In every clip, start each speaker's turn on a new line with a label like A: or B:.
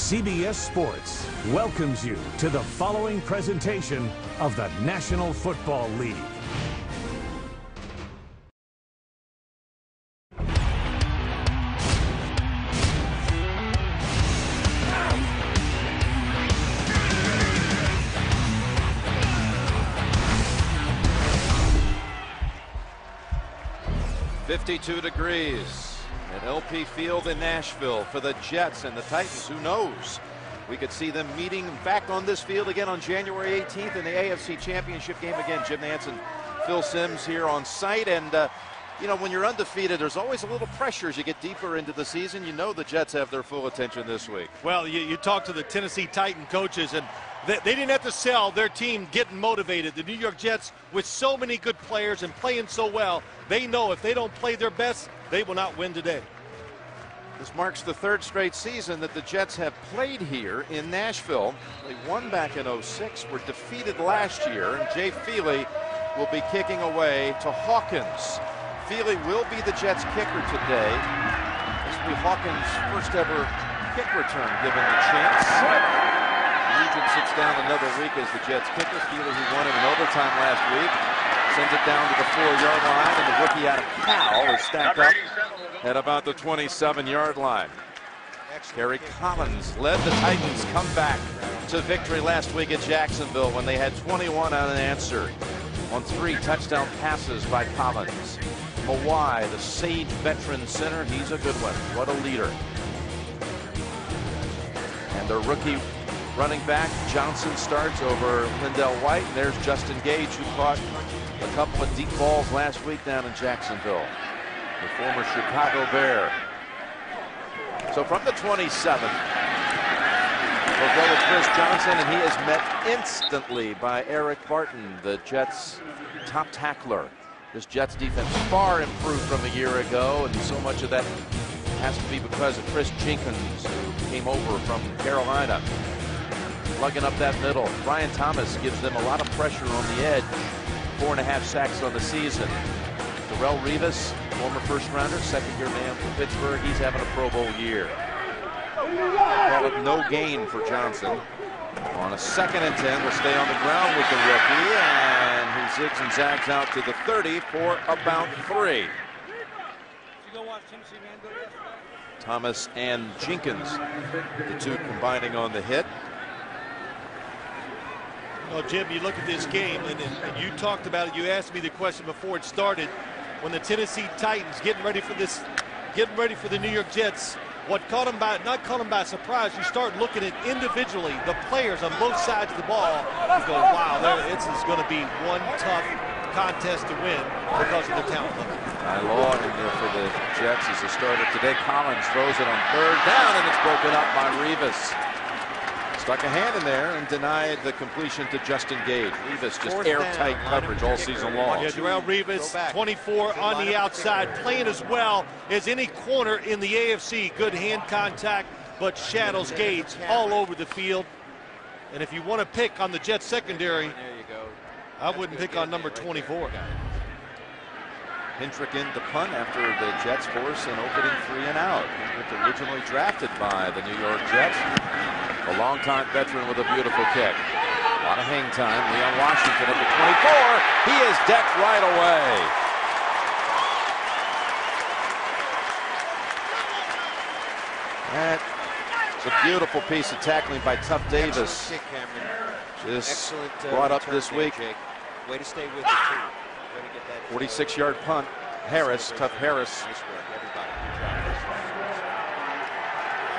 A: CBS Sports welcomes you to the following presentation of the National Football League.
B: .52 degrees at LP Field in Nashville for the Jets and the Titans. Who knows? We could see them meeting back on this field again on January 18th in the AFC Championship game. Again, Jim Nantz and Phil Simms here on site. And, you know, when you're undefeated, there's always a little pressure as you get deeper into the season. You know the Jets have their full attention this week.
C: Well, you talk to the Tennessee Titan coaches, and they didn't have to sell their team getting motivated. The New York Jets, with so many good players and playing so well, they know if they don't play their best, they will not win today.
B: This marks the third straight season that the Jets have played here in Nashville. They won back in '06, were defeated last year, and Jay Feely will be kicking away to Hawkins. Feely will be the Jets kicker today. This will be Hawkins' first ever kick return given the chance. Nugent sits down another week as the Jets kicker. Feely, who won it in overtime last week, sends it down to the 4-yard line, and the rookie out of Cal is stacked up at about the 27-yard line. Kerry Collins led the Titans comeback to victory last week at Jacksonville when they had 21 unanswered on 3 touchdown passes by Collins. Mawai, the Sage veteran center, he's a good one. What a leader. And their rookie running back Johnson starts over Lindell White, and there's Justin Gage, who caught a couple of deep balls last week down in Jacksonville. The former Chicago Bear. So from the 27th, we'll go with Chris Johnson, and he is met instantly by Eric Barton, the Jets' top tackler. This Jets defense far improved from a year ago, and so much of that has to be because of Chris Jenkins, who came over from Carolina. Lugging up that middle. Brian Thomas gives them a lot of pressure on the edge. 4.5 sacks on the season. Darrelle Revis, former first-rounder, second-year man for Pittsburgh. He's having a Pro Bowl year. Call it no gain for Johnson. On a 2nd and 10, will stay on the ground with the rookie, and he zigs and zags out to the 30 for about 3. Thomas and Jenkins, the two combining on the hit.
C: Well, Jim, you look at this game, and you talked about it. You asked me the question before it started. When the Tennessee Titans getting ready for the New York Jets, what caught them by, not caught them by surprise, you start looking at individually the players on both sides of the ball. You go, wow, this is going to be one tough contest to win because of the talent level.
B: Log in there for the Jets as a starter today. Collins throws it on 3rd down, and it's broken up by Revis. Stuck a hand in there and denied the completion to Justin Gage. Revis just airtight coverage all season long.
C: Yeah, Darrelle Revis, 24 on the outside, playing as well as any corner in the AFC. Good hand contact, but shadows Gage all over the field. And if you want to pick on the Jets secondary, I wouldn't pick on number 24.
B: Hendrick in the punt after the Jets force an opening 3 and out. Hendrick originally drafted by the New York Jets. A longtime veteran with a beautiful kick. A lot of hang time. Leon Washington at the 24. He is decked right away. That's a beautiful piece of tackling by Tuff Davis. Just brought up this week.
D: Way to stay with it, too.
B: 46-yard punt. Harris, Tuff Harris.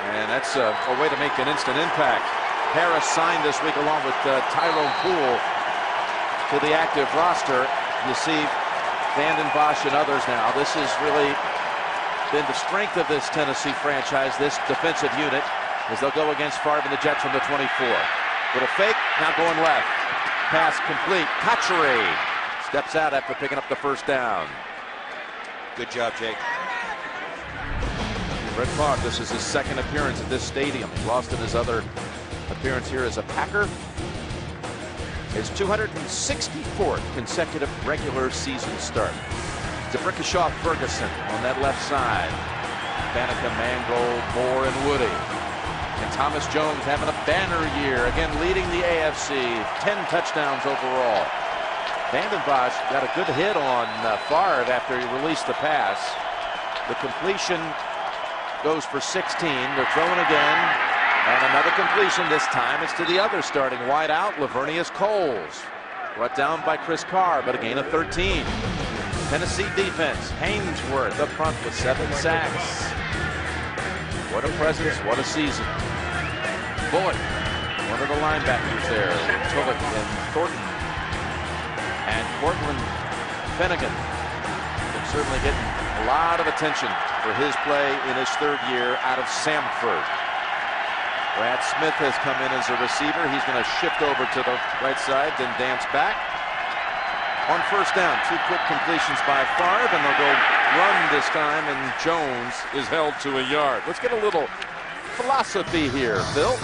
B: And that's a way to make an instant impact. Harris signed this week along with Tyrone Poole to the active roster. You see Vanden Bosch and others now. This has really been the strength of this Tennessee franchise, this defensive unit, as they'll go against Favre and the Jets from the 24. Little fake, now going left. Pass complete. Cotchery steps out after picking up the 1st down.
D: Good job, Jake.
B: Brett Favre, this is his 2nd appearance at this stadium. He's lost in his other appearance here as a Packer. His 264th consecutive regular season start. D'Brickashaw Ferguson on that left side. Faneca, Mangold, Moore, and Woody. And Thomas Jones having a banner year, again leading the AFC, 10 touchdowns overall. Vanden Bosch got a good hit on Favre after he released the pass. The completion goes for 16. They're throwing again. And another completion. This time it's to the other starting wide out, Lavernius Coles. Brought down by Chris Carr, but a gain of 13. Tennessee defense. Haynesworth up front with 7 sacks. What a presence, what a season. Bullock, one of the linebackers there. Tulloch and Thornton. And Cortland Finnegan been certainly getting a lot of attention for his play in his 3rd year out of Samford. Brad Smith has come in as a receiver. He's going to shift over to the right side, then dance back. On first down, 2 quick completions by Favre, and they'll go run this time, and Jones is held to a yard. Let's get a little philosophy here, Phil.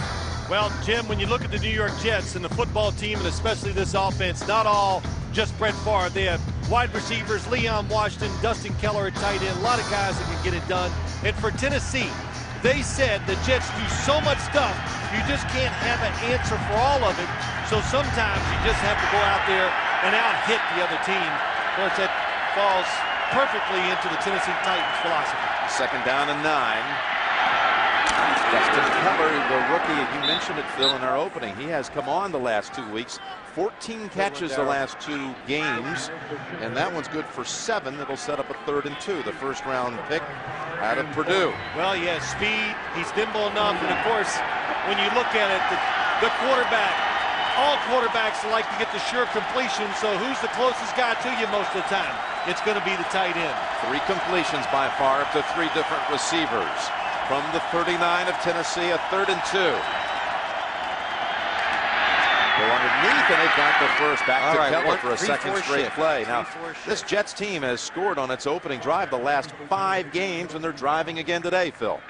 C: Well, Jim, when you look at the New York Jets and the football team, and especially this offense, not all just Brett Favre. They have wide receivers, Leon Washington, Dustin Keller at tight end, a lot of guys that can get it done. And for Tennessee, they said the Jets do so much stuff, you just can't have an answer for all of it. So sometimes you just have to go out there and out-hit the other team. Of course, that falls perfectly into the Tennessee Titans philosophy.
B: 2nd down and 9. Dustin Keller, the rookie, you mentioned it, Phil, in our opening. He has come on the last 2 weeks. 14 catches the last 2 games, and that one's good for 7. It'll set up a 3rd and 2, the first-round pick out of Purdue.
C: Well, he has speed. He's nimble enough, and of course, when you look at it, the quarterback, all quarterbacks like to get the sure completion, so who's the closest guy to you most of the time? It's going to be the tight end.
B: 3 completions by Favre to 3 different receivers. From the 39 of Tennessee, a 3rd and 2. Go underneath, and they've got the first back to Keller for a 2nd straight play. Now, this Jets team has scored on its opening drive the last 5 games, and they're driving again today, Phil.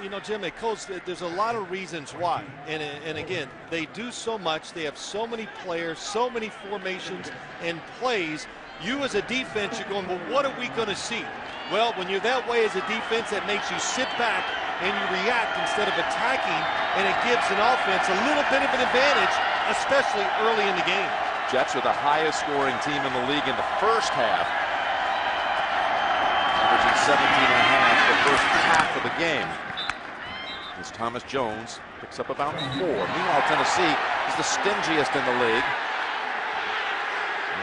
C: You know, Jim, Coach, there's a lot of reasons why. And again, they do so much. They have so many players, so many formations and plays. You as a defense, you're going, well, what are we going to see? Well, when you're that way as a defense, that makes you sit back and you react instead of attacking, and it gives an offense a little bit of an advantage, especially early in the game.
B: Jets are the highest scoring team in the league in the first half, averaging 17.5 the first half of the game. As Thomas Jones picks up about 4. Meanwhile, Tennessee is the stingiest in the league.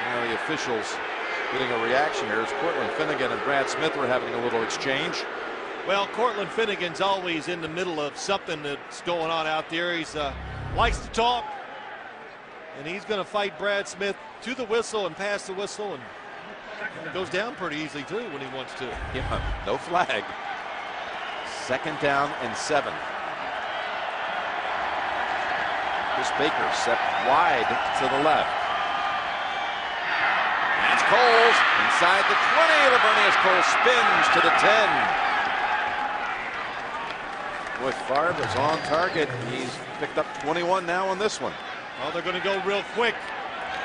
B: Now the officials getting a reaction here as Cortland Finnegan and Brad Smith were having a little exchange.
C: Well, Cortland Finnegan's always in the middle of something that's going on out there. He's likes to talk, and he's going to fight Brad Smith to the whistle and pass the whistle, and goes down pretty easily too when he wants to.
B: Yeah, no flag. 2nd down and 7. Chris Baker set wide to the left. That's Coles inside the 20. Lavernius Coles spins to the 10. Boy, Favre is on target. He's picked up 21 now on this one.
C: Well, they're going to go real quick.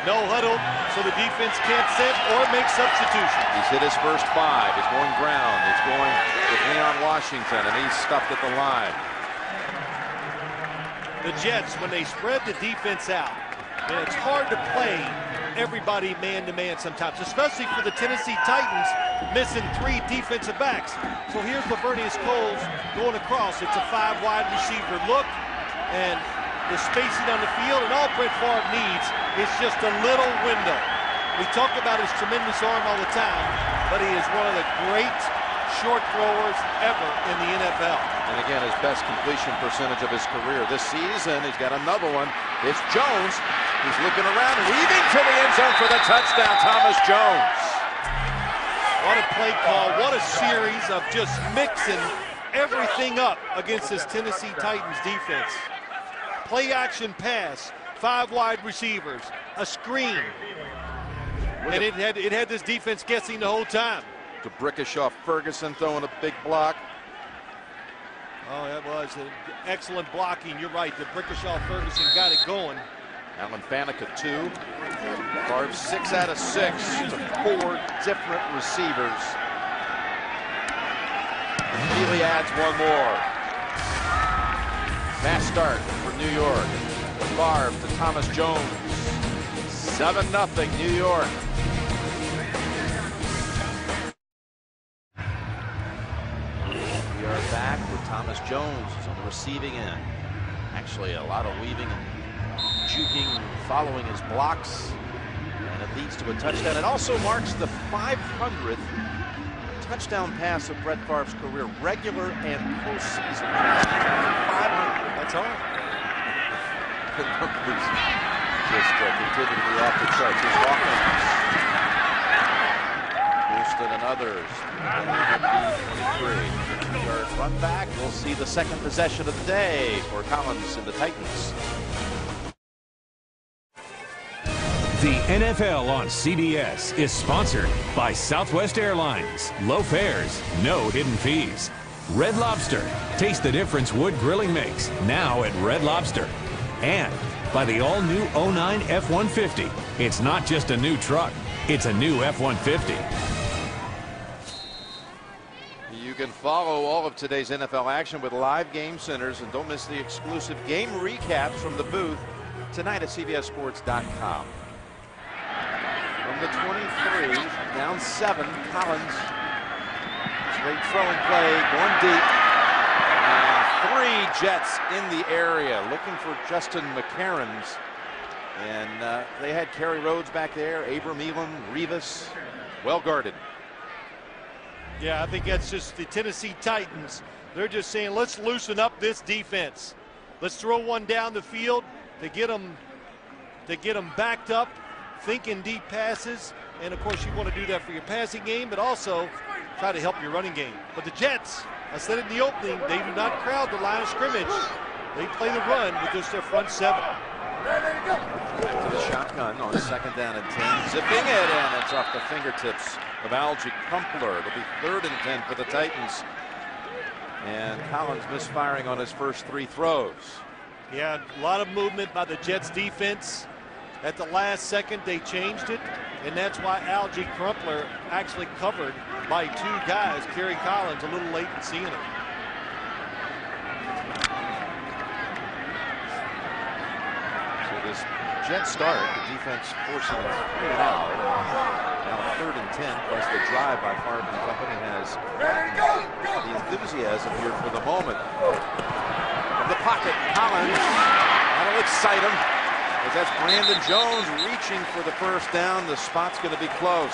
C: No huddle, so the defense can't set or make substitutions.
B: He's hit his first 5. He's going ground. He's going with Leon Washington, and he's stuffed at the line.
C: The Jets, when they spread the defense out, and it's hard to play everybody man-to-man sometimes, especially for the Tennessee Titans, missing 3 defensive backs. So here's Lavernius Coles going across. It's a 5 wide receiver look, and the spacing on the field, and all Brett Favre needs is just a little window. We talk about his tremendous arm all the time, but he is one of the great short throwers ever in the NFL.
B: And again, his best completion percentage of his career this season. He's got another one. It's Jones. He's looking around, weaving to the end zone for the touchdown. Thomas Jones.
C: What a play call. What a series of just mixing everything up against this Tennessee Titans defense. Play action pass, 5 wide receivers, a screen. And it had this defense guessing the whole time.
B: To Brickishaw, Ferguson throwing a big block.
C: Oh, that was excellent blocking. You're right. The Brickishaw Ferguson got it going.
B: Alan Faneca 2. Favre 6 out of 6 to 4 different receivers. And Healy adds 1 more. Fast start for New York. Favre to Thomas Jones. 7-0 New York. We are back with Thomas Jones on the receiving end. Actually, a lot of weaving and juking, following his blocks, and it leads to a touchdown. It also marks the 500th touchdown pass of Brett Favre's career, regular and postseason. 500. That's all. The numbers just continue to be off the charts. Here's Hawkins, Houston and others. 23-yard run back. We'll see the second possession of the day for Collins and the Titans.
A: The NFL on CBS is sponsored by Southwest Airlines. Low fares, no hidden fees. Red Lobster. Taste the difference wood grilling makes, now at Red Lobster. And by the all-new 09 F-150. It's not just a new truck, it's a new F-150.
B: You can follow all of today's NFL action with live game centers, and don't miss the exclusive game recaps from the booth tonight at CBSSports.com. From the 23, down 7, Collins. Straight throwing play, going deep. And 3 Jets in the area, looking for Justin McCarons. And they had Kerry Rhodes back there, Abram Elam, Revis, well guarded.
C: Yeah, I think that's just the Tennessee Titans. They're just saying, let's loosen up this defense. Let's throw one down the field to get them backed up, thinking deep passes. And of course, you want to do that for your passing game, but also try to help your running game. But the Jets, I said it in the opening, they do not crowd the line of scrimmage. They play the run with just their front 7.
B: To the shotgun on 2nd down and 10. Zipping it, and it's off the fingertips of Algie Crumpler. It'll be 3rd and 10 for the Titans. And Collins misfiring on his first 3 throws.
C: Yeah, a lot of movement by the Jets defense. At the last second, they changed it, and that's why Algie Crumpler actually covered by 2 guys. Kerry Collins a little late in seeing it.
B: This Jet start, the defense forcing 3 out. Now 3rd and 10, plus the drive by Favre and company has the enthusiasm here for the moment. From the pocket, Collins, that'll excite him, as that's Brandon Jones reaching for the first down. The spot's going to be close.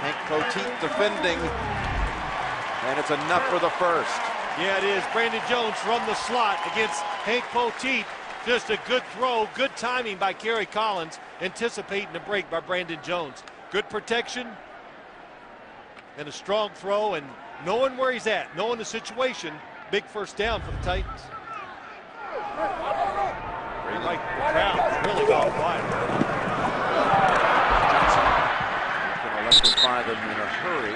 B: Hank Poteet defending, and it's enough for the first.
C: Yeah, it is. Brandon Jones from the slot against Hank Poteet. Just a good throw, good timing by Kerry Collins, anticipating the break by Brandon Jones. Good protection and a strong throw, and knowing where he's at, knowing the situation. Big first down for the Titans. They like the crowd really gone quiet.
B: Johnson can electrify them in a hurry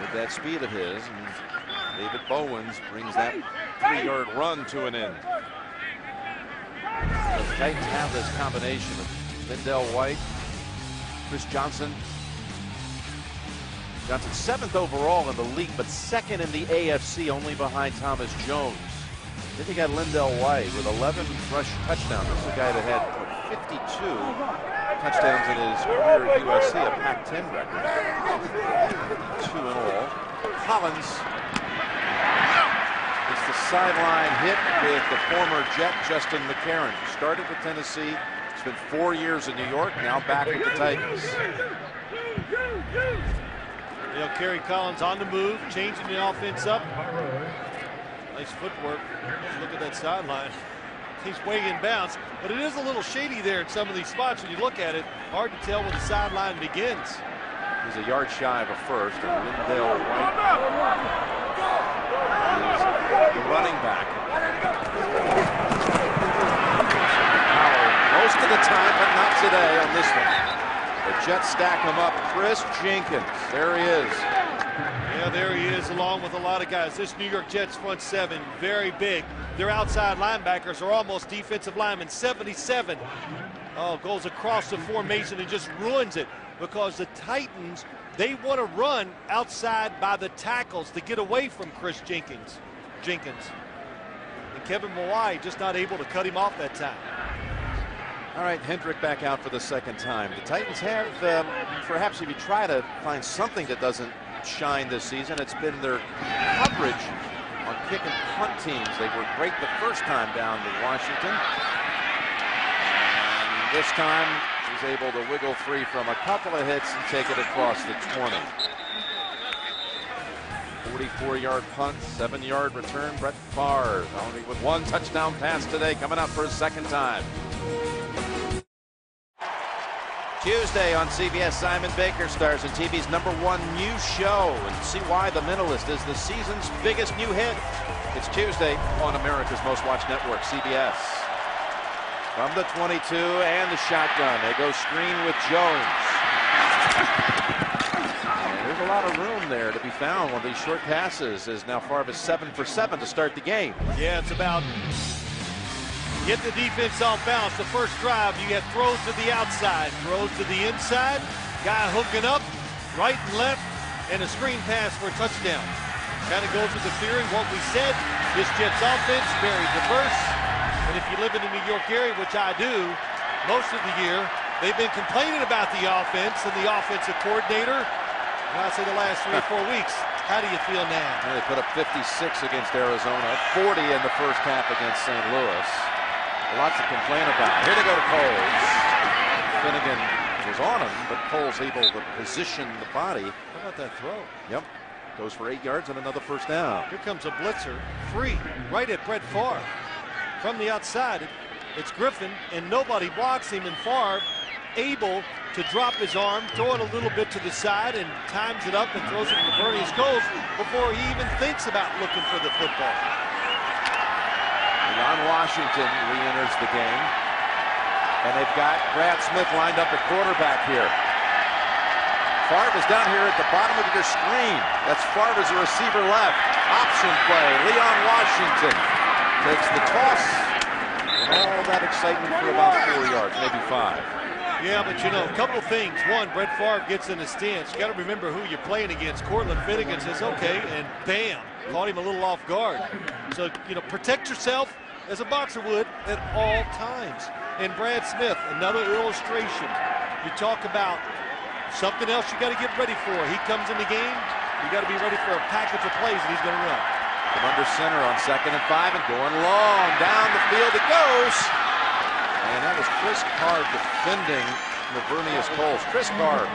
B: with that speed of his, and David Bowens brings that 3-yard run to an end. The Titans have this combination of Lindell White, Chris Johnson. Johnson 7th overall in the league, but 2nd in the AFC, only behind Thomas Jones. Then you got Lindell White with 11 rush touchdowns. This is a guy that had 52 touchdowns in his career at USC, a Pac-10 record. 52 in all. Collins is the sideline hit with the former Jet Justin McCarron. Started with Tennessee, spent 4 years in New York, now back with the Titans.
C: You know, Kerry Collins on the move, changing the offense up. Nice footwork. Look at that sideline. He's way in bounds, but it is a little shady there in some of these spots. When you look at it, hard to tell where the sideline begins.
B: He's a yard shy of a first, and Lindell White is the running back. Power most of the time, but not today on this one. The Jets stack him up. Chris Jenkins, there he is.
C: Yeah, there he is, along with a lot of guys. This New York Jets front 7, very big. Their outside linebackers are almost defensive linemen. 77 goes across the formation and just ruins it, because the Titans, they want to run outside by the tackles to get away from Chris Jenkins. And Kevin Mawai just not able to cut him off that time.
B: All right, Hendrick back out for the second time. The Titans have, perhaps if you try to find something that doesn't shine this season, it's been their coverage on kick and punt teams. They were great the first time down to Washington. And this time he's able to wiggle free from a couple of hits and take it across the 20. 44-yard punt, 7-yard return. Brett Favre only with one touchdown pass today, coming out for his second time. Tuesday on CBS, Simon Baker stars in TV's #1 news show, and see why The Mentalist is the season's biggest new hit. It's Tuesday on America's most watched network, CBS. From the 22 and the shotgun, they go screen with Jones. And there's a lot of room there to be found on these short passes, as now Favre is 7 for 7 to start the game.
C: Yeah, it's about get the defense off balance. The first drive, you have throws to the outside, throws to the inside, guy hooking up right and left, and a screen pass for a touchdown. Kind of goes with the theory, what we said, this Jets offense, very diverse. And if you live in the New York area, which I do, most of the year, they've been complaining about the offense and the offensive coordinator. I'd say the last 3 or 4 weeks. How do you feel now?
B: Well, they put up 56 against Arizona, 40 in the first half against St. Louis. Lots to complain about. Here they go to Coles. Finnegan was on him, but Coles able to position the body.
C: How about that throw?
B: Yep. Goes for 8 yards and another first down.
C: Here comes a blitzer, free, right at Brett Favre. From the outside, it's Griffin, and nobody blocks him, and Favre able to drop his arm, throw it a little bit to the side, and times it up and throws it to Bernius Coles before he even thinks about looking for the football.
B: Leon Washington re-enters the game. And they've got Brad Smith lined up at quarterback here. Favre is down here at the bottom of your screen. That's Favre as a receiver left. Option play. Leon Washington takes the toss. And all that excitement for about 4 yards, maybe 5.
C: Yeah, but you know, a couple things. One, Brett Favre gets in the stance. You got to remember who you're playing against. Cortland Finnegan says, okay, and bam, caught him a little off guard. So, you know, protect yourself as a boxer would at all times. And Brad Smith, another illustration. You talk about something else you got to get ready for. He comes in the game, you got to be ready for a package of plays that he's going to run.
B: From under center on 2nd and 5 and going long. Down the field it goes. And that was Chris Carr defending Laveranues Coles. Chris Carr,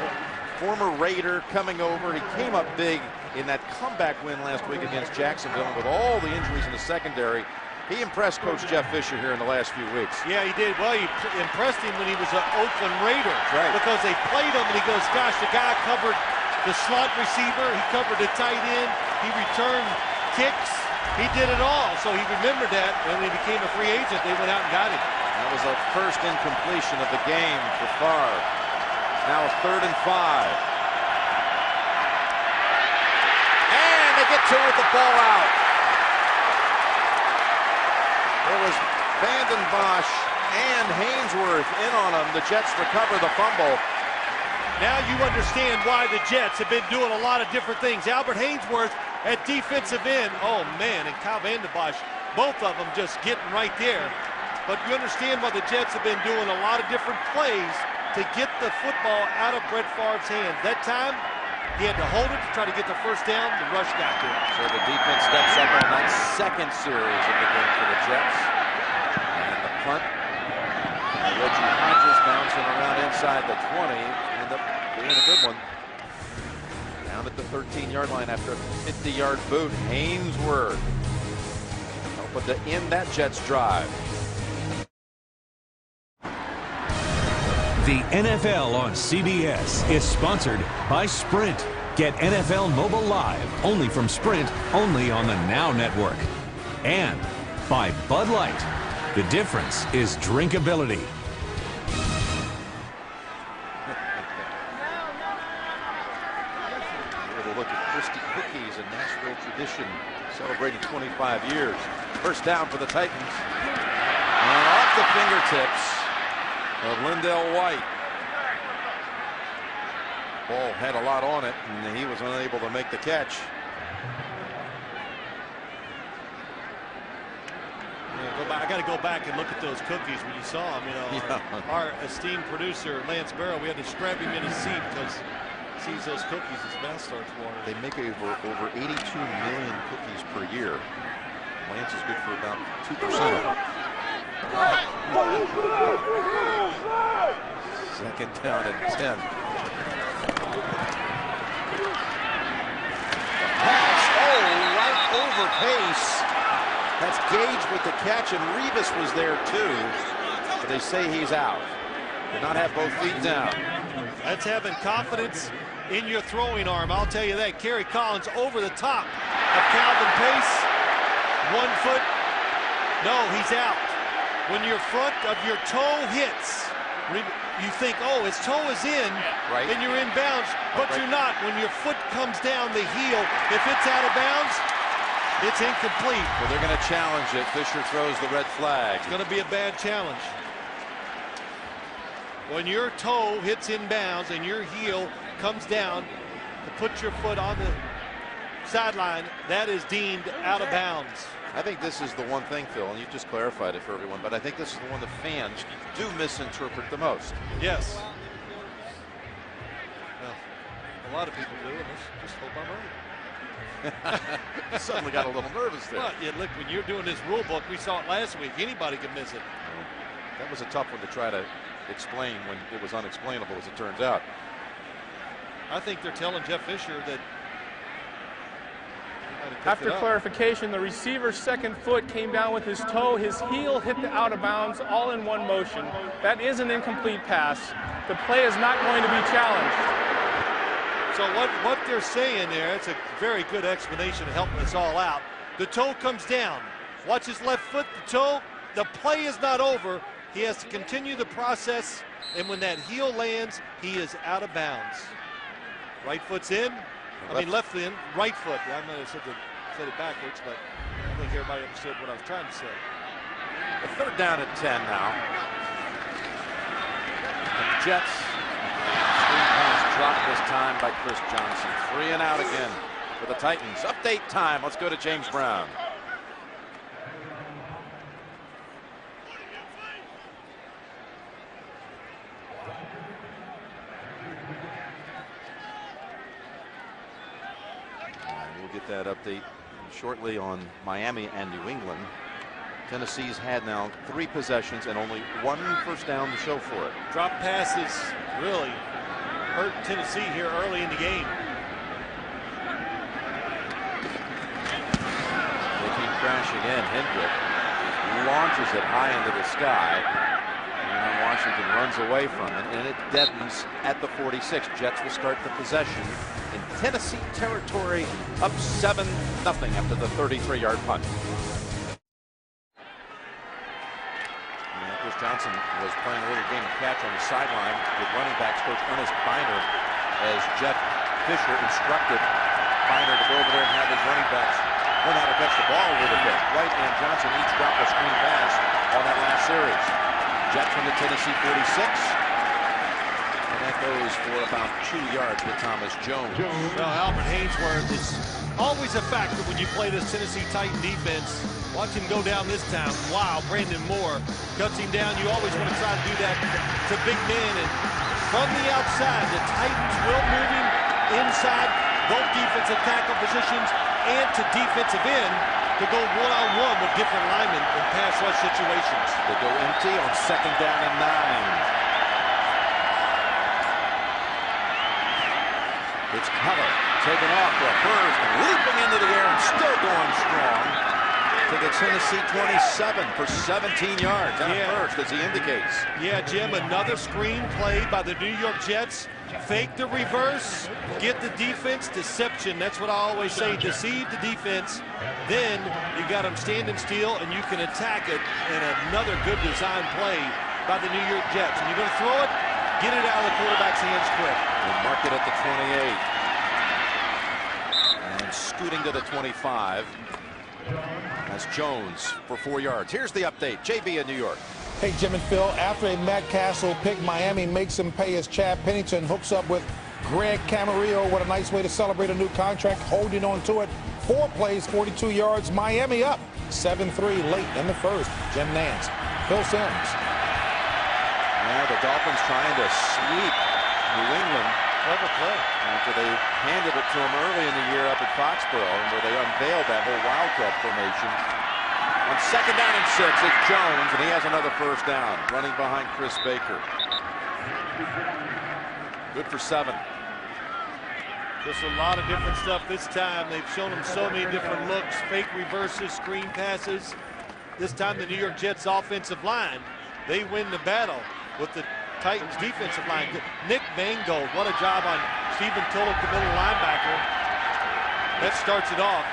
B: former Raider, coming over. He came up big in that comeback win last week against Jacksonville. And with all the injuries in the secondary, he impressed Coach Jeff Fisher here in the last few weeks.
C: Yeah, he did. Well, he impressed him when he was an Oakland Raider.
B: Right.
C: Because they played him, and he goes, gosh, the guy covered the slot receiver. He covered the tight end. He returned kicks. He did it all. So he remembered that. And when he became a free agent, they went out and got him.
B: That was a first incompletion of the game for Favre. Now 3rd and 5. And they get to it with the ball out. It was Vanden Bosch and Haynesworth in on him. The Jets recover the fumble.
C: Now you understand why the Jets have been doing a lot of different things. Albert Haynesworth at defensive end. Oh, man, and Kyle Vanden Bosch, both of them just getting right there. But you understand why the Jets have been doing a lot of different plays to get the football out of Brett Favre's hands. That time, he had to hold it to try to get the first down. The rush got to him.
B: So the defense steps up on that second series of the game for the Jets. And the punt. Reggie Hodges bouncing around inside the 20. End up being a good one. Down at the 13-yard line after a 50-yard boot. Haynesworth helping to end that Jets drive.
A: The NFL on CBS is sponsored by Sprint. Get NFL Mobile Live only from Sprint, only on the Now Network. And by Bud Light. The difference is drinkability.
B: We'll look at Christie Cookies, a Nashville tradition celebrating 25 years. First down for the Titans. And off the fingertips of LenDale White. Ball had a lot on it, and he was unable to make the catch.
C: I got to go back and look at those cookies when you saw them. You know, our esteemed producer Lance Barrow, we had to strap him in his seat because he sees those cookies, his mouth starts watering.
B: They make over 82 million cookies per year. Lance is good for about 2% of them. Second down and 10. Pass, right over Pace. That's Gage with the catch, and Revis was there too. But they say he's out. Did not have both feet down.
C: That's having confidence in your throwing arm. I'll tell you that. Kerry Collins over the top of Calvin Pace. 1 foot. No, he's out. When your front of your toe hits, you think, oh, his toe is in,
B: right,
C: then you're in bounds, but
B: right,
C: you're not. When your foot comes down the heel, if it's out of bounds, it's incomplete.
B: Well, they're going to challenge it. Fisher throws the red flag.
C: It's going to be a bad challenge. When your toe hits in bounds and your heel comes down to put your foot on the sideline, that is deemed out of bounds.
B: I think this is the one thing, Phil, and you just clarified it for everyone, but I think this is the one the fans do misinterpret the most.
C: Yes. Well, a lot of people do, and just hope I'm right.
B: Suddenly got a little nervous there.
C: Well, yeah, look, when you're doing this rule book, we saw it last week. Anybody can miss it.
B: That was a tough one to try to explain when it was unexplainable, as it turns out.
C: I think they're telling Jeff Fisher that
E: after clarification, the receiver's second foot came down with his toe. His heel hit the out of bounds, all in one motion. That is an incomplete pass. The play is not going to be challenged.
C: So what they're saying there, it's a very good explanation of helping us all out. The toe comes down. Watch his left foot, the toe. The play is not over. He has to continue the process, and when that heel lands, he is out of bounds. Right foot's in. Left in, right foot. I might have said it backwards, but I think everybody understood what I was trying to say.
B: A third down and 10 now. The Jets. Screen pass dropped this time by Chris Johnson. 3 and out again for the Titans. Update time. Let's go to James Brown. Get that update shortly on Miami and New England. Tennessee's had now 3 possessions and only 1 first down to show for it.
C: Drop passes really hurt Tennessee here early in the game.
B: They keep crashing in. Hendrick launches it high into the sky. And Washington runs away from it, and it deadens at the 46. Jets will start the possession in Tennessee territory, up 7-0 after the 33-yard punt. And Chris Johnson was playing a little game of catch on the sideline with running backs coach Ernest Biner, as Jeff Fisher instructed Biner to go over there and have his running backs learn how to catch the ball a little bit. White and Johnson each dropped a screen pass on that last series. Jets from the Tennessee 46. And that goes for about 2 yards with Thomas Jones.
C: Well, Albert Haynesworth is always a factor when you play this Tennessee Titan defense. Watch him go down this time. Wow, Brandon Moore cuts him down. You always want to try to do that to big men. And from the outside, the Titans will move him inside both defensive tackle positions and to defensive end to go one-on-one with different linemen in pass rush situations.
B: They go empty on 2nd down and 9. It's Keller taken off for a first and leaping into the air and still going strong to the Tennessee 27 for 17 yards on first, as he indicates.
C: Yeah, Jim, another screen play by the New York Jets. Fake the reverse, get the defense deception. That's what I always say, deceive the defense. Then you got them standing still and you can attack it. And another good design play by the New York Jets. And you're going to throw it, get it out of the quarterback's hands quick.
B: And mark it at the 28. And scooting to the 25. That's Jones for 4 yards. Here's the update. JB in New York.
F: Hey, Jim and Phil, after a Matt Castle pick, Miami makes him pay as Chad Pennington hooks up with Greg Camarillo. What a nice way to celebrate a new contract, holding on to it. 4 plays, 42 yards, Miami up. 7-3 late in the first. Jim Nantz, Phil Simms.
B: Yeah, the Dolphins trying to sweep New England.
C: Clever play.
B: After they handed it to them early in the year up at Foxborough, where they unveiled that whole Wildcat formation. On 2nd down and 6, it's Jones, and he has another first down, running behind Chris Baker. Good for 7.
C: Just a lot of different stuff this time. They've shown them so many different looks, fake reverses, screen passes. This time the New York Jets offensive line, they win the battle with the Titans defensive line. Nick Mangold, what a job on Stephen Tulloch, the middle linebacker. That starts it off.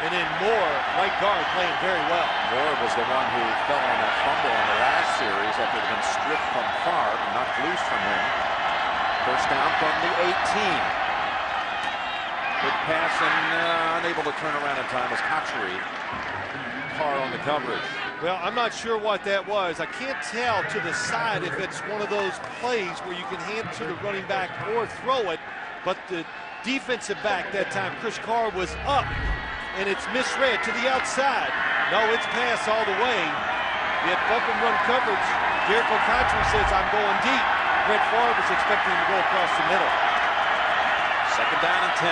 C: And then Moore, right guard, playing very well.
B: Moore was the one who fell on that fumble in the last series after it had been stripped from Favre and knocked loose from him. First down from the 18. Good pass and unable to turn around in time was Hatchery. Carr on the coverage.
C: Well, I'm not sure what that was. I can't tell to the side if it's one of those plays where you can hand to the running back or throw it, but the defensive back that time, Chris Carr, was up, and it's misread to the outside. No, it's pass all the way. You had bump and run coverage. Jericho Cotchery says, I'm going deep. Brett Favre was expecting him to go across the middle.
B: 2nd down and 10.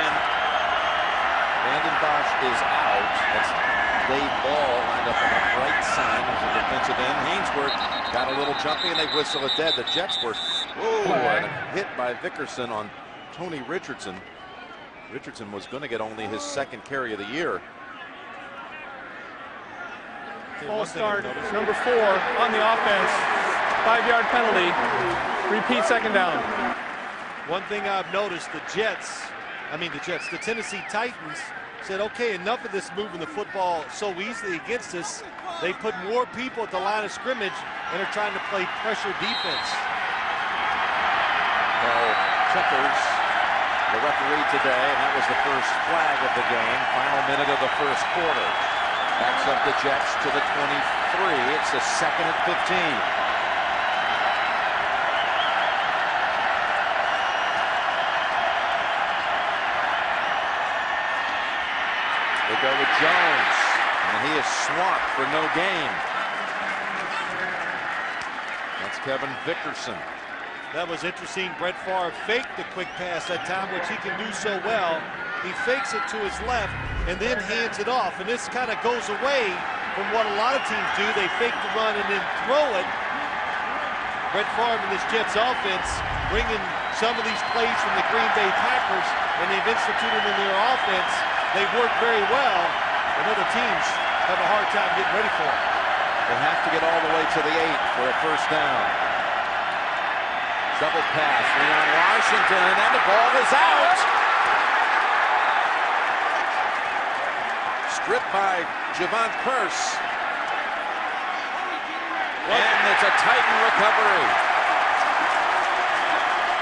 B: Landon Bosch is out. That's Dave Ball lined up on the right side as a defensive end. Hainsworth got a little jumpy, and they whistle it dead. The Jets were and a hit by Vickerson on Tony Richardson. Richardson was going to get only his 2nd carry of the year.
E: False start, number 4 on the offense. 5-yard penalty. Repeat 2nd down.
C: One thing I've noticed, the Tennessee Titans said, okay, enough of this moving the football so easily against us. They put more people at the line of scrimmage and are trying to play pressure defense.
B: Well, checkers, the referee today, and that was the first flag of the game. Final minute of the first quarter. Backs up the Jets to the 23. It's a 2nd and 15. They go with Jones, and he is swamped for no gain. That's Kevin Vickerson.
C: That was interesting. Brett Favre faked the quick pass that time, which he can do so well. He fakes it to his left and then hands it off. And this kind of goes away from what a lot of teams do. They fake the run and then throw it. Brett Favre and this Jets offense bringing some of these plays from the Green Bay Packers, and they've instituted them in their offense. They work very well, and other teams have a hard time getting ready for it.
B: They have to get all the way to the 8 for a first down. Double pass, Leon Washington, and the ball is out. Stripped by Javon Curse. And it's a Titan recovery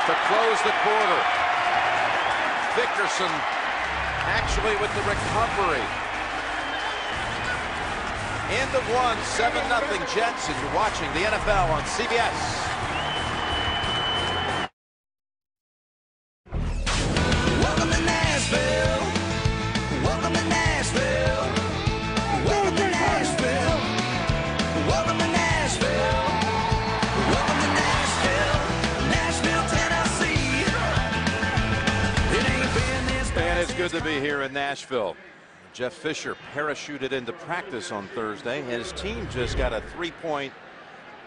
B: to close the quarter. Vickerson actually with the recovery. End of 1, 7-0 Jets, and you're watching the NFL on CBS.
G: Welcome to Nashville. Welcome to Nashville. Welcome to Nashville. Welcome to Nashville. Welcome to Nashville. Nashville, Tennessee. It ain't been this bad.
B: And it's good to be here in Nashville. Jeff Fisher parachuted into practice on Thursday. His team just got a 3-point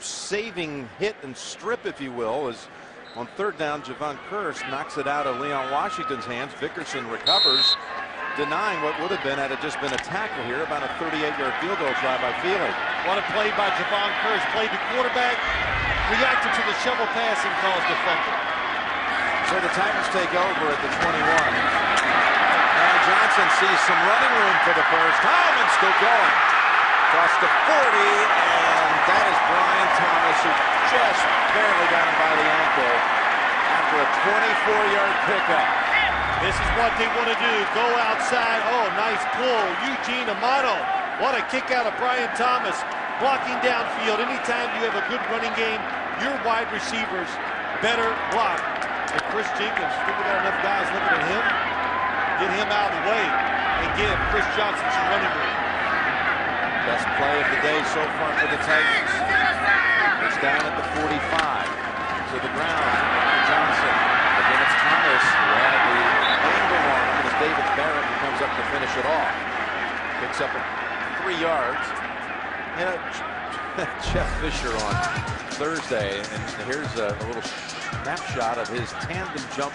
B: saving hit and strip, if you will, as on 3rd down, Javon Curse knocks it out of Leon Washington's hands. Vickerson recovers, denying what would have been had it just been a tackle here, about a 38-yard field goal try by Feely.
C: What a play by Javon Curse. Played the quarterback, reacted to the shovel pass, and caused a fumble.
B: So the Titans take over at the 21. And Johnson sees some running room for the first time and still going. Across the 40, and that is Brian Thomas, who just barely got him by the ankle after a 24-yard pickup.
C: This is what they want to do. Go outside. Oh, nice pull. Eugene Amato. What a kick out of Brian Thomas. Blocking downfield. Anytime you have a good running game, your wide receivers better block. And Chris Jenkins, think we got enough guys looking at him? Get him out of the way and give Chris Johnson some running room.
B: Best play of the day so far for the Titans. It's down at the 45. To the ground. Johnson. Again, it's Thomas who had the angle on him. It's David Barrett who comes up to finish it off. Picks up 3 yards. You know, Jeff Fisher on Thursday, and here's a little snapshot of his tandem jump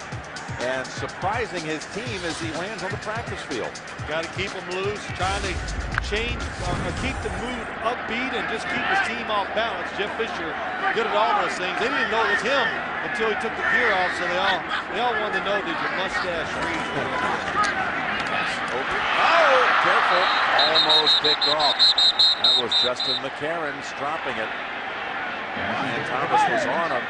B: and surprising his team as he lands on the practice field.
C: Got to keep him loose, trying to change or keep the mood upbeat and just keep his team off balance. Jeff Fisher good at all those things. They didn't even know it was him until he took the gear off, so they all wanted to know, did your mustache freeze?
B: Oh, careful. Almost picked off. That was Justin McCarron dropping it. And Thomas was on a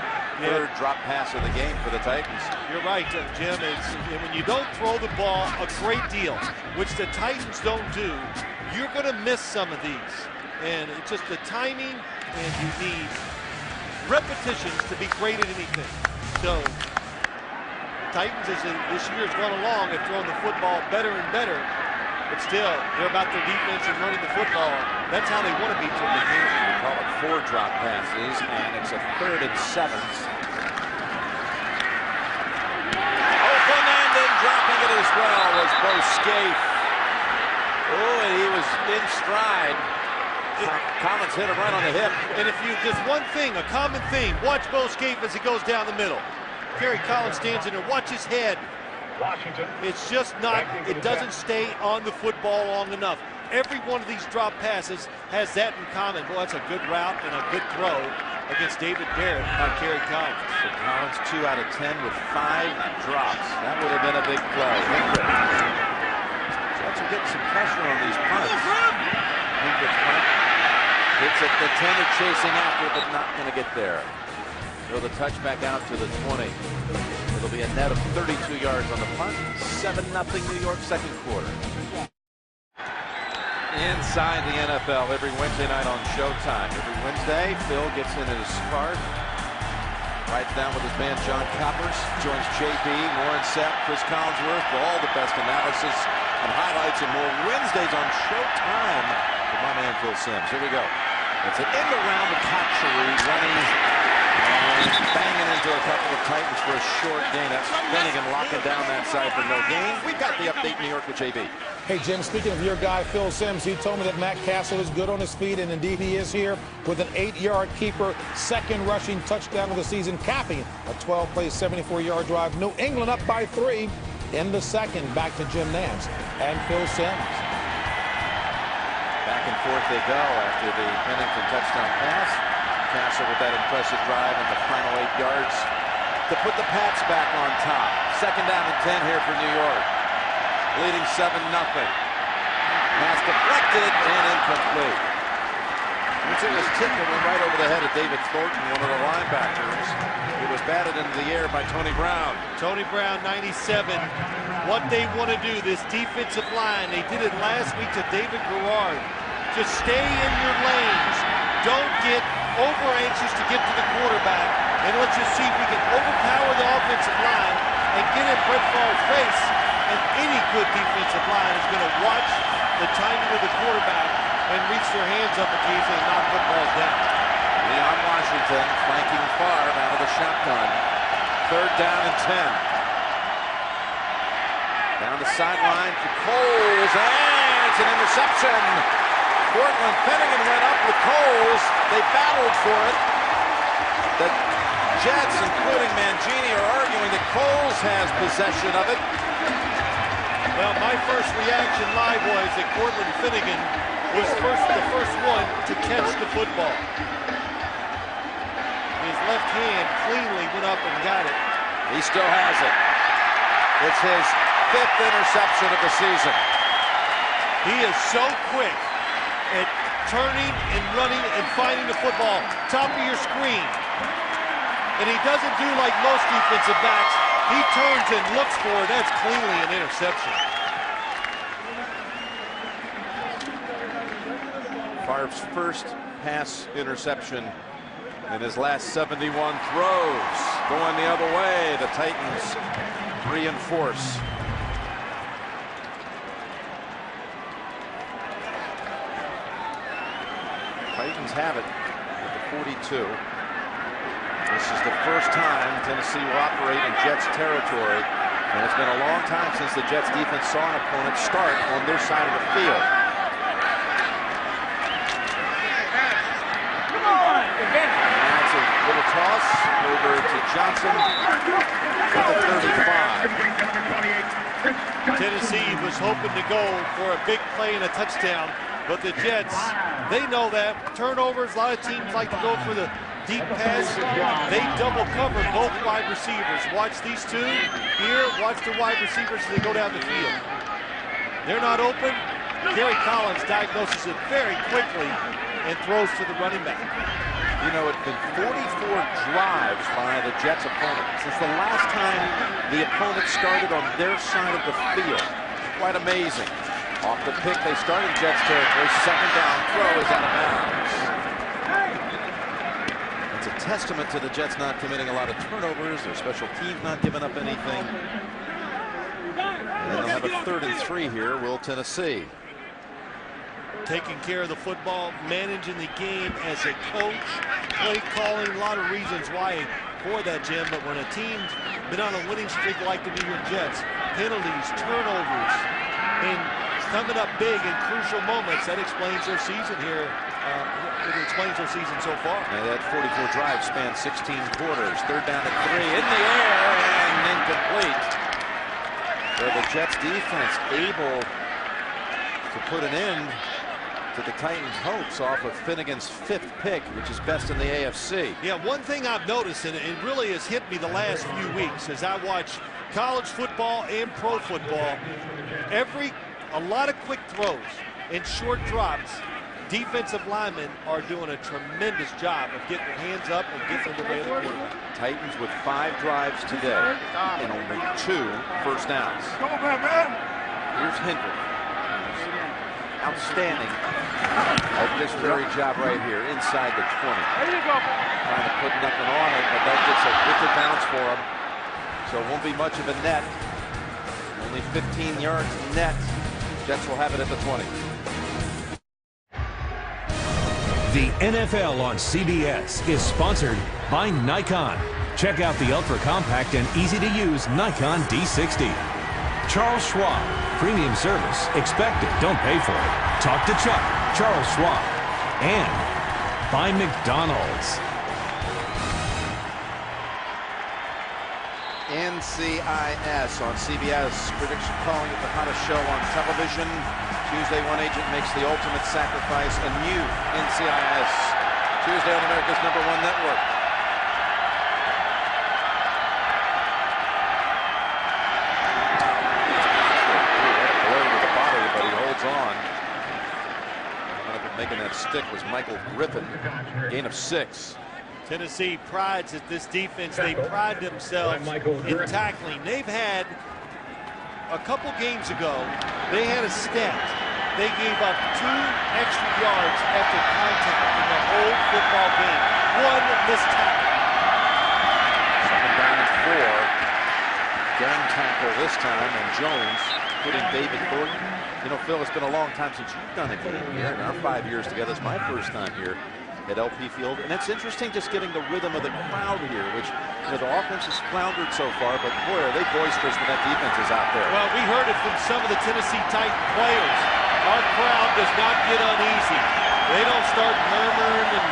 B: third drop pass of the game for the Titans.
C: You're right, Jim. When you don't throw the ball a great deal, which the Titans don't do, you're going to miss some of these. And it's just the timing, and you need repetitions to be great at anything. So Titans, as this year has gone along, have thrown the football better and better. But still, they're about their defense and running the football. That's how they want to beat them.
B: We call it 4 drop passes, and it's a 3rd and 7. Open and then dropping it as well was Bo Scaife. Oh, and he was in stride. Collins hit him right on the hip.
C: And if you, just one thing, a common theme, watch Bo Scaife as he goes down the middle. Kerry Collins stands in there, watch his head. It's just not, it doesn't stay on the football long enough. Every one of these drop passes has that in common. Well, that's a good route and a good throw against David Barrett by Kerry Collins.
B: So Collins 2 out of 10 with 5 drops. That would have been a big play. Jets are getting some pressure on these punts. Hendricks punt. Hits at the 10, they're chasing after, but not going to get there. Throw the touchback out to the 20. It'll be a net of 32 yards on the punt. 7-0 New York second quarter. Inside the NFL every Wednesday night on Showtime. Every Wednesday, Phil gets in his car, rides down with his man John Coppers, joins JB, Warren Sapp, Chris Collinsworth for all the best analysis and highlights and more Wednesdays on Showtime with my man Phil Simms. Here we go. It's an end around the Cotchery running and banging into a couple of Titans for a short gain. That's Finnegan locking down that side for no gain. We've got the update in New York with JB.
F: Hey, Jim, speaking of your guy, Phil Simms, he told me that Matt Castle is good on his feet, and indeed he is here with an 8-yard keeper, 2nd rushing touchdown of the season, capping a 12-play, 74-yard drive. New England up by 3 in the second. Back to Jim Nantz and Phil Simms.
B: Back and forth they go after the Pennington touchdown pass. Castle with that impressive drive in the final 8 yards to put the Pats back on top. 2nd down and 10 here for New York. Leading 7-0. Pass deflected and incomplete. Once it was tipped, it went right over the head of David Thornton, one of the linebackers. It was batted into the air by Tony Brown.
C: Tony Brown, 97. What they want to do, this defensive line, they did it last week to David Garrard. Just stay in your lanes. Don't get over anxious to get to the quarterback, and let's just see if we can overpower the offensive line and get in Brett Favre's face. And any good defensive line is going to watch the timing of the quarterback and reach their hands up occasionally and knock footballs down.
B: Leon Washington flanking Favre out of the shotgun. 3rd down and 10. Down the sideline for Coles, and it's an interception. Cortland Finnegan went up with Coles. They battled for it. The Jets, including Mangini, are arguing that Coles has possession of it.
C: Well, my first reaction live was that Cortland Finnegan was the first one to catch the football. His left hand cleanly went up and got it.
B: He still has it. It's his 5th interception of the season.
C: He is so quick at turning and running and finding the football top of your screen. And he doesn't do like most defensive backs. He turns and looks for it. That's cleanly an interception.
B: Favre's first pass interception in his last 71 throws. Going the other way, the Titans reinforce. Titans have it at the 42. This is the first time Tennessee will operate in Jets territory, and it's been a long time since the Jets defense saw an opponent start on their side of the field. And that's a little toss over to Johnson at the 35.
C: Tennessee was hoping to go for a big play and a touchdown, but the Jets, they know that. Turnovers, a lot of teams like to go for the deep pass. They double cover both wide receivers. Watch these two here. Watch the wide receivers as they go down the field. They're not open. Gary Collins diagnoses it very quickly and throws to the running back.
B: You know, it's been 44 drives by the Jets' opponent since the last time the opponent started on their side of the field. Quite amazing. Off the pick, they started Jets territory. Second down throw is out of bounds. It's a testament to the Jets not committing a lot of turnovers. Their special teams not giving up anything. And they'll have a 3rd and 3 here, will Tennessee.
C: Taking care of the football, managing the game as a coach, play calling, a lot of reasons why for that, Jim. But when a team's been on a winning streak like the New York Jets, penalties, turnovers, and coming up big in crucial moments, that explains their season here. It explains their season so far.
B: Now that 44 drive spanned 16 quarters. 3rd down at 3 in the air and incomplete. So the Jets defense able to put an end to the Titans' hopes off of Finnegan's 5th pick, which is best in the AFC.
C: Yeah, one thing I've noticed, and it really has hit me the last few weeks as I watch college football and pro football, a lot of quick throws and short drops. Defensive linemen are doing a tremendous job of getting their hands up and getting in the way of the quarterback.
B: Titans with 5 drives today and only 2 first downs. Here's Hendrick. Outstanding at this very job right here inside the 20. Trying to put nothing on it, but that gets a wicked bounce for him. So it won't be much of a net. Only 15 yards net. Jets will have it at the 20.
A: The NFL on CBS is sponsored by Nikon. Check out the ultra-compact and easy-to-use Nikon D60. Charles Schwab, premium service. Expect it, don't pay for it. Talk to Chuck, Charles Schwab. And by McDonald's.
B: NCIS on CBS. Prediction calling it the hottest show on television. Tuesday, one agent makes the ultimate sacrifice. A new NCIS. Tuesday on America's #1 network. On. Making that stick was Michael Griffin. Gain of 6.
C: Tennessee prides at this defense. They pride themselves in tackling. They've had a couple games ago, they had a stat. They gave up 2 extra yards after contact in the whole football game. 1 missed tackle.
B: 2nd down and 4. Gang tackle this time, and Jones putting David Thornton. You know, Phil, it's been a long time since you've done a game here. In our 5 years together, it's my first time here at LP Field. And it's interesting just getting the rhythm of the crowd here, which, you know, the offense has floundered so far, but boy, are they boisterous when that defense is out there.
C: Well, we heard it from some of the Tennessee Titan players. Our crowd does not get uneasy. They don't start murmuring and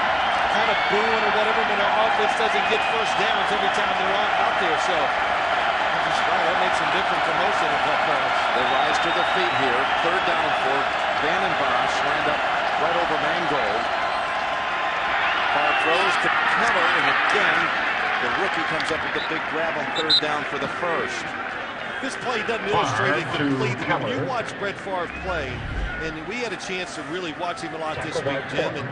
C: kind of booing or whatever when our offense doesn't get first downs every time they're out there. So, that makes them different from most NFL players.
B: They rise to their feet here. 3rd down and 4. Van and Bosch lined up right over Mangold. Far throws to Keller, and again, the rookie comes up with the big grab on 3rd down for the first.
C: This play doesn't illustrate it completely. When you watch Brett Favre play, and we had a chance to really watch him a lot this week, Jim, and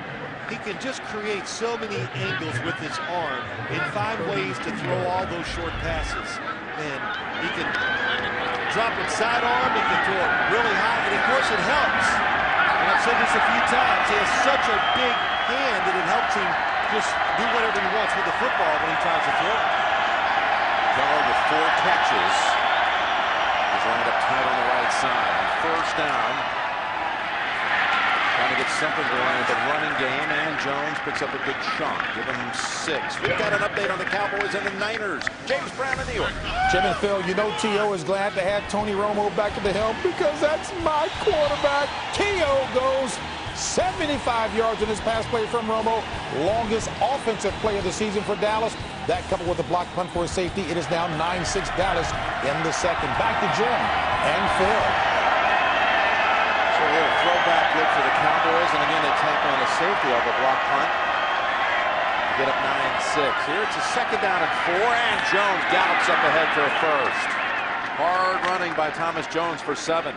C: he can just create so many angles with his arm and find ways to throw all those short passes. And he can drop it sidearm, he can throw it really high, and of course it helps. And I've said this a few times, he has such a big hand that it helps him just do whatever he wants with the football when he tries to throw it.
B: Keller with 4 catches. He's lined up tight on the right side. 1st down. Trying to to get something going with the running game, and Jones picks up a good chunk. Give him 6. We've got an update on the Cowboys and the Niners. James Brown in New York.
F: Jim and Phil, you know T.O. is glad to have Tony Romo back at the helm because that's my quarterback. T.O. goes 75 yards in his pass play from Romo. Longest offensive play of the season for Dallas. That coupled with a block punt for a safety. It is now 9-6 Dallas in the second. Back to Jim and Phil.
B: So a little throwback look for the Cowboys, and again they tack on a safety of a block punt. Get up 9-6. Here it's a second down and 4, and Jones gallops up ahead for a first. Hard running by Thomas Jones for 7.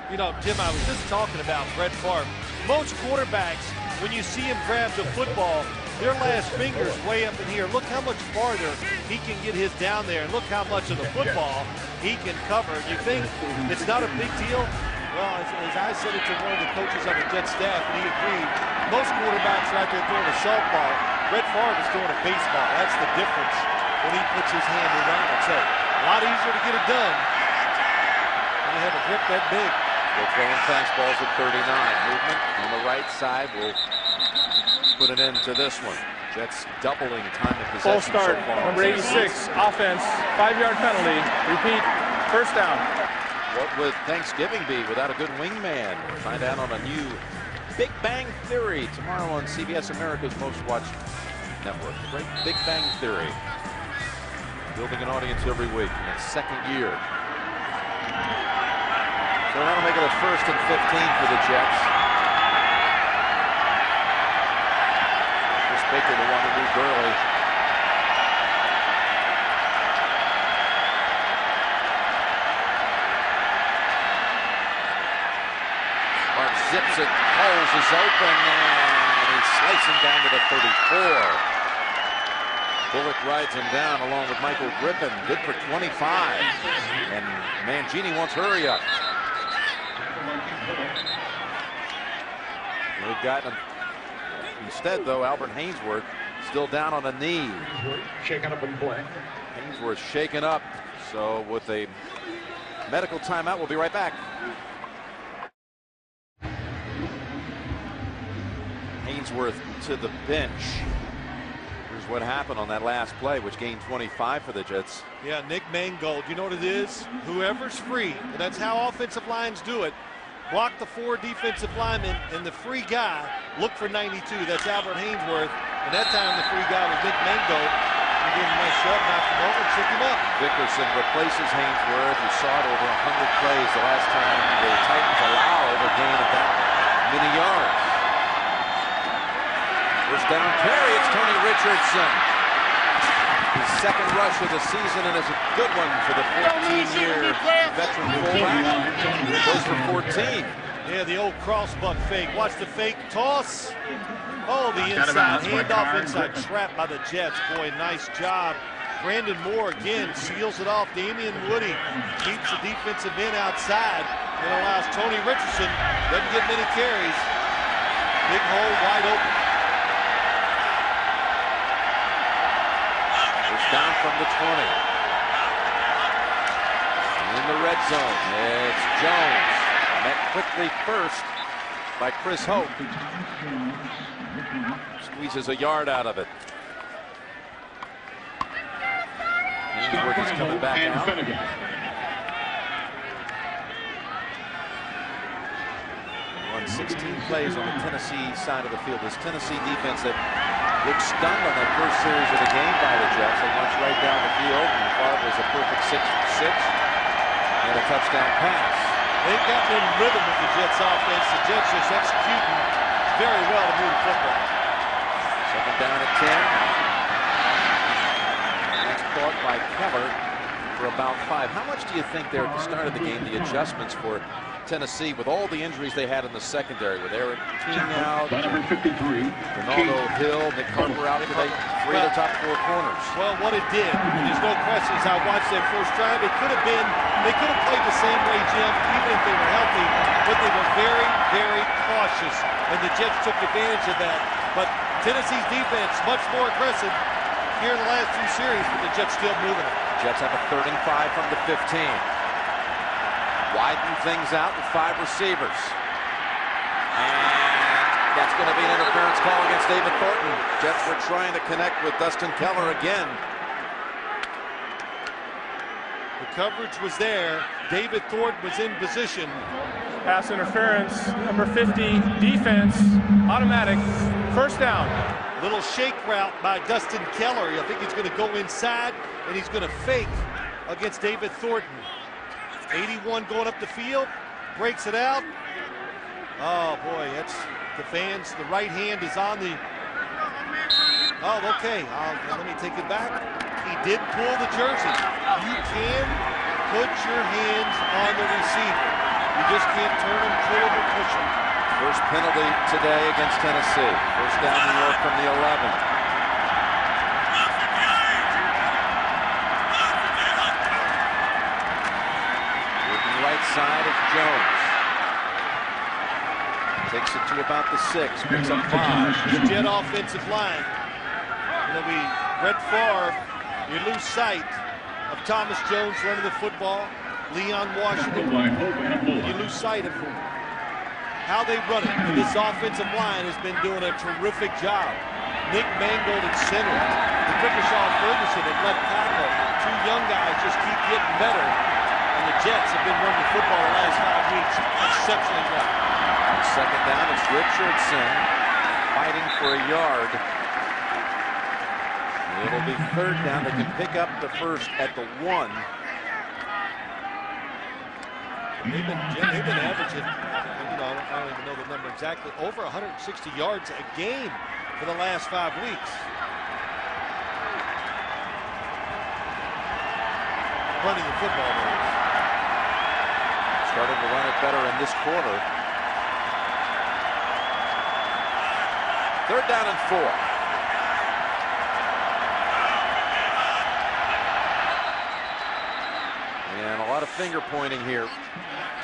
C: You know, Jim, I was just talking about Brett Favre. Most quarterbacks, when you see him grab the football, their last finger's way up in here. Look how much farther he can get his down there, and look how much of the football he can cover. You think it's not a big deal? Well, as I said it to one of the coaches on the Jets staff, and he agreed, most quarterbacks are out there throwing a softball. Brett Favre is throwing a baseball. That's the difference when he puts his hand around it. So a lot easier to get it done when you have a grip that big.
B: They're throwing fastballs at 39. Movement on the right side will put an end to this one. Jets doubling time of possession.
E: Full start,
B: so far.
E: number 86, offense, 5-yard penalty. Repeat, first down.
B: What would Thanksgiving be without a good wingman? Find out on a new Big Bang Theory tomorrow on CBS, America's most watched network. The great Big Bang Theory. Building an audience every week in its second year. So that'll make it a 1st and 15 for the Jets. Chris Baker, the one who moved early. Mark zips it, holes is open, and he's slicing down to the 34. Bullock rides him down along with Michael Griffin. Good for 25. And Mangini wants hurry up. We've gotten instead, though, Albert Haynesworth still down on a knee.
H: Shaken up and play.
B: Haynesworth shaken up. So with a medical timeout, we'll be right back. Haynesworth to the bench. Here's what happened on that last play, which gained 25 for the Jets.
C: Yeah, Nick Mangold, you know what it is? Whoever's free, and that's how offensive lines do it. Block the 4 defensive linemen, and the free guy look for 92. That's Albert Haynesworth. And that time the free guy was Nick Mangold. He gave him a nice shove, knocked him over, and shook him up.
B: Dickerson replaces Haynesworth. You saw it over 100 plays the last time the Titans allowed a gain of that many yards. First down carry, it's Tony Richardson. His second rush of the season, and it's a good one for the 14-year veteran fullback. Goes for 14.
C: Yeah, the old crossbuck fake. Watch the fake toss. Oh, the inside handoff, inside trap by the Jets. Boy, nice job. Brandon Moore again seals it off. Damian Woody keeps the defensive end outside and allows Tony Richardson, doesn't get many carries. Big hole wide open.
B: Down from the 20. In the red zone, it's Jones. Met quickly first by Chris Hope. Squeezes a yard out of it. Haynesworth is coming back out. Run 16 plays on the Tennessee side of the field. This Tennessee defense that looked stunned on that first series of the game by the Jets. They marched right down the field and thought it was a perfect 6 for 6 and a touchdown pass.
C: They've gotten in rhythm with the Jets offense. The Jets just executing very well to move the football.
B: Second down at 10. That's caught by Keller for about 5. How much do you think there at the start of the game, the adjustments for Tennessee with all the injuries they had in the secondary with Eric King out, Ronaldo Hill, Nick Carper out today, 3 of the top 4 corners.
C: Well, what it did, there's no questions. I watched that first drive. It could have been, they could have played the same way, Jim, even if they were healthy, but they were very, very cautious, and the Jets took advantage of that. But Tennessee's defense, much more aggressive here in the last 2 series, but the Jets still moving it.
B: Jets have a 3rd and 5 from the 15. Widen things out with 5 receivers. And that's going to be an interference call against David Thornton. Jets were trying to connect with Dustin Keller again.
C: The coverage was there. David Thornton was in position.
E: Pass interference, number 50, defense, automatic, first down.
C: Little shake route by Dustin Keller. I think he's going to go inside, and he's going to fake against David Thornton. 81 going up the field, breaks it out. Oh, boy, that's the fans. The right hand is on the... Oh, okay. Let me take it back. He did pull the jersey. You can put your hands on the receiver. You just can't turn them, pull them, or push them.
B: First penalty today against Tennessee. First down New York from the 11. With the right side of Jones. Takes it to about the 6. Picks up 5.
C: The Jet offensive line. It'll be Brett Favre. You lose sight of Thomas Jones running the football. Leon Washington. You lose sight of how they run it. And this offensive line has been doing a terrific job. Nick Mangold at center. The Rickershaw Ferguson at left tackle. 2 young guys just keep getting better. And the Jets have been running the football the last 5 weeks exceptionally well.
B: Second down, it's Richardson fighting for a yard. It'll be third down. They can pick up the first at the 1.
C: They've been averaging, I don't even know the number exactly, over 160 yards a game for the last 5 weeks. Running the football.
B: Starting to run it better in this quarter. Third down and 4. And a lot of finger pointing here.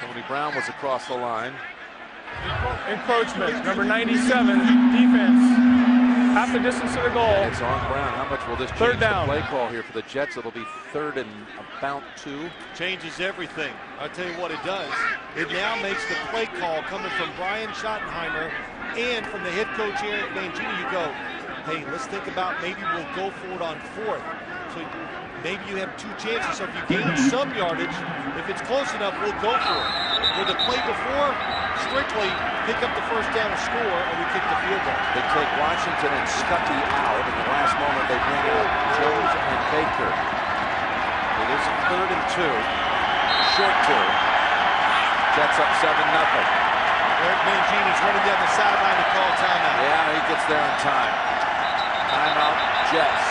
B: Tony Brown was across the line.
E: Encroachment, number 97, defense. Half the distance to the goal.
B: And it's on Brown. How much will this change
E: Third down.
B: the play call here for the Jets? It'll be third and about 2.
C: Changes everything. I'll tell you what it does. It now makes the play call coming from Brian Schottenheimer and from the head coach Eric Mangini. You go, hey, let's think about maybe we'll go for it on 4th. So maybe you have 2 chances. So if you gain some yardage, if it's close enough, we'll go for it. Where the play before, strictly pick up the first down and score, or we kick the field goal.
B: They take Washington and Stuckey out. In the last moment, they bring out Jones and Baker. It is a 3rd and 2. Short 2. Jets up 7-0.
C: Eric Mangini's running down the sideline to call timeout.
B: Yeah, he gets there in time. Timeout, Jets.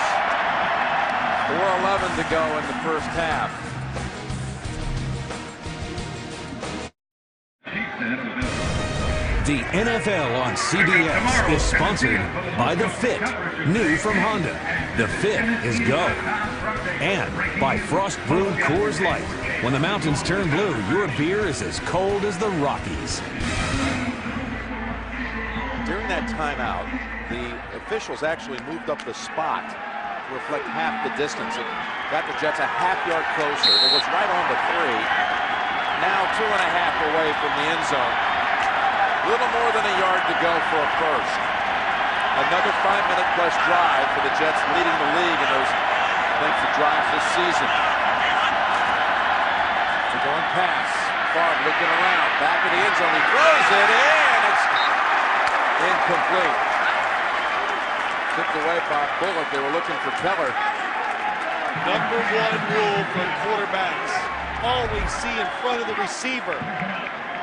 B: 4:11 to go in the first half.
A: The NFL on CBS is sponsored by The Fit, new from Honda. The Fit is go. And by Frost Brewed Coors Light. When the mountains turn blue, your beer is as cold as the Rockies.
B: During that timeout, the officials actually moved up the spot to reflect half the distance. It got the Jets a half-yard closer. It was right on the 3. Now 2.5 away from the end zone. Little more than a yard to go for a first. Another 5-minute plus drive for the Jets, leading the league in those lengths of drives this season. They're going pass. Favre looking around. Back of the end zone. He throws it in. It's incomplete. Tipped away by Bullock. They were looking for Keller.
C: Number 1 rule for quarterbacks. Always see in front of the receiver.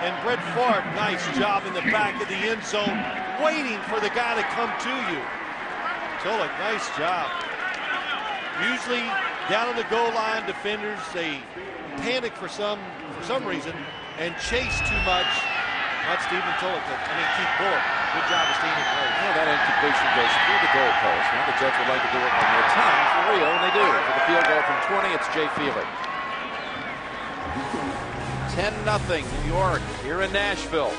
C: And Brett Favre, nice job in the back of the end zone, waiting for the guy to come to you. Tulloch, nice job. Usually down on the goal line, defenders, they panic for some reason and chase too much. Not Stephen Tulloch, Keith Bullock. Good job of staying in place.
B: Well, that incompletion goes through the goalpost. Now the Jets would like to do it one more time for real, and they do. For the field goal from 20, it's Jay Feely. 10-0 New York here in Nashville.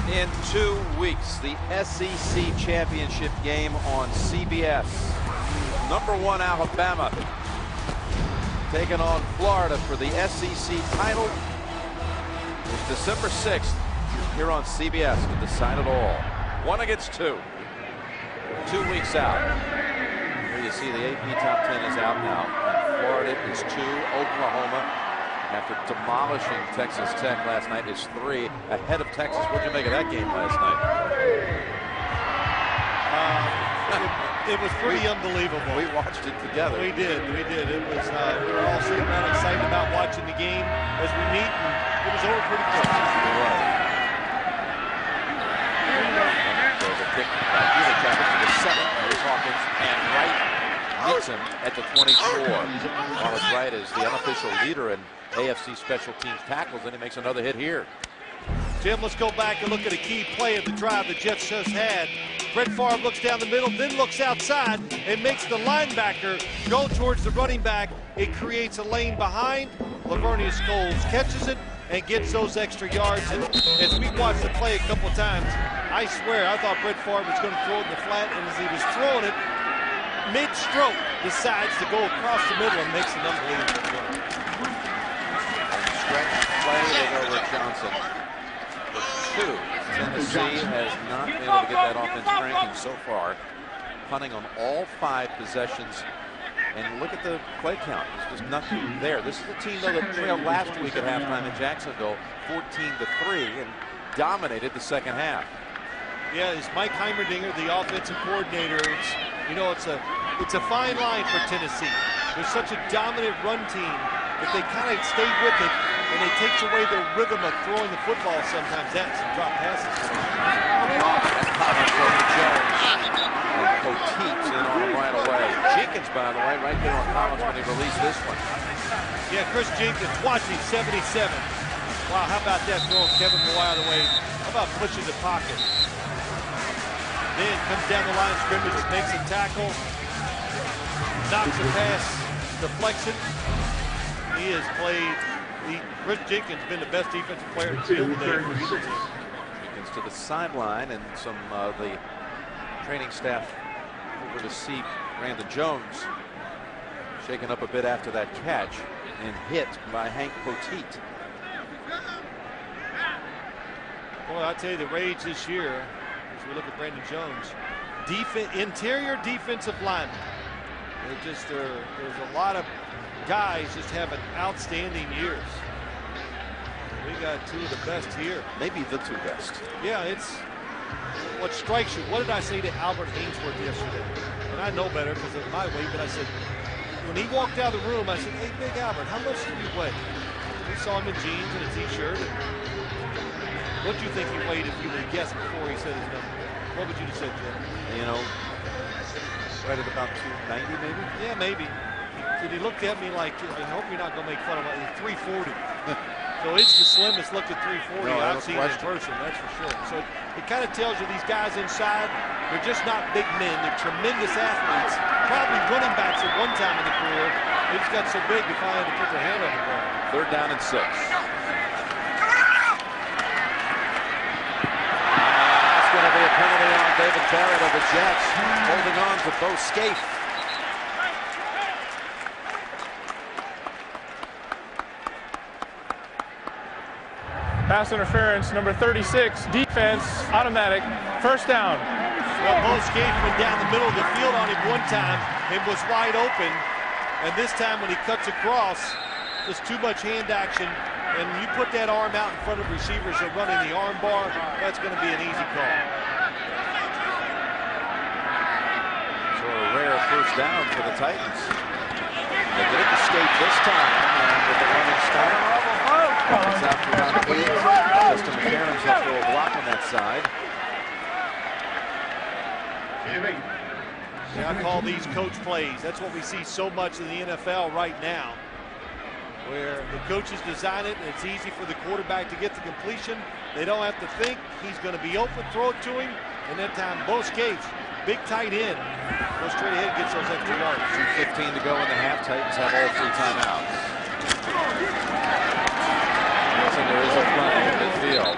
B: In 2 weeks, the SEC championship game on CBS. Number 1 Alabama taking on Florida for the SEC title. It's December 6th here on CBS to decide it all. 1 against 2. 2 weeks out. Here you see the AP top 10 is out now. And Florida is 2. Oklahoma, after demolishing Texas Tech last night, is 3 ahead of Texas. What did you make of that game last night?
C: It was pretty unbelievable.
B: We watched it together.
C: We did. It was. We were all sitting around excited about watching the game as we meet, and it was over pretty quick.
B: It was. There's a kick by Utica to the 7. Here's Hawkins, and Wright meets him at the 24. Wallace Wright is the unofficial leader in AFC special teams tackles, and he makes another hit here.
C: Jim, let's go back and look at a key play of the drive the Jets just had. Brett Favre looks down the middle, then looks outside and makes the linebacker go towards the running back. It creates a lane behind. Lavernius Scholes catches it and gets those extra yards. And as we watched the play a couple times, I swear I thought Brett Favre was going to throw it in the flat, and as he was throwing it, mid-stroke decides to go across the middle and makes an unbelievable throw.
B: Stretch play over Johnson. 2. Tennessee has not been able to get that offense cranking so far. Punting on all 5 possessions. And look at the play count. There's just nothing there. This is a team, though, that trailed last week at halftime in Jacksonville 14-3 and dominated the second half.
C: Yeah, it's Mike Heimerdinger, the offensive coordinator. It's a fine line for Tennessee. They're such a dominant run team. If they kind of stay with it and it takes away their rhythm of throwing the football, sometimes that's some drop passes.
B: Collins over Jones. And Poteet's in on him right away. Jenkins, by the way, right there on Collins when he released this one.
C: Yeah, Chris Jenkins, watching 77. Wow, how about that throwing Kevin Moore out of the way? How about pushing the pocket? Then comes down the line of scrimmage, makes a tackle, knocks a pass, deflects it. He has played. Chris Jenkins has been the best defensive player in the field today for either team.
B: Jenkins to the sideline, and some of the training staff over to see Brandon Jones shaken up a bit after that catch and hit by Hank Poteet.
C: Well, I tell you, the rage this year, as we look at Brandon Jones, interior defensive lineman. There's a lot of guys just having outstanding years. We got 2 of the best here.
B: Maybe the 2 best.
C: Yeah, it's what strikes you. What did I say to Albert Hainsworth yesterday? And I know better because of my weight, but I said, when he walked out of the room, I said, hey, Big Albert, how much do you weigh? We saw him in jeans and a t-shirt. What do you think he weighed if you would have guessed before he said his number? What would you have said, Jim?
B: You know, right at about 290 maybe?
C: Yeah, maybe. He looked at me like, I hope you're not going to make fun of him. He's 340. So it's the slimmest look at 340 I've seen in person, that's for sure. So it kind of tells you these guys inside, they're just not big men. They're tremendous athletes. Probably running backs at one time in the career. They just got so big they finally had to put their hand on the ground.
B: 3rd down and 6. That's going to be a penalty on David Barrett of the Jets, holding on to Bo Scaife.
E: Pass interference, number 36, defense, automatic, 1st down.
C: Well, Bo Scaife went down the middle of the field on him one time and was wide open. And this time when he cuts across, just too much hand action. And you put that arm out in front of receivers that run in the arm bar, that's going to be an easy call.
B: So a rare 1st down for the Titans. They get it to Scaife this time, and with the running start, it's out for around 8. Justin McCarron's up to a block on that side.
C: Yeah, I call these coach plays. That's what we see so much in the NFL right now, where the coaches design it, and it's easy for the quarterback to get the completion. They don't have to think. He's going to be open, throw it to him, and that time Bo Scaife, big tight end, goes straight ahead and gets those extra yards.
B: 2:15 to go in the half. Titans have all 3 timeouts. And there is a flag in midfield.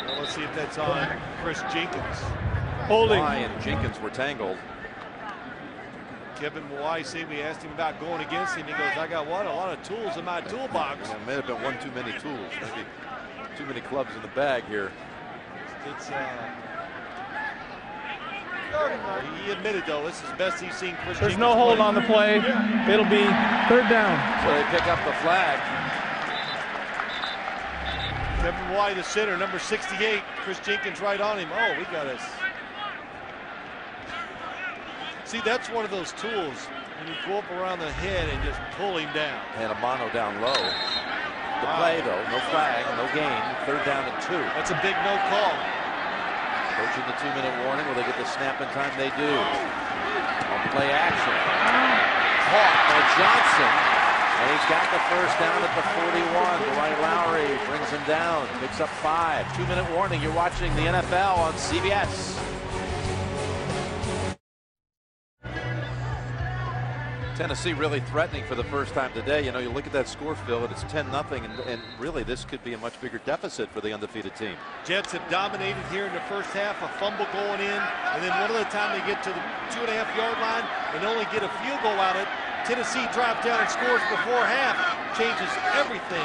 C: Well, let's see if that's on Chris Jenkins.
E: Holding.
B: Fly and Jenkins were tangled.
C: Kevin Wise, we asked him about going against him. He goes, I got what? A lot of tools in my toolbox.
B: It may have been one too many tools. Maybe too many clubs in the bag here.
C: It's he admitted, though, this is the best he's seen Chris
E: There's
C: Jenkins
E: no hold
C: play.
E: on the play. It'll be 3rd down.
B: So they pick up the flag.
C: Kevin White, the center, number 68. Chris Jenkins right on him. Oh, we got us. See, that's one of those tools when you go up around the head and just pull him down.
B: And a mono down low. The play, though, no flag, no gain. 3rd down and 2.
C: That's a big no call.
B: Coaching the 2-minute warning. Will they get the snap in time? They do. On play action. Caught by Johnson. And he's got the 1st down at the 41. Dwight Lowry brings him down. Picks up 5. 2-minute warning. You're watching the NFL on CBS. Tennessee really threatening for the first time today. You know, you look at that score, Phil, and it's 10-0, and really this could be a much bigger deficit for the undefeated team.
C: Jets have dominated here in the first half, a fumble going in, and then one other time they get to the 2.5-yard line and only get a field goal out of it. Tennessee drives down and scores before half, changes everything.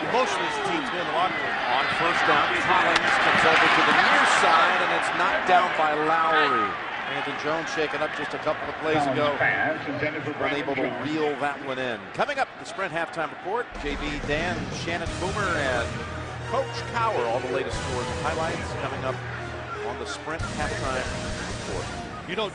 C: Emotionally, this team's going to the locker room.
B: On 1st down, Collins comes over to the near side, and it's knocked down by Lowry. Brandon Jones shaken up just a couple of plays ago. Unable to reel that one in. Coming up, the Sprint halftime report. JB Dan, Shannon Boomer, and Coach Cowher. All the latest scores and highlights coming up on the Sprint halftime report.
C: You know,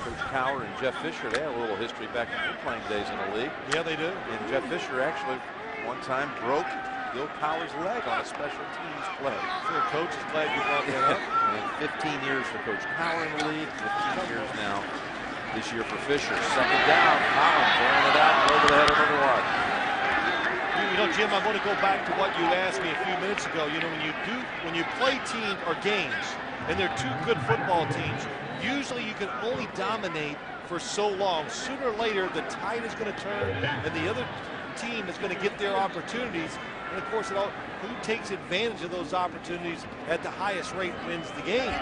B: Coach Cowher and Jeff Fisher, they had a little history back in their playing days in the league.
C: Yeah, they do.
B: And Jeff Fisher actually one time broke Bill Cowher's leg on a special teams play.
C: So Coach is glad you brought that up.
B: And 15 years for Coach Cowher in the league, 15 years now this year for Fisher. 2nd down, Collins throwing it out and over the head of everyone.
C: You know, Jim, I want to go back to what you asked me a few minutes ago. You know, when you play teams or games, and they're 2 good football teams, usually you can only dominate for so long. Sooner or later, the tide is going to turn, and the other team is going to get their opportunities. And of course, who takes advantage of those opportunities at the highest rate wins the game.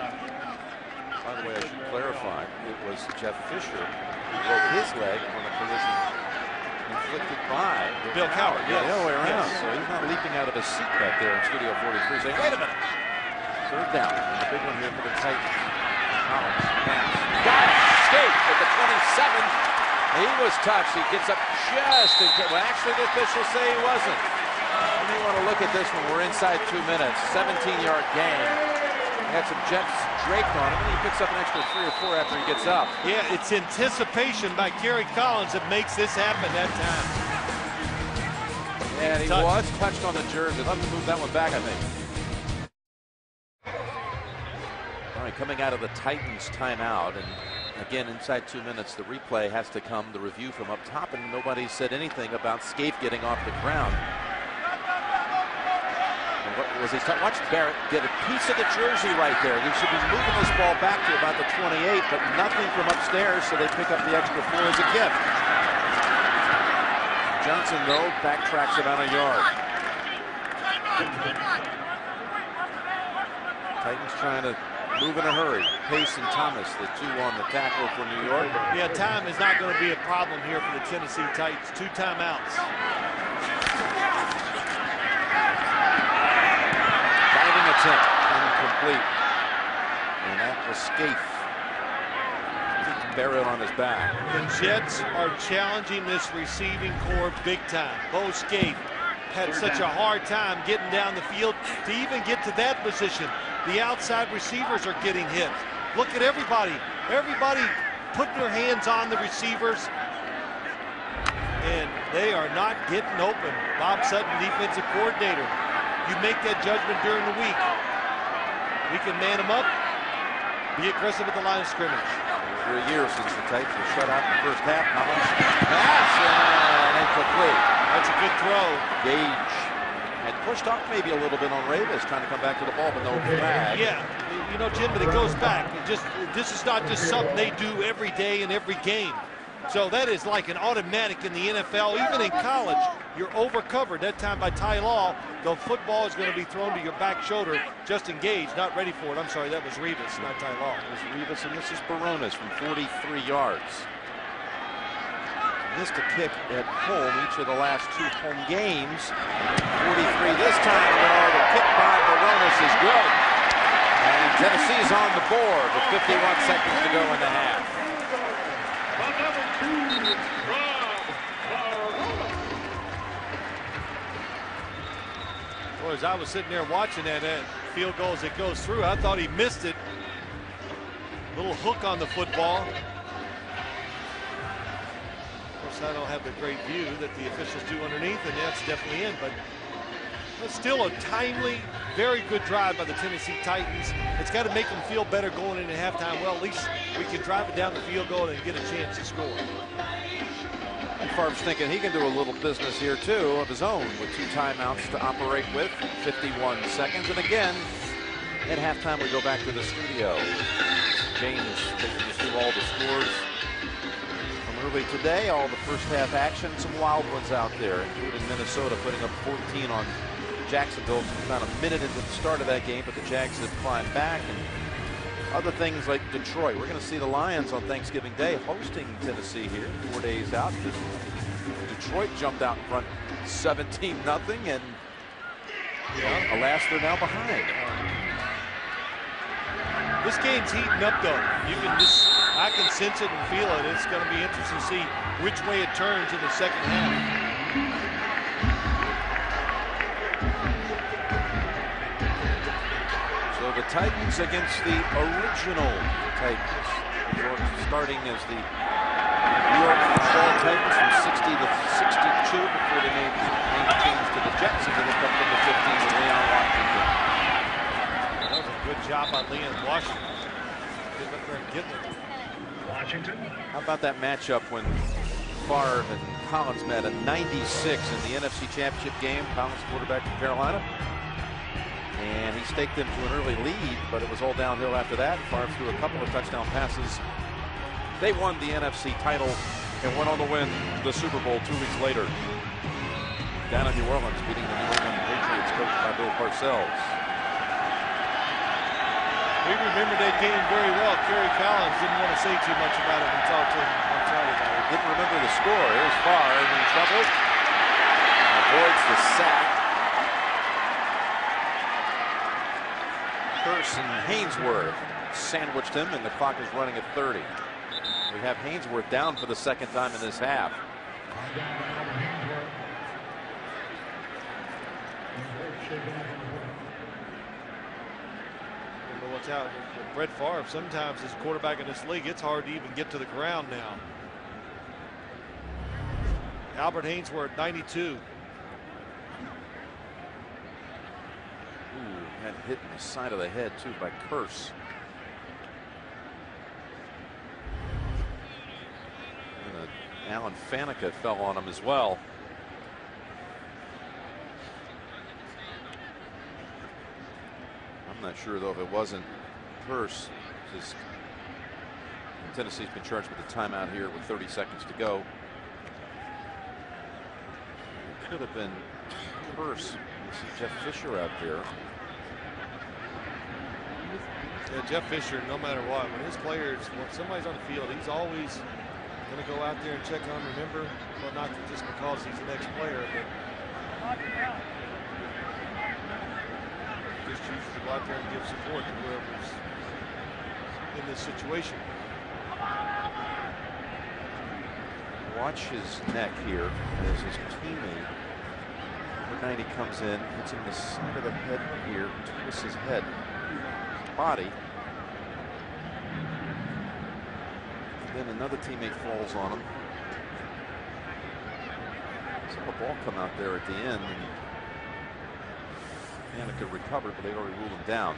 B: By the way, I should clarify, it was Jeff Fisher who broke his leg on a collision inflicted by
C: Bill Cowher.
B: Yeah, the other way around.
C: Yes.
B: So he's not leaping out of his seat back there in Studio 43 saying, wait a minute. 3rd down. And the big one here for the Titans. Collins. Pass. Got it. Escape at the 27. He was touched. He gets up just in case. Well, actually, the officials say he wasn't. You may want to look at this when we're inside 2 minutes. 17-yard gain. He had some Jets draped on him, and he picks up an extra 3 or 4 after he gets up.
C: Yeah, it's anticipation by Kerry Collins that makes this happen that time.
B: And he was touched on the jersey. Let me move that one back, I think. All right, coming out of the Titans timeout, and again, inside 2 minutes, the replay has to come, the review from up top, and nobody said anything about Scaife getting off the ground. And what was he? Watch Barrett get a piece of the jersey right there. He should be moving this ball back to about the 28, but nothing from upstairs, so they pick up the extra 4 as a gift. Johnson, though, backtracks about a yard. Titans trying to move in a hurry. Pace and Thomas, the 2 on the tackle for New York.
C: Yeah, time is not going to be a problem here for the Tennessee Titans. 2 timeouts.
B: Diving attempt, incomplete. And that was Scaife. Barrett on his back.
C: The Jets are challenging this receiving core big time. Bo Scaife had such a hard time getting down the field to even get to that position. The outside receivers are getting hit. Look at everybody. Everybody putting their hands on the receivers. And they are not getting open. Bob Sutton, defensive coordinator. You make that judgment during the week. We can man them up. Be aggressive at the line of scrimmage.
B: For a year since the Titans were shut out in the first half. Pass and incomplete.
C: That's a good throw.
B: Gage had pushed off maybe a little bit on Ravis, trying to come back to the ball, but no flag.
C: Yeah, you know, Jim, but it goes back. This is not just something they do every day in every game. So that is like an automatic in the NFL. Even in college, you're overcovered. That time by Ty Law, the football is going to be thrown to your back shoulder. Justin Gage, not ready for it. I'm sorry, that was Rivas, not Ty Law.
B: It was Rivas, and this is Barones from 43 yards. Missed a kick at home each of the last 2 home games. 43 this time. No, the kick by Barones is good. And Tennessee's on the board with 51 seconds to go in the half.
C: Well, as I was sitting there watching that field goal as it goes through, I thought he missed it. Little hook on the football. Of course, I don't have the great view that the officials do underneath, and that's definitely in. But still a timely, very good drive by the Tennessee Titans. It's got to make them feel better going into halftime. Well, at least we can drive it down the field goal and get a chance to score.
B: And Favre's thinking he can do a little business here, too, of his own with 2 timeouts to operate with, 51 seconds. And again, at halftime, we go back to the studio. James taking us through all the scores from early today, all the first half action, some wild ones out there, including Minnesota putting up 14 on Jacksonville, about a minute into the start of that game, but the Jags have climbed back. And other things like Detroit. We're going to see the Lions on Thanksgiving Day hosting Tennessee here 4 days out. Detroit jumped out in front 17-0, and alas, they're now behind.
C: This game's heating up, though. I can sense it and feel it. It's going to be interesting to see which way it turns in the second half.
B: So the Titans against the original Titans. New York starting as the New York Football Titans from 60 to 62 before they named teams to the Jets, and then they come from the 15 with Leon Washington.
C: That was a good job by Leon Washington. Getting up there and getting it.
H: Washington.
B: How about that matchup when Favre and Collins met at 96 in the NFC Championship game? Collins quarterback from Carolina. And he staked them to an early lead, but it was all downhill after that. Favre threw a couple of touchdown passes. They won the NFC title and went on to win the Super Bowl 2 weeks later. Down in New Orleans, beating the New England Patriots, coached by Bill Parcells.
C: We remember that game very well. Kerry Collins didn't want to say too much about it and talk to him on Friday night.
B: Didn't remember the score. Here's Favre in trouble. Avoids the sack. Kearse and Haynesworth sandwiched him, and the clock is running at 30. We have Haynesworth down for the second time in this half.
C: Watch out. Brett Favre, sometimes as quarterback in this league, it's hard to even get to the ground now. Albert Haynesworth, 92.
B: Had hit in the side of the head, too, by Kearse. And Alan Faneca fell on him as well. I'm not sure, though, if it wasn't Kearse. Tennessee's been charged with a timeout here with 30 seconds to go. It could have been Kearse. You see Jeff Fisher out there.
C: Yeah, Jeff Fisher, no matter what, when his players, when somebody's on the field, he's always going to go out there and check on, remember, well, not just because he's the next player, but just chooses to go out there and give support to whoever's in this situation.
B: Watch his neck here as his teammate, number 90, comes in, hits him the side of the head here, twists his head. Body. Then another teammate falls on him. Saw the ball come out there at the end. Faneca recovered, but they already ruled him down.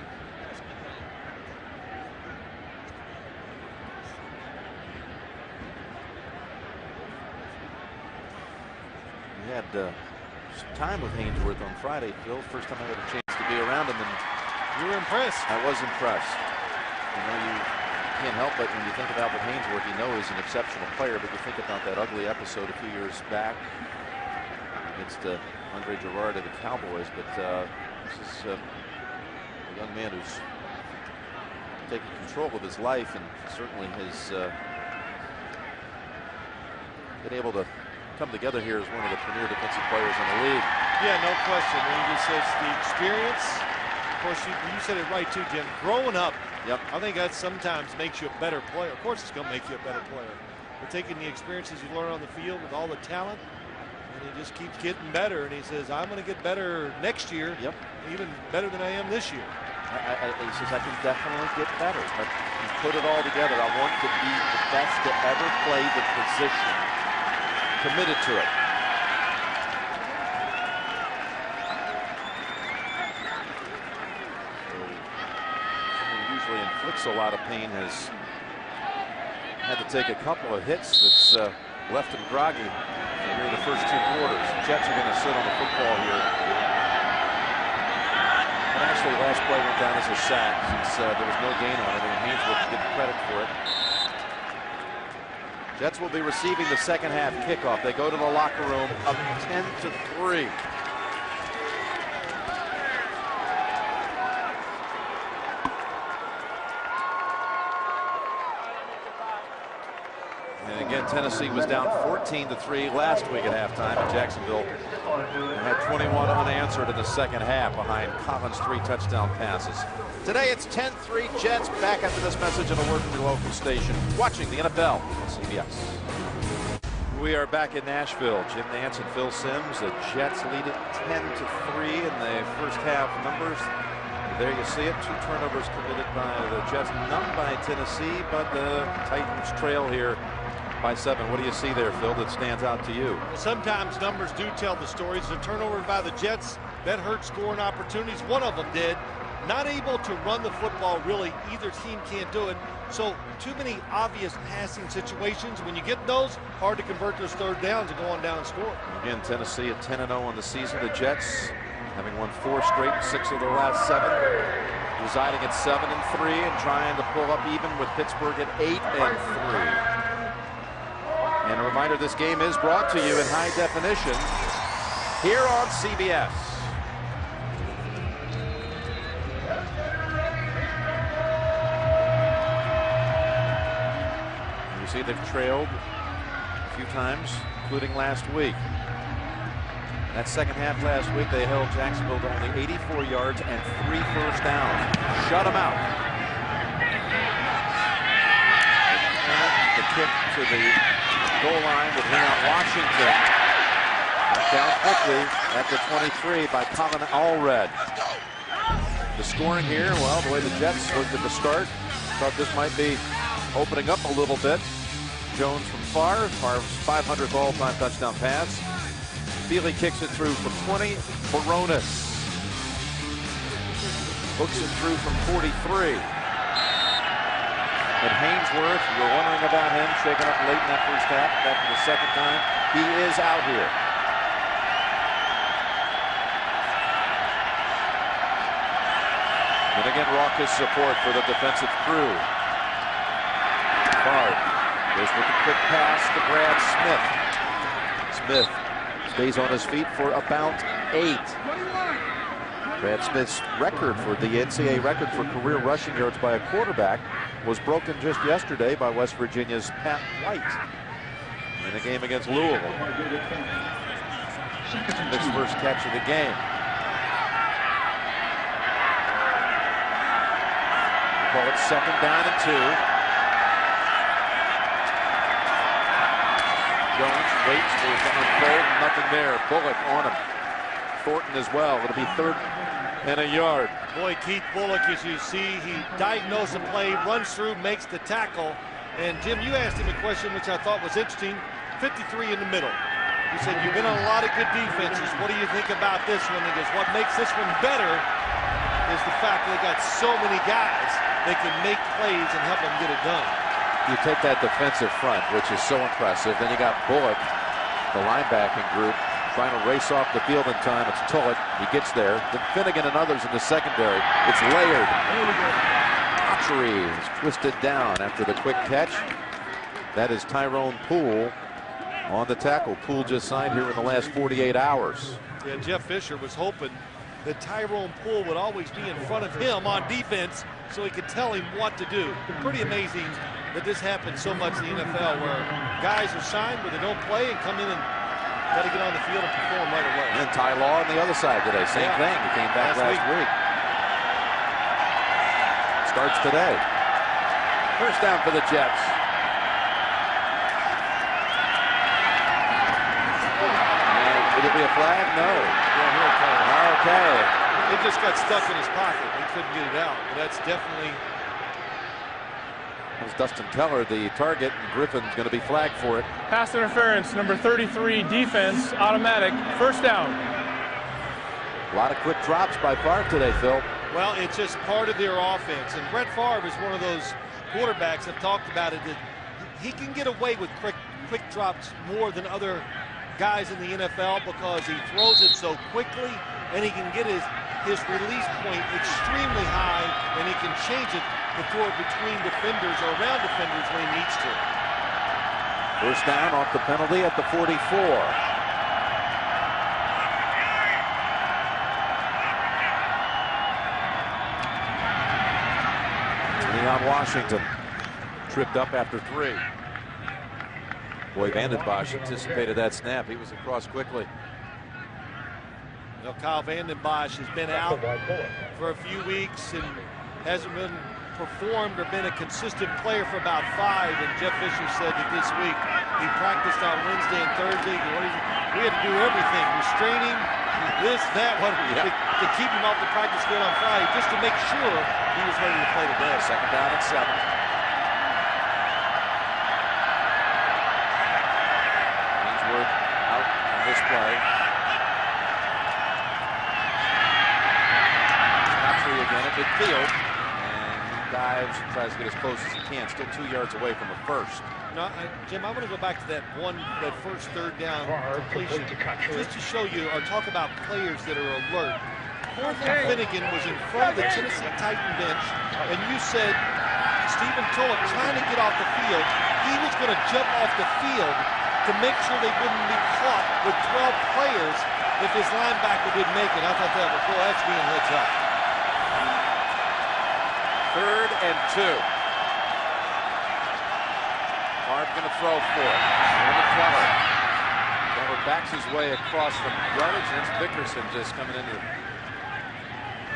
B: We had some time with Haynesworth on Friday, Phil. First time I had a chance to be around him. And
C: you were impressed.
B: I was impressed. You know, can't help but when you think of Albert Haynesworth, you know he's an exceptional player, but you think about that ugly episode a few years back against Andre Gerard of the Cowboys. But this is a young man who's taking control of his life and certainly has been able to come together here as one of the premier defensive players in the league.
C: Yeah, no question. And he just says the experience. Of course, you said it right too, Jim. Growing up,
B: yep.
C: I think that sometimes makes you a better player. Of course, it's going to make you a better player. But taking the experiences you learn on the field with all the talent, and he just keeps getting better. And he says, I'm going to get better next year,
B: yep.
C: Even better than I am this year.
B: He says, I can definitely get better. But he put it all together. I want to be the best to ever play the position. Committed to it. Someone who usually inflicts a lot of pain has had to take a couple of hits that's left him groggy here in the first 2 quarters. Jets are going to sit on the football here. And actually, last play went down as a sack since there was no gain on it, and Haynesworth didn't credit for it. Jets will be receiving the second half kickoff. They go to the locker room up 10-3. And again, Tennessee was down 14-3 last week at halftime, and Jacksonville had 21 unanswered in the second half behind Collins' 3 touchdown passes. Today it's 10-3 Jets. Back after this message and a word from your local station. Watching the NFL on CBS. We are back in Nashville. Jim Nantz and Phil Simms. The Jets lead it 10-3 in the first half numbers. There you see it. 2 turnovers committed by the Jets, none by Tennessee, but the Titans trail here by 7. What do you see there, Phil, that stands out to you?
C: Sometimes numbers do tell the stories. The turnover by the Jets, that hurt scoring opportunities. One of them did. Not able to run the football, really. Either team can't do it. So too many obvious passing situations. When you get those, hard to convert those third downs and go on down and score.
B: Again, Tennessee at 10-0 on the season. The Jets, having won 4 straight, 6 of their last 7, residing at 7-3 and trying to pull up even with Pittsburgh at 8-3. And a reminder, this game is brought to you in high definition here on CBS. You see they've trailed a few times, including last week. That second half last week, they held Jacksonville to only 84 yards and 3 first downs. Shut them out. The kick to the goal line with Leon Washington. Down quickly at the 23 by Colin Allred. The scoring here, well, the way the Jets looked at the start, thought this might be opening up a little bit. Jones from Favre's 500th all-time touchdown pass. Feely kicks it through from 20. Baronis hooks it through from 43. And Haynesworth, you're wondering about him, shaken up late in that first half. Back for the second time, he is out here. And again, raucous support for the defensive crew. Favre goes with a quick pass to Brad Smith. Smith stays on his feet for about 8. Brad Smith's record for the NCAA record for career rushing yards by a quarterback was broken just yesterday by West Virginia's Pat White in a game against Louisville. Smith's first catch of the game. We call it 2nd down and 2. Jones waits for it to unfold, nothing there. Bullock on him. Thornton as well. It'll be 3rd and a yard.
C: Boy, Keith Bullock, as you see, he diagnosed the play, runs through, makes the tackle. And Jim, you asked him a question which I thought was interesting. 53 in the middle. You said you've been on a lot of good defenses. What do you think about this one? He goes, what makes this one better is the fact that they got so many guys that can make plays and help them get it done.
B: You take that defensive front, which is so impressive. Then you got Bullock, the linebacking group, trying to race off the field in time. It's Tullett. He gets there. Then Finnegan and others in the secondary. It's layered. Autry is twisted down after the quick catch. That is Tyrone Poole on the tackle. Poole just signed here in the last 48 hours.
C: Yeah, Jeff Fisher was hoping that Tyrone Poole would always be in front of him on defense so he could tell him what to do. Pretty amazing that this happens so much in the NFL, where guys are signed but they don't play and come in and got to get on the field and perform right away.
B: And Ty Law on the other side today. Same thing. He came back last week. Starts today. First down for the Jets. Will it be a flag? No. Okay.
C: It just got stuck in his pocket. He couldn't get it out. But that's definitely.
B: That was Dustin Keller, the target, and Griffin's going to be flagged for it.
E: Pass interference, number 33, defense, automatic, first down.
B: A lot of quick drops by Favre today, Phil.
C: Well, it's just part of their offense. And Brett Favre is one of those quarterbacks I've talked about it, that he can get away with quick drops more than other guys in the NFL because he throws it so quickly and he can get his release point extremely high, and he can change it to throw it between defenders or around defenders when he needs to.
B: First down off the penalty at the 44. Leon Washington tripped up after 3. Boy, Vanden Bosch anticipated that snap. He was across quickly.
C: Well, Kyle Vanden Bosch has been out for a few weeks and hasn't been performed or been a consistent player for about 5. And Jeff Fisher said that this week he practiced on Wednesday and Thursday. We had to do everything, restrain him, this, that, to keep him off the practice field on Friday, just to make sure he was ready to play today.
B: Second down and 7. Ainsworth out on this play. Again at midfield, and he dives and tries to get as close as he can. Still 2 yards away from a first.
C: No, Jim, I want to go back to that first third down completion, just to show you or talk about players that are alert. Cortland Finnegan was in front of the Tennessee Titan bench, and you said Stephen Tulloch trying to get off the field. He was going to jump off the field to make sure they wouldn't be caught with 12 players if his linebacker didn't make it. I thought that was cool. That's being heads up.
B: 3rd and 2. Favre going to throw for it. Keller. Keller backs his way across the yardage, and it's Bickerson just coming in to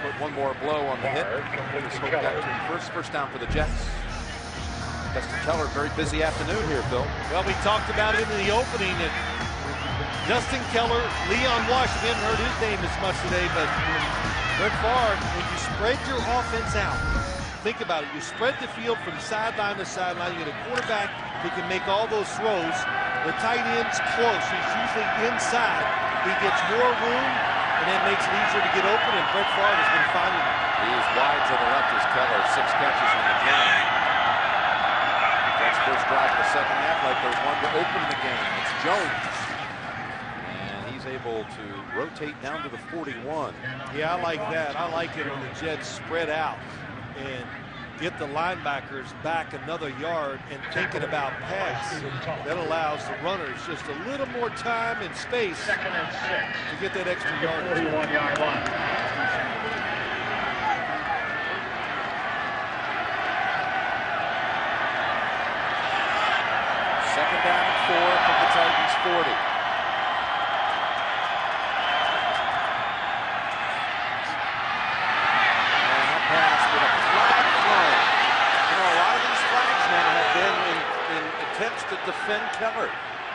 B: put one more blow on the hit. First down for the Jets. Dustin Keller, very busy afternoon here, Bill.
C: Well, we talked about it in the opening. And Dustin Keller, Leon Washington, we haven't heard his name as much today, but Brett Favre, when you spread your offense out, think about it. You spread the field from sideline to sideline. You get a quarterback who can make all those throws. The tight end's close. He's usually inside. He gets more room, and that makes it easier to get open, and Brett Favre has been finding it.
B: He is wide to the left as Keller. 6 catches on the game. That's first drive of the second half, like there's one to open the game. It's Jones. And he's able to rotate down to the 41.
C: Yeah, I like that. I like it when the Jets spread out and get the linebackers back another yard and thinking about pass. That allows the runners just a little more time and space to get that extra yard.
H: 41-yard line.
B: Second down and 4 from the Titans 40. To defend Keller.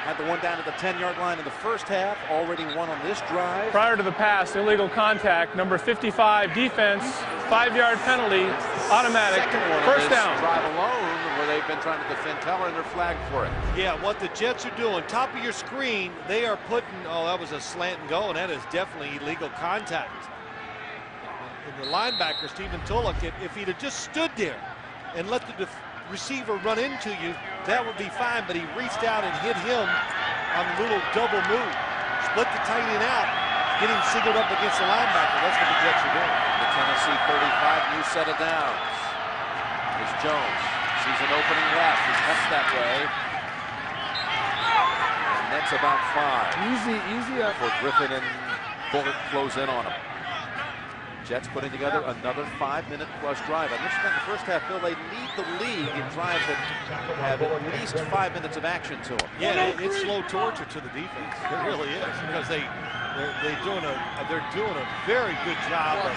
B: Had the one down at the 10-yard line in the first half, already one on this drive.
E: Prior to the pass, illegal contact, number 55, defense, 5-yard penalty, automatic, first down.
B: Drive alone, where they've been trying to defend Keller, and they're flagged for it.
C: Yeah, what the Jets are doing, top of your screen, they are putting, oh, that was a slant and go, and that is definitely illegal contact. And the linebacker, Stephen Tulloch, if he'd have just stood there and let the receiver run into you, that would be fine, but he reached out and hit him on a little double move. Split the tight end out, get him singled up against the linebacker. That's what the Jets are doing.
B: The Tennessee 35, new set of downs. Here's Jones. Sees an opening left. He cuts that way. And that's about 5.
E: Easy.
B: For Griffin and Bullock close in on him. Jets putting together another 5-minute plus drive. I mentioned that in the first half, Bill, they lead the league in drives that have at least 5 minutes of action to them.
C: Yeah, it's slow torture to the defense. It really is, because they're doing a very good job of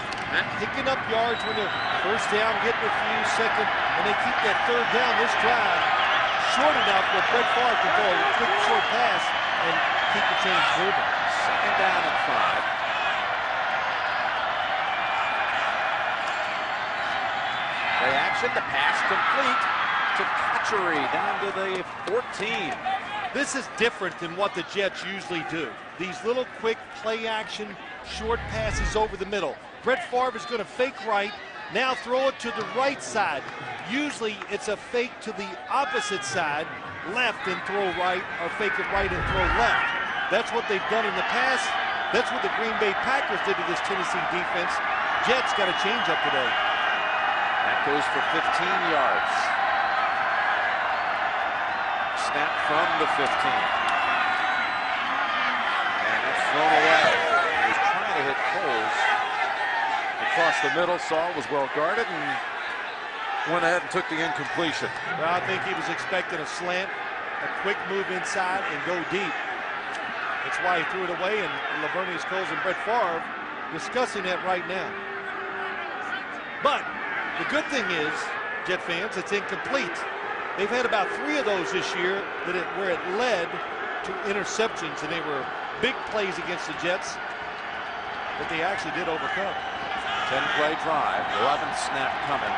C: picking up yards when they're first down, getting a few second, and they keep that third down. This drive short enough where Brett Favre can throw a quick short pass and keep the chains moving.
B: Second down and 5. Play action, the pass complete to Cotchery down to the 14.
C: This is different than what the Jets usually do. These little quick play action short passes over the middle. Brett Favre is going to fake right, now throw it to the right side. Usually it's a fake to the opposite side, left and throw right, or fake it right and throw left. That's what they've done in the past. That's what the Green Bay Packers did to this Tennessee defense. Jets got a change up today.
B: That goes for 15 yards. Snap from the 15. And it's thrown away. He was trying to hit Coles across the middle. Saw was well guarded and went ahead and took the incompletion.
C: Well, I think he was expecting a slant, a quick move inside, and go deep. That's why he threw it away, and Lavernius Coles and Brett Favre discussing that right now. But the good thing is, Jet fans, it's incomplete. They've had about 3 of those this year where it led to interceptions, and they were big plays against the Jets that they actually did overcome.
B: 10-play drive, 11th snap coming.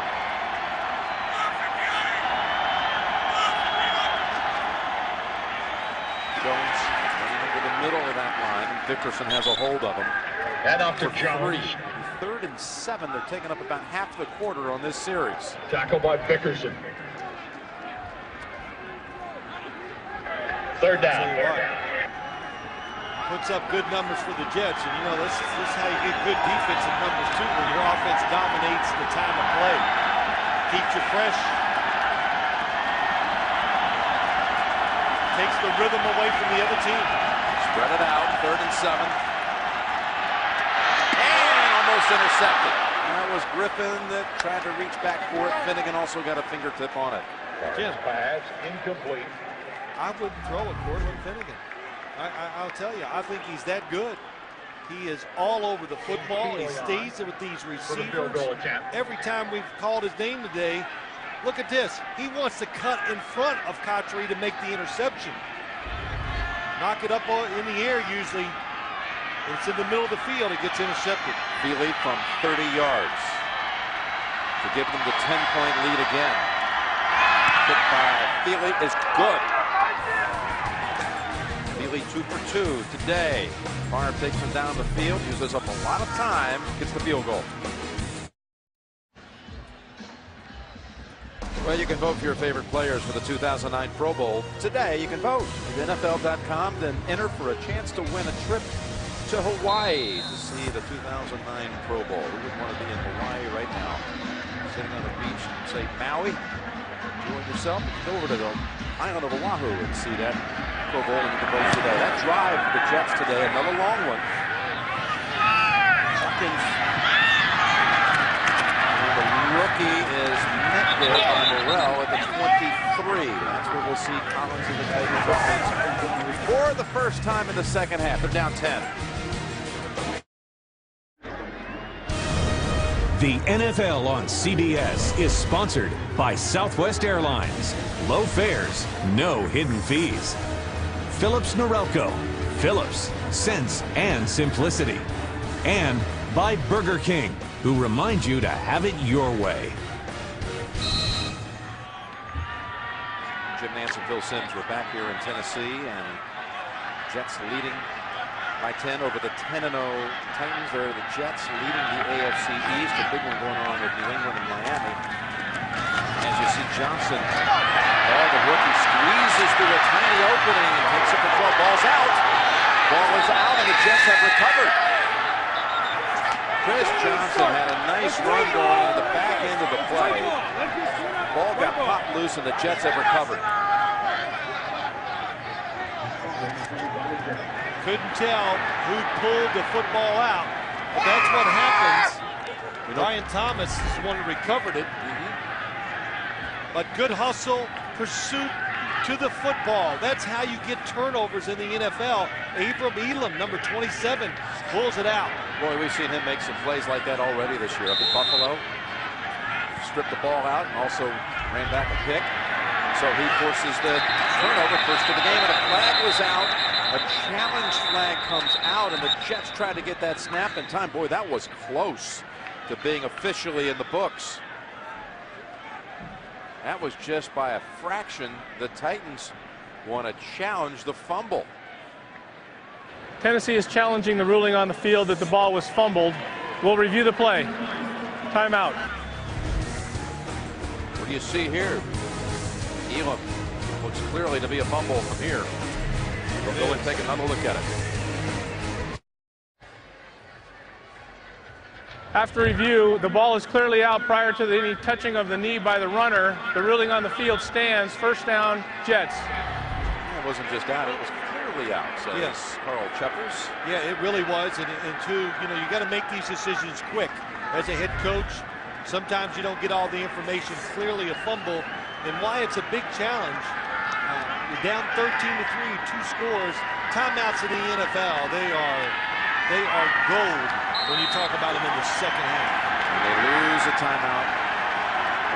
B: Jones running into the middle of that line, and Dickerson has a hold of him.
H: Head off to
B: For
H: Jones.
B: 3. 3rd and 7. They're taking up about half the quarter on this series.
H: Tackle by Dickerson. Third down.
C: Puts up good numbers for the Jets, and you know this is how you get good defensive numbers too, when your offense dominates the time of play. Keeps you fresh. Takes the rhythm away from the other team.
B: Spread it out, 3rd and 7. And almost intercepted. That was Griffin that tried to reach back for it. Finnegan also got a fingertip on it.
C: Jim.
H: Pass incomplete.
C: I wouldn't throw it, Cortland Finnegan. I'll tell you, I think he's that good. He is all over the football. He stays with these receivers. Every time we've called his name today, look at this. He wants to cut in front of Cotchery to make the interception. Knock it up in the air usually. It's in the middle of the field. It gets intercepted.
B: Feely from 30 yards to give them the 10-point lead again. Hit by Feely is good. Feely 2 for 2 today. Favre takes him down the field, uses up a lot of time, gets the field goal. Well, you can vote for your favorite players for the 2009 Pro Bowl. Today, you can vote at NFL.com, then enter for a chance to win a trip to Hawaii to see the 2009 Pro Bowl. Who would want to be in Hawaii right now? Sitting on the beach in, say, Maui, enjoying yourself. Go over to the island of Oahu and see that Pro Bowl and the vote today. That drive for the Jets today, another long one. Hawkins. And the rookie is met with by Morrell at the 23. That's where we'll see Collins in the Tigers offense for the first time in the second half. They're down 10.
A: The NFL on CBS is sponsored by Southwest Airlines. Low fares, no hidden fees. Phillips Norelco. Phillips, sense and simplicity. And by Burger King, who remind you to have it your way.
B: Jim Nantz and Phil Simms were back here in Tennessee, and Jets leading by 10 over the 10-0 Titans. They're the Jets leading the AFC East. A big one going on with New England and Miami. As you see Johnson, the rookie squeezes through a tiny opening and takes up the 12. Ball's out. Ball is out, and the Jets have recovered. Chris Johnson had a nice run going into the back end of the play. Ball got popped loose and the Jets have recovered.
C: Couldn't tell who pulled the football out, but that's what happens. Ryan Thomas is the one who recovered it. But good hustle, pursuit to the football. That's how you get turnovers in the NFL. Abram Elam, number 27, pulls it out.
B: Boy, we've seen him make some plays like that already this year up at Buffalo. Stripped the ball out and also ran back a pick. So he forces the turnover first of the game, and a flag was out. A challenge flag comes out, and the Jets tried to get that snap in time. Boy, that was close to being officially in the books. That was just by a fraction. The Titans want to challenge the fumble.
E: Tennessee is challenging the ruling on the field that the ball was fumbled. We'll review the play. Timeout.
B: What do you see here? Elam looks clearly to be a fumble from here. We'll go and take another look at it.
E: After review, the ball is clearly out prior to any touching of the knee by the runner. The ruling on the field stands. First down, Jets.
B: It wasn't just out, it was clearly out, says
C: Yes.
B: Carl Cheppers.
C: Yeah, it really was. And two, you know, you got to make these decisions quick. As a head coach, sometimes you don't get all the information. Clearly a fumble, and why it's a big challenge. You're down 13-3, 2 scores. Timeouts in the NFL, they are gold when you talk about them in the second half.
B: And they lose a timeout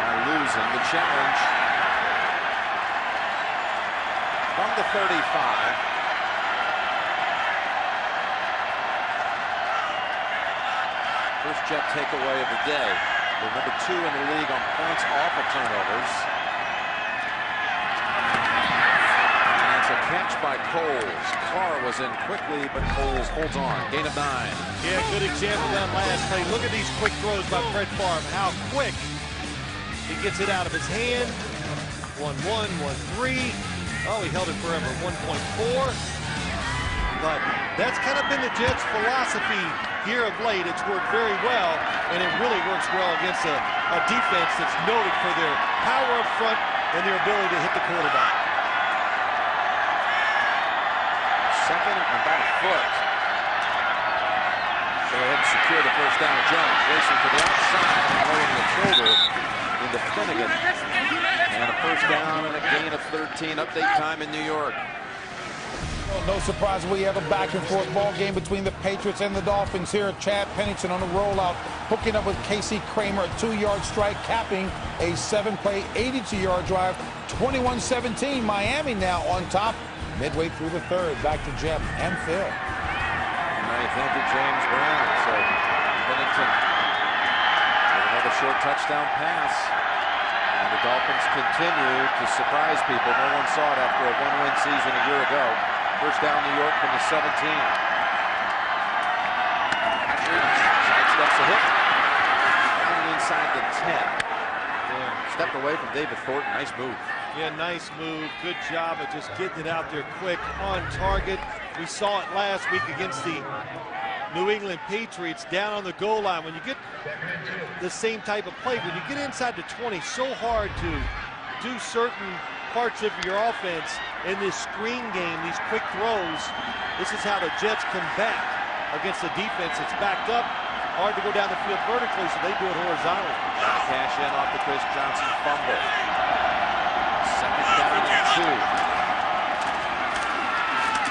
B: by losing the challenge from the 35. First Jet takeaway of the day. They're number 2 in the league on points off of turnovers. And it's a catch by Coles. Carr was in quickly, but Coles holds on. Gain of 9.
C: Yeah, good example of that last play. Look at these quick throws by Brett Favre. How quick he gets it out of his hand. 1-1, 1-3. Oh, he held it forever. 1.4. But that's kind of been the Jets' philosophy here of late. It's worked very well, and it really works well against a defense that's noted for their power up front and their ability to hit the quarterback.
B: Second and about a foot. Go ahead and secure the first down. Jones racing to the outside, lowering the shoulder into Finnegan. And a first down and a gain of 13. Update time in New York.
F: Well, no surprise we have a back-and-forth ball game between the Patriots and the Dolphins here. Chad Pennington on a rollout, hooking up with Casey Kramer, a 2-yard strike, capping a 7-play, 82-yard drive. 21-17. Miami now on top. Midway through the third, back to Jeff and Phil.
B: Ninth into James Brown. So Pennington with another short touchdown pass. And the Dolphins continue to surprise people. No one saw it after a 1-win season a year ago. First down New York from the 17. Sidesteps a hit. Coming inside the 10. Yeah. Stepped away from David Thornton. Nice move.
C: Yeah, nice move. Good job of just getting it out there quick, on target. We saw it last week against the New England Patriots down on the goal line. When you get the same type of play, when you get inside the 20, so hard to do certain parts of your offense in this screen game, these quick throws. This is how the Jets come back against a defense that's backed up. Hard to go down the field vertically, so they do it horizontally.
B: Cash in off the Chris Johnson fumble. Second down and 2.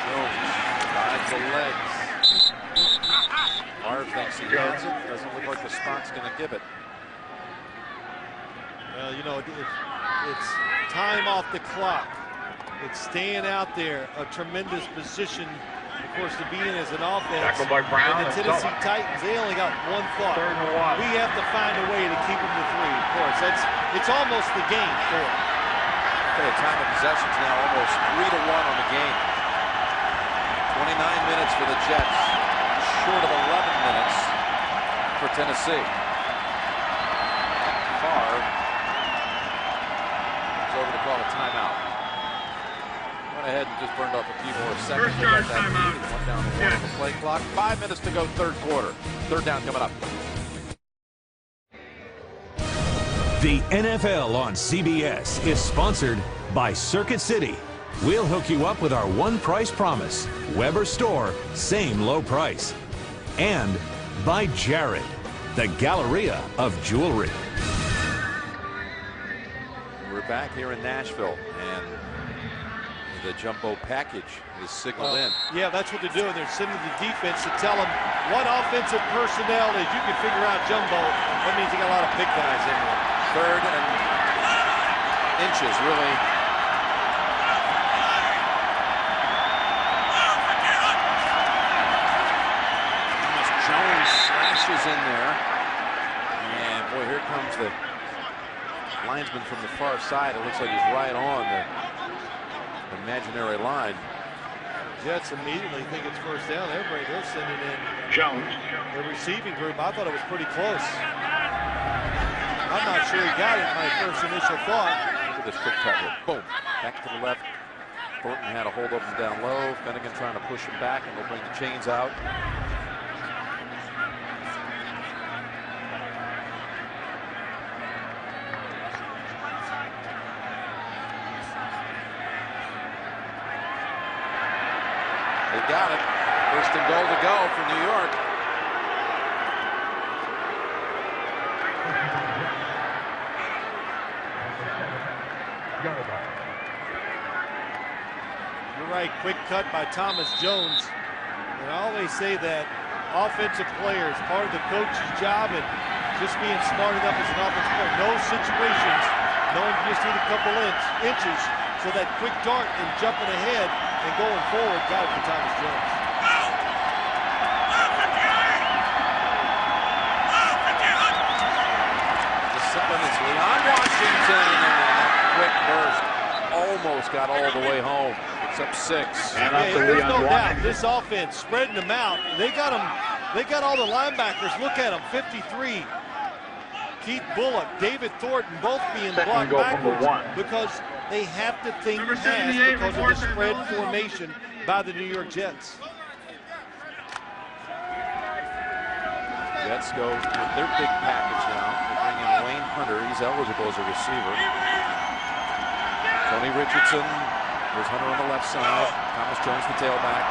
B: Jones drives the legs. Favre thinks he has it. Doesn't look like the spot's going to give it.
C: Well, you know, it's time off the clock. It's staying out there. A tremendous position, of course, to be in as an offense.
H: Tackled by Brown.
C: And the Tennessee Titans, they only got one thought.
H: Third and 1.
C: We have to find a way to keep them to 3. Of course, it's almost the game for them.
B: Okay, time of possession's now almost 3-1 on the game. 29 minutes for the Jets, short of 11 minutes for Tennessee. Favre is over to call a timeout. Went ahead and just burned off a few more seconds.
H: First yard timeout.
B: One down to 1 on the play clock. 5 minutes to go, third quarter. Third down coming up.
A: The NFL on CBS is sponsored by Circuit City. We'll hook you up with our one price promise. Weber Store, same low price. And by Jared, the Galleria of Jewelry.
B: We're back here in Nashville, and the jumbo package is signaled in.
C: Yeah, that's what they're doing. They're sending the defense to tell them what offensive personnel is. You can figure out jumbo. That means you got a lot of big guys in there.
B: Third and inches, really. Thomas Jones slashes in there. And boy, here comes the linesman from the far side. It looks like he's right on the imaginary line.
C: Jets immediately think it's first down. Everybody, they're sending in
H: Jones.
C: the receiving group. I thought it was pretty close. I'm not sure he got it, my first initial thought.
B: Look at this quick cut here. Boom. Back to the left. Thornton had a hold of him down low. Finnegan trying to push him back, and they'll bring the chains out. They got it. First and goal to go for New York.
C: You're right, quick cut by Thomas Jones. And I always say that offensive players, part of the coach's job and just being smart enough as an offensive player. No situations, knowing you just need a couple inches, so that quick dart and jumping ahead and going forward got it for Thomas Jones.
B: Discipline is Leon Washington, and that quick burst almost got all the way home. It's up 6.
H: And
C: Yeah, there's no doubt this offense spreading them out. They got them. They got all the linebackers. Look at them. 53. Keith Bullock, David Thornton, both being blocked backwards because they have to think pass because of the spread formation by the New York Jets.
B: Jets go with their big package now. They bring in Wayne Hunter. He's eligible as a receiver. Tony Richardson. There's Hunter on the left side. Thomas Jones, the tailback.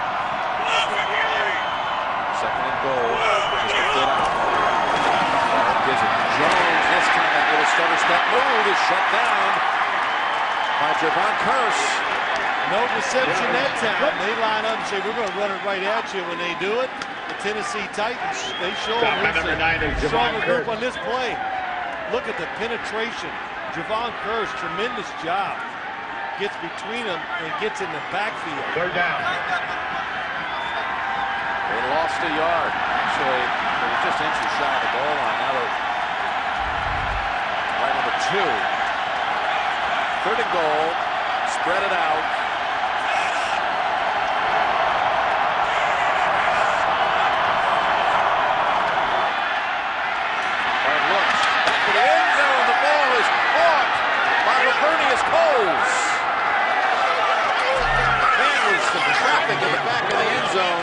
B: Second and goal. Just a foot out. Gives it to Jones. This time that little stutter step move is shut down by Javon Curse.
C: No deception that time. They line up and say, we're going to run it right at you. When they do it, the Tennessee Titans, they show them
H: Number 9 is Javon
C: stronger group
H: Curse.
C: on this play. Look at the penetration. Javon Curse, tremendous job. Gets between them and gets in the backfield.
H: Third down.
B: They lost a yard. Actually, they were just inches shy of the goal line. Now they're right on the 2. Third and goal. Spread it out. And looks back to the end zone. The ball is caught by Lavernius Coles. Some traffic in the back of the end zone.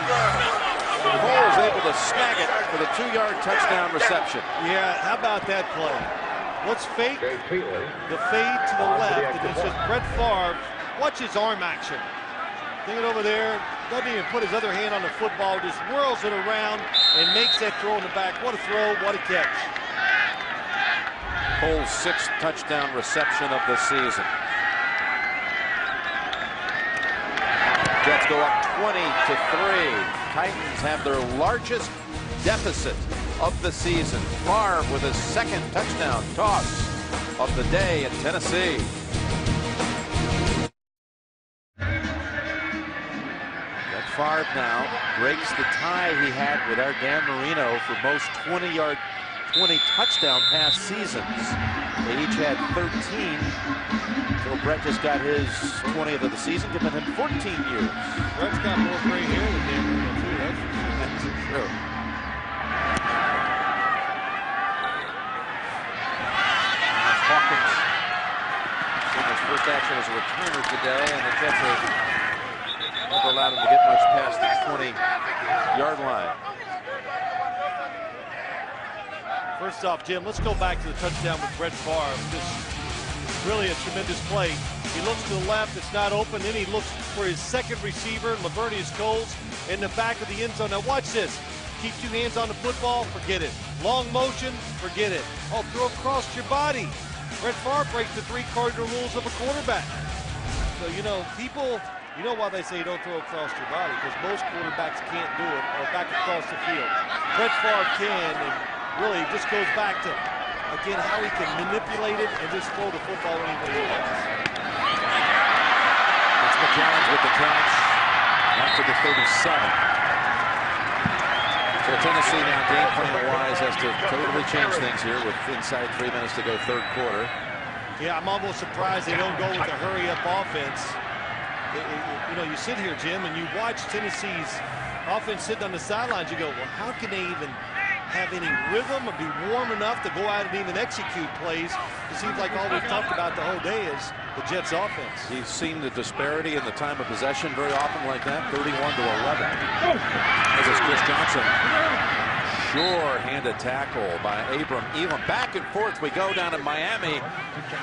B: Cole is able to snag it for the 2-yard touchdown reception.
C: Yeah, how about that play? Let's fake the fade to the left, and it's just Brett Favre. Watch his arm action. Thinking over there, doesn't even put his other hand on the football, just whirls it around and makes that throw in the back. What a throw, what a catch.
B: Cole's 6th touchdown reception of the season. Jets go up 20-3. Titans have their largest deficit of the season. Favre with his 2nd touchdown toss of the day in Tennessee. Brett Favre now breaks the tie he had with our Dan Marino for most 20 touchdown pass seasons. They each had 13. So Brett just got his 20th of the season, giving him 14 years.
C: Brett's got more gray hair than Dan Marino, too. That's
B: True. Hawkins in his first action as a returner today, and the Jets have never allowed him to get much past the 20-yard line.
C: First off, Jim, let's go back to the touchdown with Brett Favre. Just really a tremendous play. He looks to the left, it's not open. Then he looks for his second receiver, Lavernius Coles, in the back of the end zone. Now watch this. Keep two hands on the football, forget it. Long motion, forget it. Oh, throw across your body. Brett Favre breaks the 3 cardinal rules of a quarterback. So, you know, people, you know why they say don't throw across your body? Because most quarterbacks can't do it or back across the field. Brett Favre can, and really just goes back to, again, how he can manipulate it and just throw the football any way he wants.
B: It's McCollins with the catch after the 37. So Tennessee now game plan-wise has to totally change things here with inside 3 minutes to go, third quarter.
C: Yeah, I'm almost surprised they don't go with a hurry-up offense. You know, you sit here, Jim, and you watch Tennessee's offense sitting on the sidelines. You go, well, how can they even have any rhythm or be warm enough to go out and even execute plays? It seems like all we've talked about the whole day is the Jets offense.
B: You've seen the disparity in the time of possession very often like that, 31 to 11. This is Chris Johnson. Sure-handed tackle by Abram Elam. Back and forth we go down in Miami.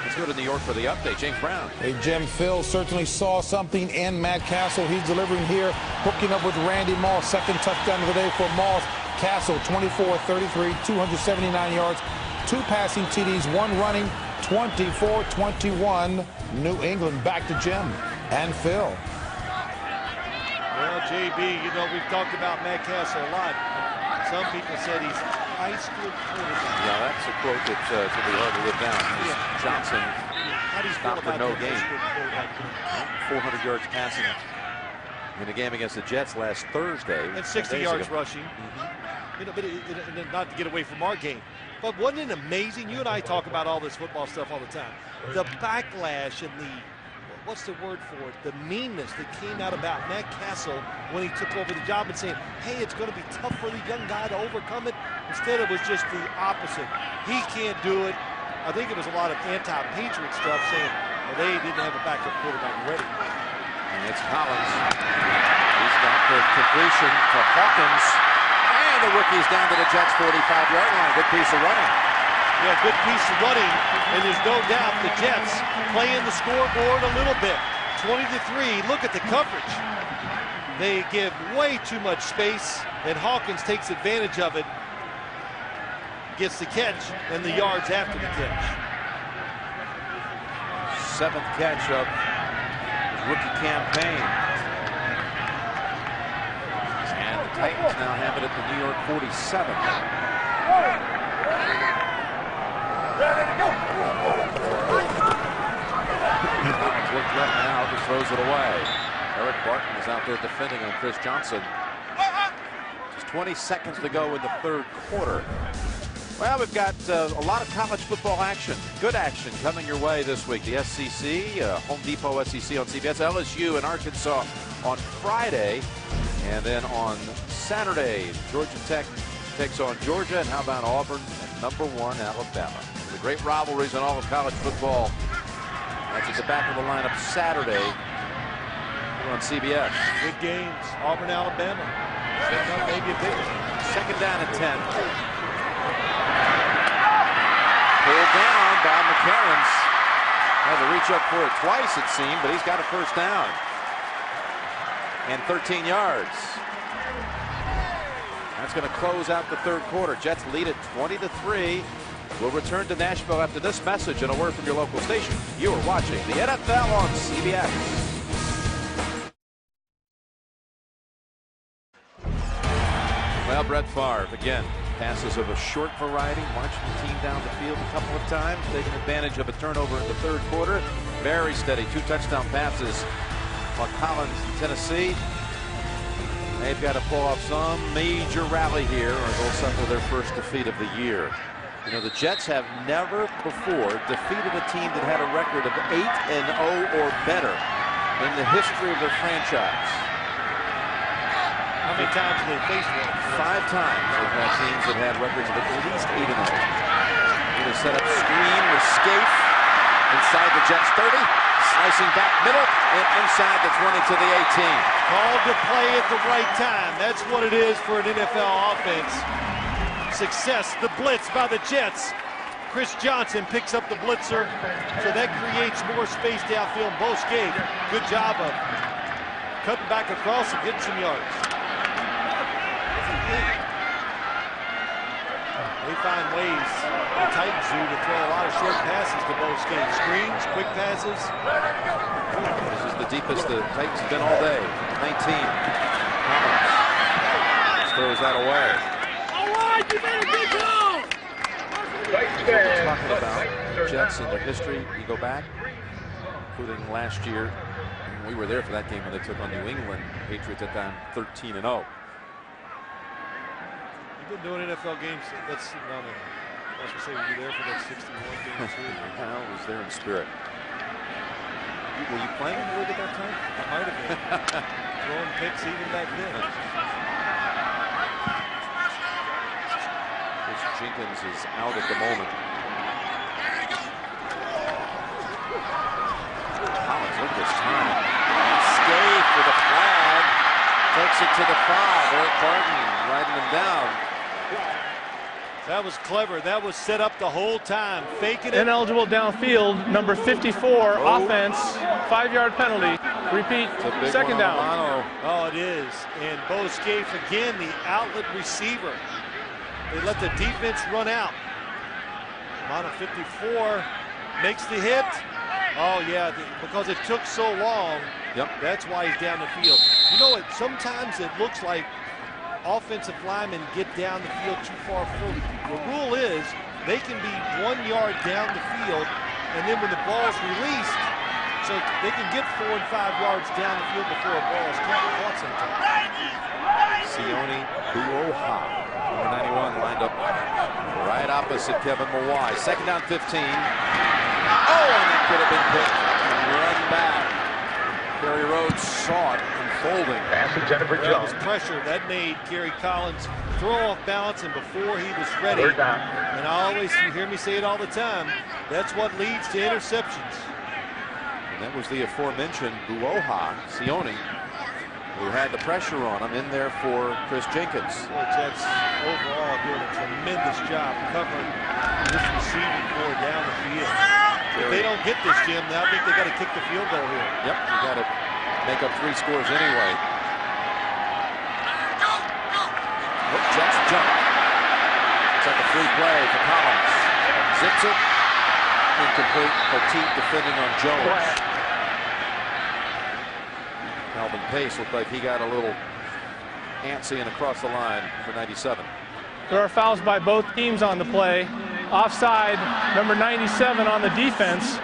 B: Let's go to New York for the update. James Brown.
F: Hey, Jim, Phil certainly saw something in Matt Castle. He's delivering here, hooking up with Randy Moss. Second touchdown of the day for Moss. Castle, 24-33, 279 yards, 2 passing TDs, 1 running, 24-21. New England back to Jim and Phil.
C: Well, JB, you know, we've talked about Matt Castle a lot. Some people said he's a high school quarterback.
B: Yeah, that's a quote that's going to be hard to live down.
C: Yeah.
B: Johnson
C: How do you feel
B: stopped for
C: about
B: no
C: that
B: gain.
C: high school quarterback?
B: 400 yards passing in a game against the Jets last Thursday.
C: And 60 yards rushing. You know, but not to get away from our game. But wasn't it amazing? You and I talk about all this football stuff all the time. The backlash and the, what's the word for it? The meanness that came out about Matt Castle when he took over the job and saying, hey, it's going to be tough for the young guy to overcome it. Instead, it was just the opposite. He can't do it. I think it was a lot of anti-Patriot stuff saying, well, they didn't have a backup quarterback ready.
B: And it's Collins. He's got the completion to Hawkins. And the rookie's down to the Jets' 45-yard line. Good piece of running.
C: Yeah, good piece of running. And there's no doubt the Jets playing the scoreboard a little bit. 20-3. Look at the coverage. They give way too much space, and Hawkins takes advantage of it. Gets the catch and the yards after the catch.
B: 7th catch of his rookie campaign. And the Titans now have it at the New York 47. Looked left now, just throws it away. Eric Barton is out there defending on Chris Johnson. Just 20 seconds to go in the third quarter. Well, we've got a lot of college football action, good action coming your way this week. The SEC, Home Depot SEC on CBS, LSU and Arkansas on Friday. And then on Saturday, Georgia Tech takes on Georgia. And how about Auburn and #1 Alabama? The great rivalries in all of college football. That's at the back of the lineup Saturday on CBS.
C: Big games, Auburn, Alabama. Setting up maybe a big one.
B: Second down and 10. Pulled down by McCarron. Had to reach up for it twice, it seemed, but he's got a first down. And 13 yards. That's going to close out the third quarter. Jets lead it 20-3. We'll return to Nashville after this message and a word from your local station. You are watching the NFL on CBS. Well, Brett Favre, again, passes of a short variety, marching the team down the field a couple of times, taking advantage of a turnover in the third quarter. Very steady, 2 touchdown passes on Collins in Tennessee. They've got to pull off some major rally here or they'll suffer their first defeat of the year. You know, the Jets have never before defeated a team that had a record of 8-0 or better in the history of their franchise.
C: How many times have they faced one?
B: 5 times they've had teams that had records of at least 8-0. Going to set up screen with Scaife inside the Jets 30, slicing back middle and inside the 20 to the 18.
C: Called to play at the right time. That's what it is for an NFL offense. success. The blitz by the Jets. Chris Johnson picks up the blitzer, so that creates more space downfield. Bo Scaife, good job of cutting back across and getting some yards. They find ways, the Titans do, to throw a lot of short passes to Bo Scaife. Screens, quick passes.
B: This is the deepest the Titans have been all day. 19. Collins throws that away.
G: All right, you better get going.
B: Talking about Jets and their history, you go back, including last year. And we were there for that game when they took on New England. Patriots at that time 13-0.
C: You've been doing NFL games. That's not a. I was gonna say, were you there for that 61 game too?
B: I was there in spirit. Were you playing in the league at that time?
C: I might have been. Throwing picks even back then.
B: Chris Jenkins is out at the moment. Collins, look at this time. Scaife for the flag. Takes it to the 5. Eric Barton riding him down.
C: That was clever. That was set up the whole time. Faking it.
E: Ineligible downfield, number 54, offense, 5-yard penalty. Repeat, second down.
C: Oh, it is. And Bo Scaife again, the outlet receiver. They let the defense run out. Mono 54 makes the hit. Oh, yeah, because it took so long.
B: Yep.
C: That's why he's down the field. You know what? Sometimes it looks like offensive linemen get down the field too far forward. The rule is they can be 1 yard down the field, and then when the ball's released, so they can get 4 and 5 yards down the field before a ball is caught sometimes.
B: Sione Buoha, number 91, lined up right opposite Kevin Mawai. Second down, 15. Oh, and that could have been picked. Run back. Kerry Rhodes saw it unfolding.
H: Pass intended for
C: That was
H: Jones.
C: pressure. That made Gary Collins throw off balance, and before he was ready,
H: Third down.
C: and I always, you hear me say it all the time, that's what leads to interceptions.
B: And that was the aforementioned Buoha, Sione, who had the pressure on him in there for Chris Jenkins.
C: The Jets overall doing a tremendous job covering this receiving core down the field. If they don't get this, Jim, I think they got to kick the field goal here.
B: Yep, you got to make up 3 scores anyway. Oh, Jets jump. It's like a free play for Collins. Zips it. Incomplete. Petit defending on Jones. Calvin Pace looked like he got a little antsy and across the line for 97.
E: There are fouls by both teams on the play. Offside, number 97 on the defense.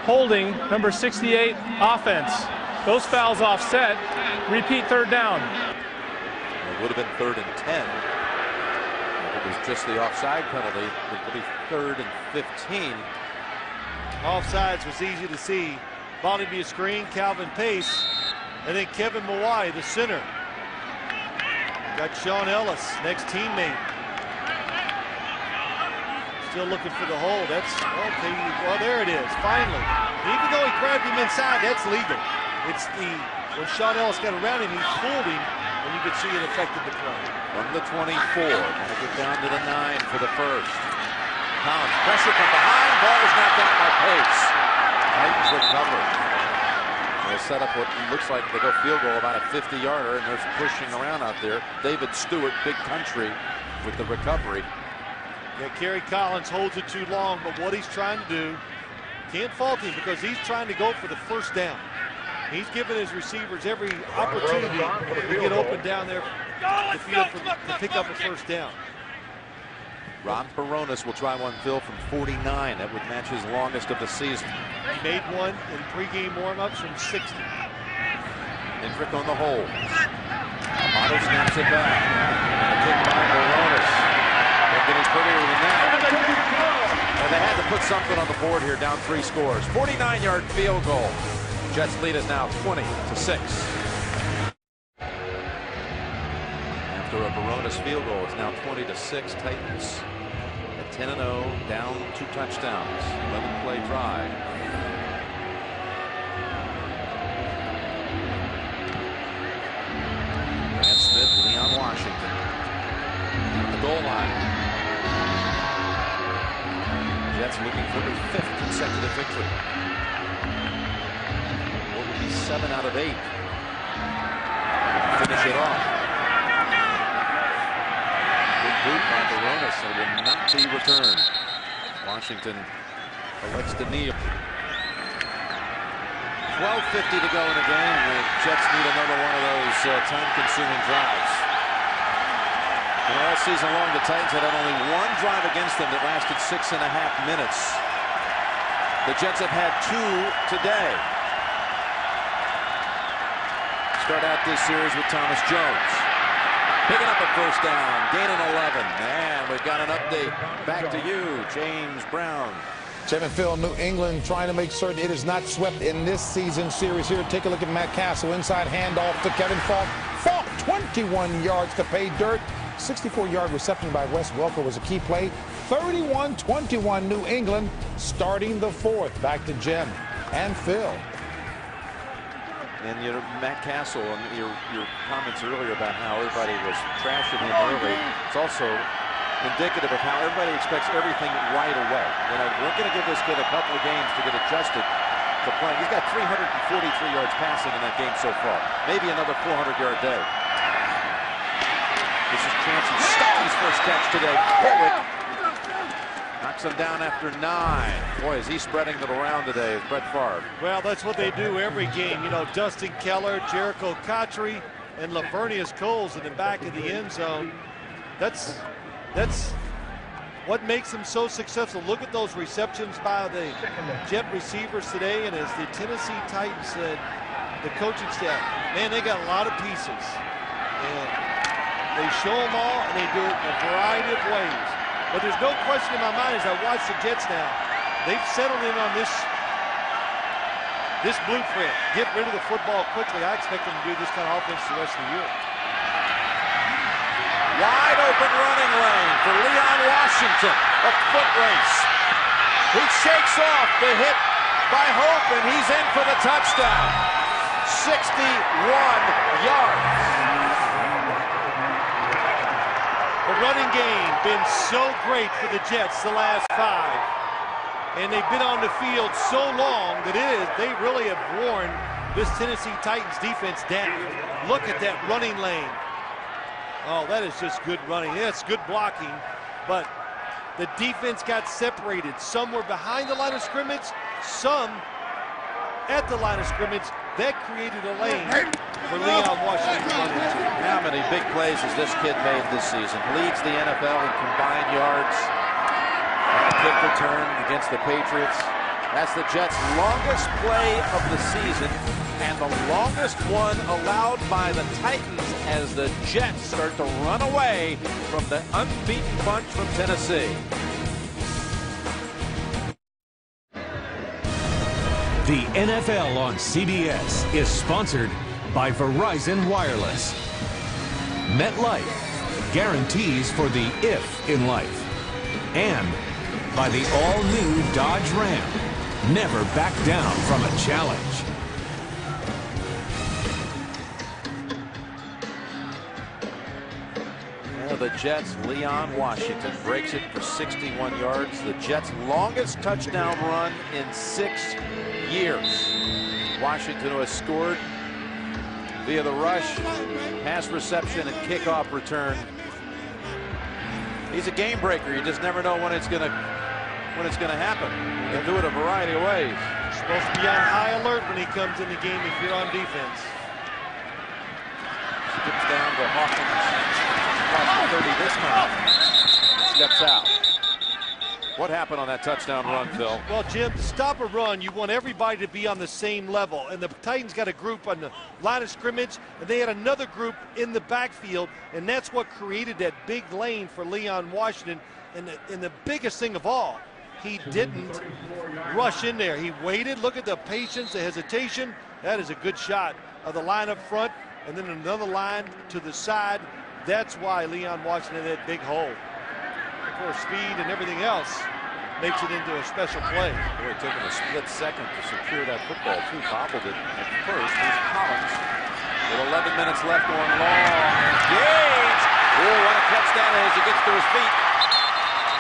E: Holding, number 68, offense. Those fouls offset. Repeat, third down.
B: It would have been 3rd and 10. If it was just the offside penalty, it would be 3rd and 15.
C: Offsides was easy to see. Ball to be a screen, Calvin Pace, and then Kevin Mawai, the center. Got Sean Ellis, next teammate. Still looking for the hole. That's okay. Well, there it is. Finally, even though he grabbed him inside, that's legal. It's when Sean Ellis got around him, he pulled him, and you could see it affected the play.
B: From the 24, gonna get down to the 9 for the first. Collins pressure from behind. Ball was knocked out by Pace. Titans recover. They set up what looks like they go field goal, about a 50-yarder, and they're pushing around out there. David Stewart, big country, with the recovery.
C: Yeah, Kerry Collins holds it too long, but what he's trying to do, can't fault him because he's trying to go for the first down. He's giving his receivers every opportunity to get open down there the field to pick up a first down.
B: Ron Baronis will try one, Phil, from 49. That would match his longest of the season.
C: He made one in pregame warm-ups from 60.
B: Hendrick on the hold. Amato snaps it back. And a kick by Baronis. They're getting prettier than that. And they had to put something on the board here, down 3 scores. 49-yard field goal. Jets lead is now 20-6. After a Baronis field goal, it's now 20-6. Titans at 10-0, down 2 touchdowns. 11-play drive. Grant Smith, Leon Washington. At the goal line. Jets looking for their 5th consecutive victory. What would be 7 out of 8? Finish it off. Good boot by Barones, so will not be returned. Washington elects to kneel. 12:50 to go in the game. The Jets need another one of those time-consuming drives. And all season long, the Titans had only one drive against them that lasted 6.5 minutes. The Jets have had 2 today. Start out this series with Thomas Jones. Picking up a first down, gaining 11. And we've got an update. Back to you, James Brown.
F: Tim and Phil, New England trying to make certain it is not swept in this season series here. Take a look at Matt Castle. Inside handoff to Kevin Falk. Falk, 21 yards to pay dirt. 64-yard reception by Wes Welker was a key play. 31-21 New England starting the 4th. Back to Jim and Phil.
B: And Matt Castle, and your comments earlier about how everybody was trashing him early, it's also indicative of how everybody expects everything right away. You know, we're going to give this kid a couple of games to get adjusted to playing. He's got 343 yards passing in that game so far. Maybe another 400-yard day. This is Chancey Stuckey's first catch today. Pollock knocks him down after 9. Boy, is he spreading it around today as Brett Favre.
C: Well, that's what they do every game. You know, Dustin Keller, Jericho Cotchery, and Lavernius Coles in the back of the end zone. That's what makes them so successful. Look at those receptions by the Jet receivers today. And as the Tennessee Titans said, the coaching staff, man, they got a lot of pieces. And they show them all, and they do it in a variety of ways. But there's no question in my mind as I watch the Jets now, they've settled in on this blueprint. Get rid of the football quickly. I expect them to do this kind of offense the rest of the year.
B: Wide open running lane for Leon Washington. A foot race. He shakes off the hit by Hope, and he's in for the touchdown. 61 yards.
C: The running game been so great for the Jets the last 5. And they've been on the field so long that they really have worn this Tennessee Titans defense down. Look at that running lane. Oh, that is just good running. That's good blocking. But the defense got separated. Some were behind the line of scrimmage, some at the line of scrimmage. That created a lane for Leon Washington to run into.
B: How many big plays has this kid made this season? Leads the NFL in combined yards on a kick return against the Patriots. That's the Jets' longest play of the season and the longest one allowed by the Titans as the Jets start to run away from the unbeaten bunch from Tennessee.
A: The NFL on CBS is sponsored by Verizon Wireless. MetLife, guarantees for the if in life. And by the all-new Dodge Ram. Never back down from a challenge.
B: The Jets, Leon Washington breaks it for 61 yards. The Jets' longest touchdown run in 6 years. Washington, who has scored via the rush, pass reception, and kickoff return. He's a game breaker. You just never know when it's gonna happen. You can do it a variety of ways.
C: You're supposed to be on high alert when he comes in the game if you're on defense.
B: Skips down to Hawkins. Across the 30 this time. Steps out. What happened on that touchdown run, Phil?
C: Well, Jim, to stop a run, you want everybody to be on the same level. And the Titans got a group on the line of scrimmage, and they had another group in the backfield, and that's what created that big lane for Leon Washington. And the biggest thing of all, he didn't rush in there. He waited. Look at the patience, the hesitation. That is a good shot of the line up front, and then another line to the side. That's why Leon Washington had that big hole. Of course, speed and everything else makes it into a special play.
B: Boy, it took him a split second to secure that football, too. Bobbled it at first. Here's Collins with 11 minutes left going long. Engaged. Oh, what a catch that is. He gets to his feet.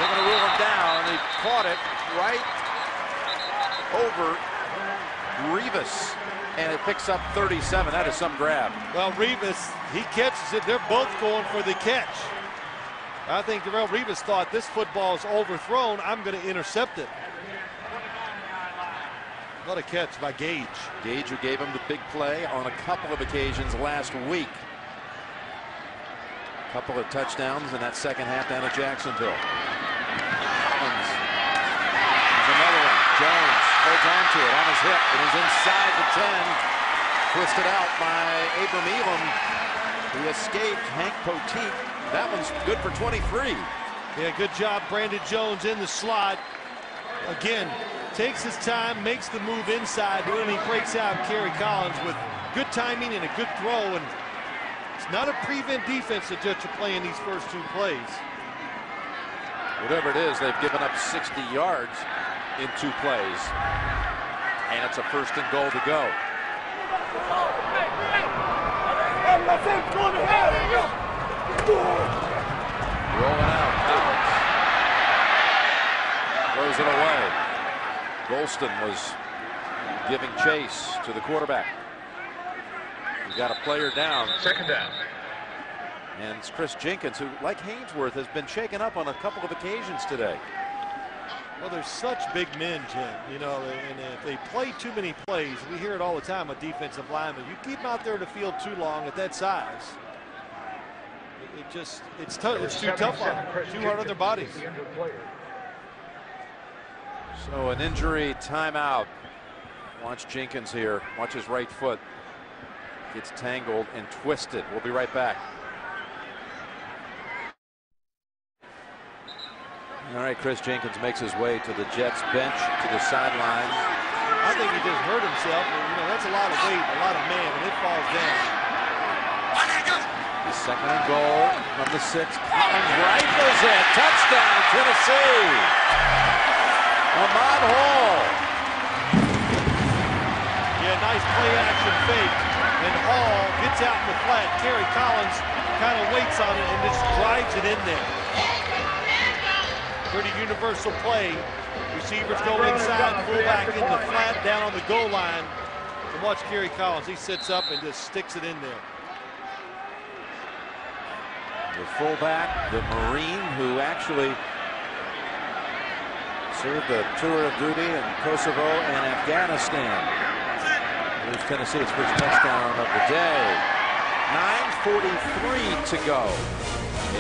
B: They're going to rule him down. He caught it right over Rivas, and it picks up 37. That is some grab.
C: Well, Rivas, he catches it. They're both going for the catch. I think Darrelle Revis thought this football is overthrown. I'm going to intercept it. What a catch by Gage.
B: Gage, who gave him the big play on a couple of occasions last week. A couple of touchdowns in that second half down at Jacksonville. Collins. There's another one. Jones holds on to it on his hip. It is inside the 10. Twisted out by Abram Elam, who escaped Hank Poteet. That one's good for 23.
C: Yeah, good job, Brandon Jones in the slot. Again, takes his time, makes the move inside, and he breaks out Kerry Collins with good timing and a good throw. And it's not a prevent defense that Jets are playing these first two plays.
B: Whatever it is, they've given up 60 yards in 2 plays. And it's a 1st and goal to go. Rolling out, Collins throws it away. Golston was giving chase to the quarterback. He's got a player down.
H: 2nd down.
B: And it's Chris Jenkins, who, like Haynesworth, has been shaken up on a couple of occasions today.
C: Well, they're such big men, Jim. You know, and if they play too many plays, we hear it all the time with defensive linemen. You keep them out there in the field too long at that size, it's too tough on them, too hard on their bodies.
B: So an injury timeout. Watch Jenkins here. Watch his right foot. Gets tangled and twisted. We'll be right back. All right, Chris Jenkins makes his way to the Jets bench, to the sideline.
C: I think he just hurt himself. You know, that's a lot of weight, a lot of man, and it falls down.
B: The 2nd and goal from the 6. Collins rifles it. Touchdown, Tennessee. Ahmad Hall.
C: Yeah, nice play action fake. And Hall gets out in the flat. Kerry Collins kind of waits on it and just drives it in there. Pretty universal play. Receivers go inside, fullback in the flat, down on the goal line. And watch Kerry Collins. He sits up and just sticks it in there.
B: The fullback, the Marine, who actually served a tour of duty in Kosovo and Afghanistan. Here's Tennessee's first touchdown of the day. 9:43 to go.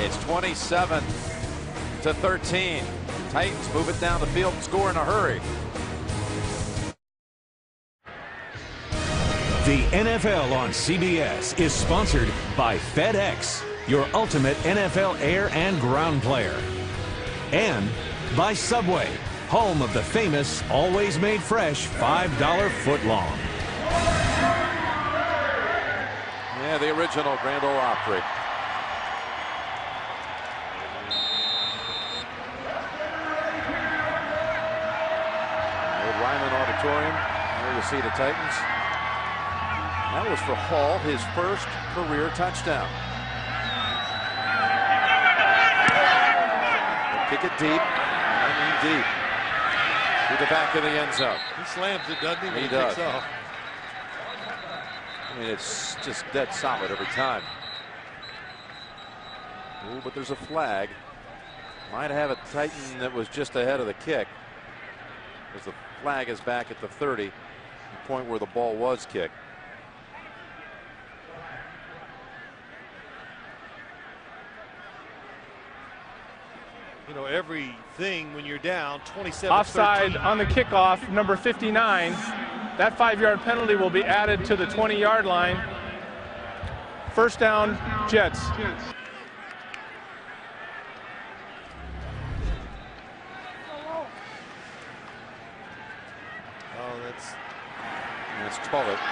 B: It's 27-13. Titans move it down the field and score in a hurry.
A: The NFL on CBS is sponsored by FedEx, your ultimate NFL air and ground player. And by Subway, home of the famous, always made fresh $5 footlong.
B: Yeah, the original Grand Ole Opry. Old Ryman Auditorium, here you see the Titans. That was for Hall, his first career touchdown. Kick it deep, I mean deep, to the back of the end zone.
C: He slams it, doesn't he? When
B: He does.
C: kicks off.
B: I mean, it's just dead solid every time. Ooh, but there's a flag. Might have a Titan that was just ahead of the kick, as the flag is back at the 30, the point where the ball was kicked.
C: You know, everything when you're down 27-13.
E: Offside on the kickoff, number 59. That 5-yard penalty will be added to the 20-yard line. First down, Jets.
C: Oh, that's
B: Tullett.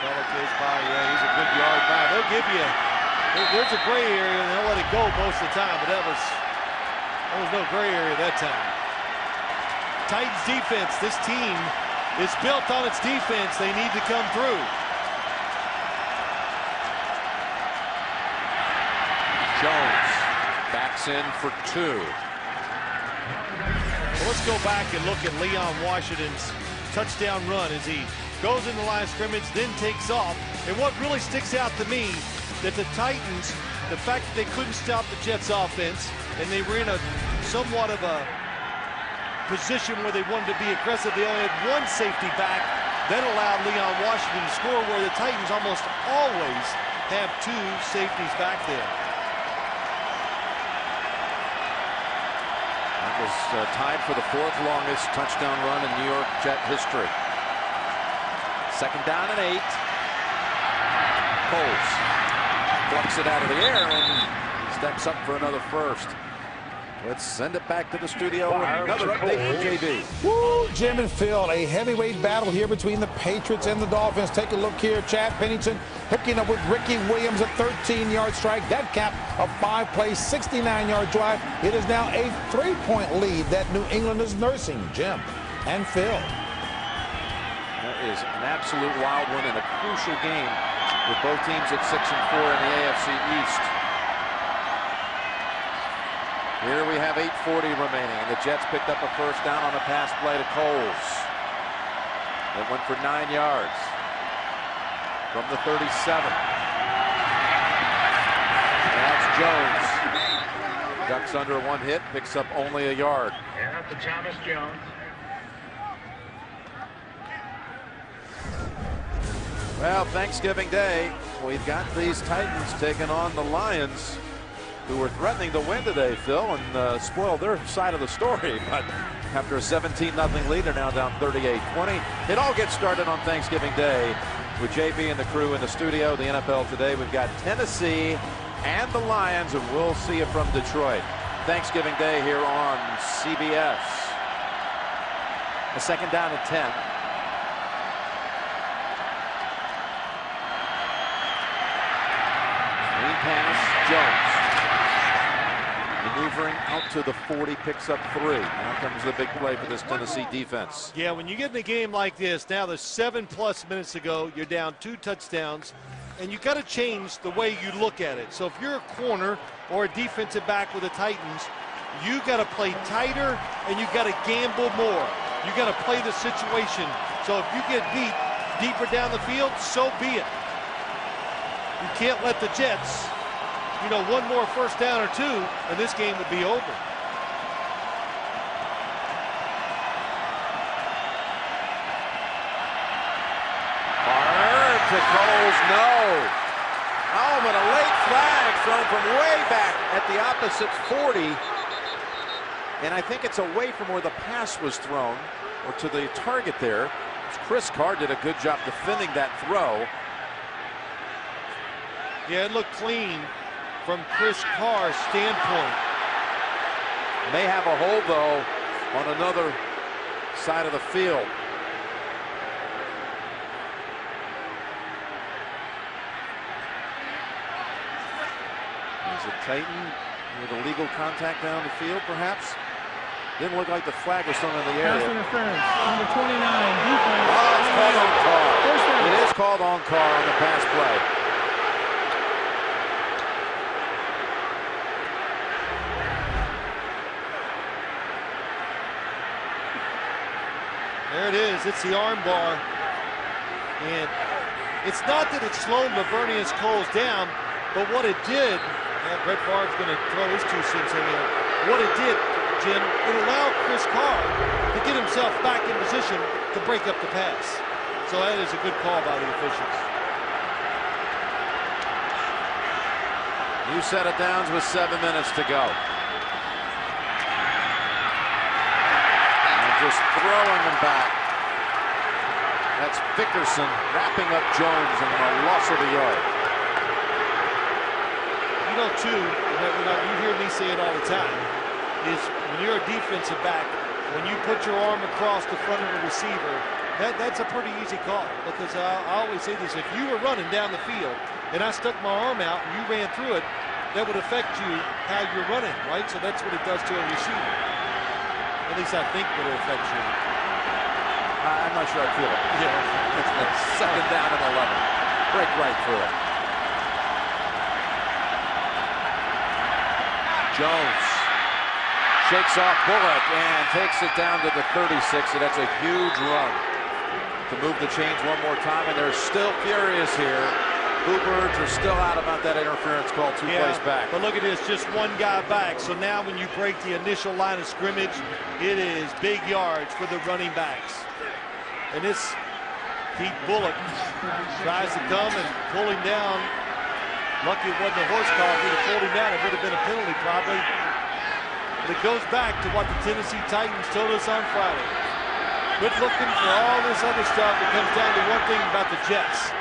C: Tullett goes by. Yeah, he's a good yard by. They'll give you. There's a gray area, and they'll let it go most of the time. But there was no gray area that time. Titans defense. This team is built on its defense. They need to come through.
B: Jones backs in for 2.
C: Well, let's go back and look at Leon Washington's touchdown run as he goes in the line of scrimmage, then takes off. And what really sticks out to me, that the Titans, the fact that they couldn't stop the Jets offense, and they were in a somewhat of a position where they wanted to be aggressive. They only had one safety back. That allowed Leon Washington to score, where the Titans almost always have two safeties back there.
B: That was tied for the 4th longest touchdown run in New York Jet history. 2nd down and 8. Coles plucks it out of the air and steps up for another first. Let's send it back to the studio. Another update from JB.
F: Woo, Jim and Phil, a heavyweight battle here between the Patriots and the Dolphins. Take a look here. Chad Pennington hooking up with Ricky Williams, a 13-yard strike. That capped a 5-play, 69-yard drive. It is now a 3-point lead that New England is nursing. Jim and Phil.
B: That is an absolute wild one and a crucial game with both teams at 6-4 in the AFC East. Here we have 8:40 remaining, and the Jets picked up a first down on a pass play to Coles. It went for 9 yards from the 37. That's Jones. Ducks under 1 hit, picks up only a yard.
H: And up to Thomas Jones.
B: Well, Thanksgiving Day, we've got these Titans taking on the Lions, who were threatening to win today, Phil, and spoil their side of the story. But after a 17-0 lead, they're now down 38-20. It all gets started on Thanksgiving Day with JB and the crew in the studio. The NFL Today, we've got Tennessee and the Lions, and we'll see you from Detroit. Thanksgiving Day here on CBS. A 2nd down and 10. Screen pass, Jones. Maneuvering out to the 40, picks up 3. Now comes the big play for this Tennessee defense.
C: Yeah, when you get in a game like this, now there's 7+ minutes to go, you're down 2 touchdowns, and you got to change the way you look at it. So if you're a corner or a defensive back with the Titans, you got to play tighter and you got to gamble more. You got to play the situation. So if you get beat deeper down the field, so be it. You can't let the Jets, you know, one more first down or 2, and this game would be over.
B: Barr to Coles, no. Oh, but a late flag thrown from way back at the opposite 40. And I think it's away from where the pass was thrown, or to the target there. Chris Carr did a good job defending that throw.
C: Yeah, it looked clean from Chris Carr's standpoint.
B: May have a hold, though, on another side of the field. Is it Titan with illegal contact down the field, perhaps? Didn't look like the flag was thrown in the area.
E: Pass interference, number 29, defense.
B: Oh, it's called on Carr. It is called on Carr on the pass play.
C: There it is. It's the arm bar. And it's not that it slowed Laveranues Coles down, but what it did, and Brett Favre's going to throw his 2 cents in here. What it did, Jim, it allowed Chris Carr to get himself back in position to break up the pass. So that is a good call by the officials.
B: New set of downs with 7 minutes to go. And just throwing them back. That's Vickerson wrapping up Jones and a loss of a yard.
C: You know, too, you hear me say it all the time, is when you're a defensive back, when you put your arm across the front of the receiver, that's a pretty easy call. Because I always say this, if you were running down the field and I stuck my arm out and you ran through it, that would affect you how you're running, right? So that's what it does to a receiver. At least I think it will affect you.
B: I'm not sure I feel it. Yeah. It's 2nd down and 11. Break right through it. Jones Shakes off Bullock and takes it down to the 36, and that's a huge run to move the chains one more time, and they're still furious here. Bluebirds are still out about that interference call 2 plays back.
C: But look at this, just one guy back. So now when you break the initial line of scrimmage, it is big yards for the running backs. And this Pete Bullock tries to come and pull him down. Lucky it wasn't a horse collar. If he'd have pulled him down, it would have been a penalty probably. But it goes back to what the Tennessee Titans told us on Friday. Quit looking for all this other stuff. It comes down to one thing about the Jets.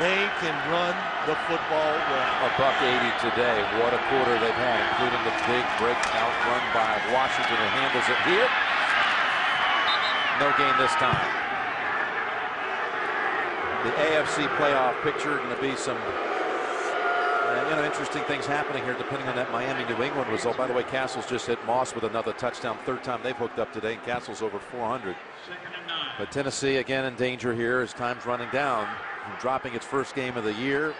C: They can run the football well.
B: $180 today. What a quarter they've had, including the big breakout run by Washington, who handles it here. No gain this time. The AFC playoff picture going to be some interesting things happening here depending on that Miami-New England result. By the way, Castles just hit Moss with another touchdown. Third time they've hooked up today, and Castles over 400. But Tennessee again in danger here as time's running down. Dropping its first game of the year.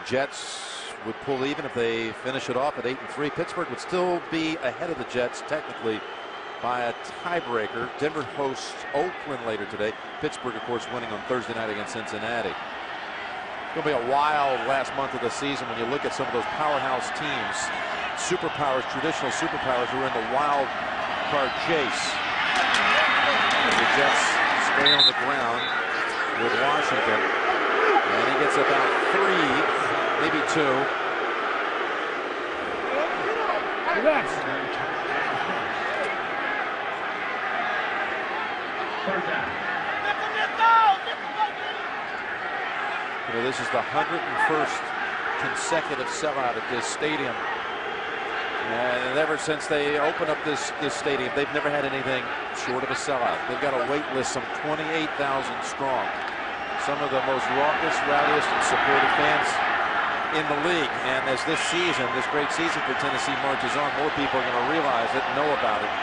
B: Jets would pull even if they finish it off at 8-3. Pittsburgh would still be ahead of the Jets technically by a tiebreaker. Denver hosts Oakland later today. Pittsburgh, of course, winning on Thursday night against Cincinnati. It's going to be a wild last month of the season when you look at some of those powerhouse teams, superpowers, traditional superpowers who are in the wild card chase. The Jets stay on the ground with Washington, and he gets about 3, maybe 2.
G: Relax.
B: This is the 101st consecutive sellout at this stadium. And ever since they opened up this stadium, they've never had anything short of a sellout. They've got a wait list some 28,000 strong. Some of the most raucous, rowdiest, and supportive fans in the league. And as this season, this great season for Tennessee marches on, more people are going to realize it and know about it.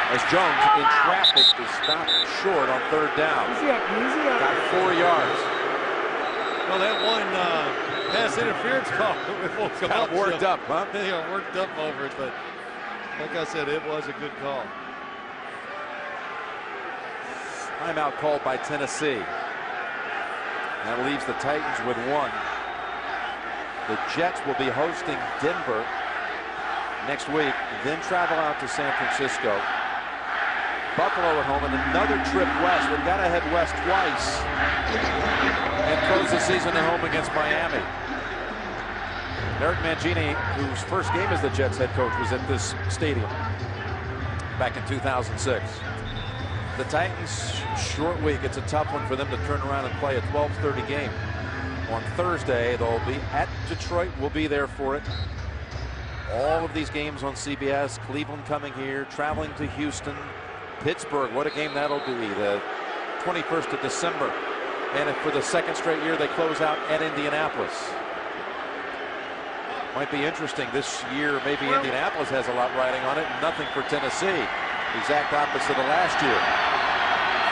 B: As Jones in traffic is stopped short on third down.
G: Easy up, easy up.
B: Got 4 yards.
C: Well, that one pass interference call
B: Got worked up, huh?
C: They are worked up over it, but like I said, it was a good call.
B: Timeout called by Tennessee. That leaves the Titans with 1. The Jets will be hosting Denver next week, then travel out to San Francisco. Buffalo at home and another trip west. They've got to head west twice and close the season at home against Miami. Eric Mangini, whose first game as the Jets head coach was at this stadium back in 2006. The Titans, short week. It's a tough one for them to turn around and play a 12:30 game. On Thursday, they'll be at Detroit. We'll be there for it. All of these games on CBS. Cleveland coming here, traveling to Houston. Pittsburgh, what a game that'll be, the 21st of December. And for the second straight year, they close out at Indianapolis. Might be interesting this year. Maybe Indianapolis has a lot riding on it. Nothing for Tennessee. The exact opposite of last year.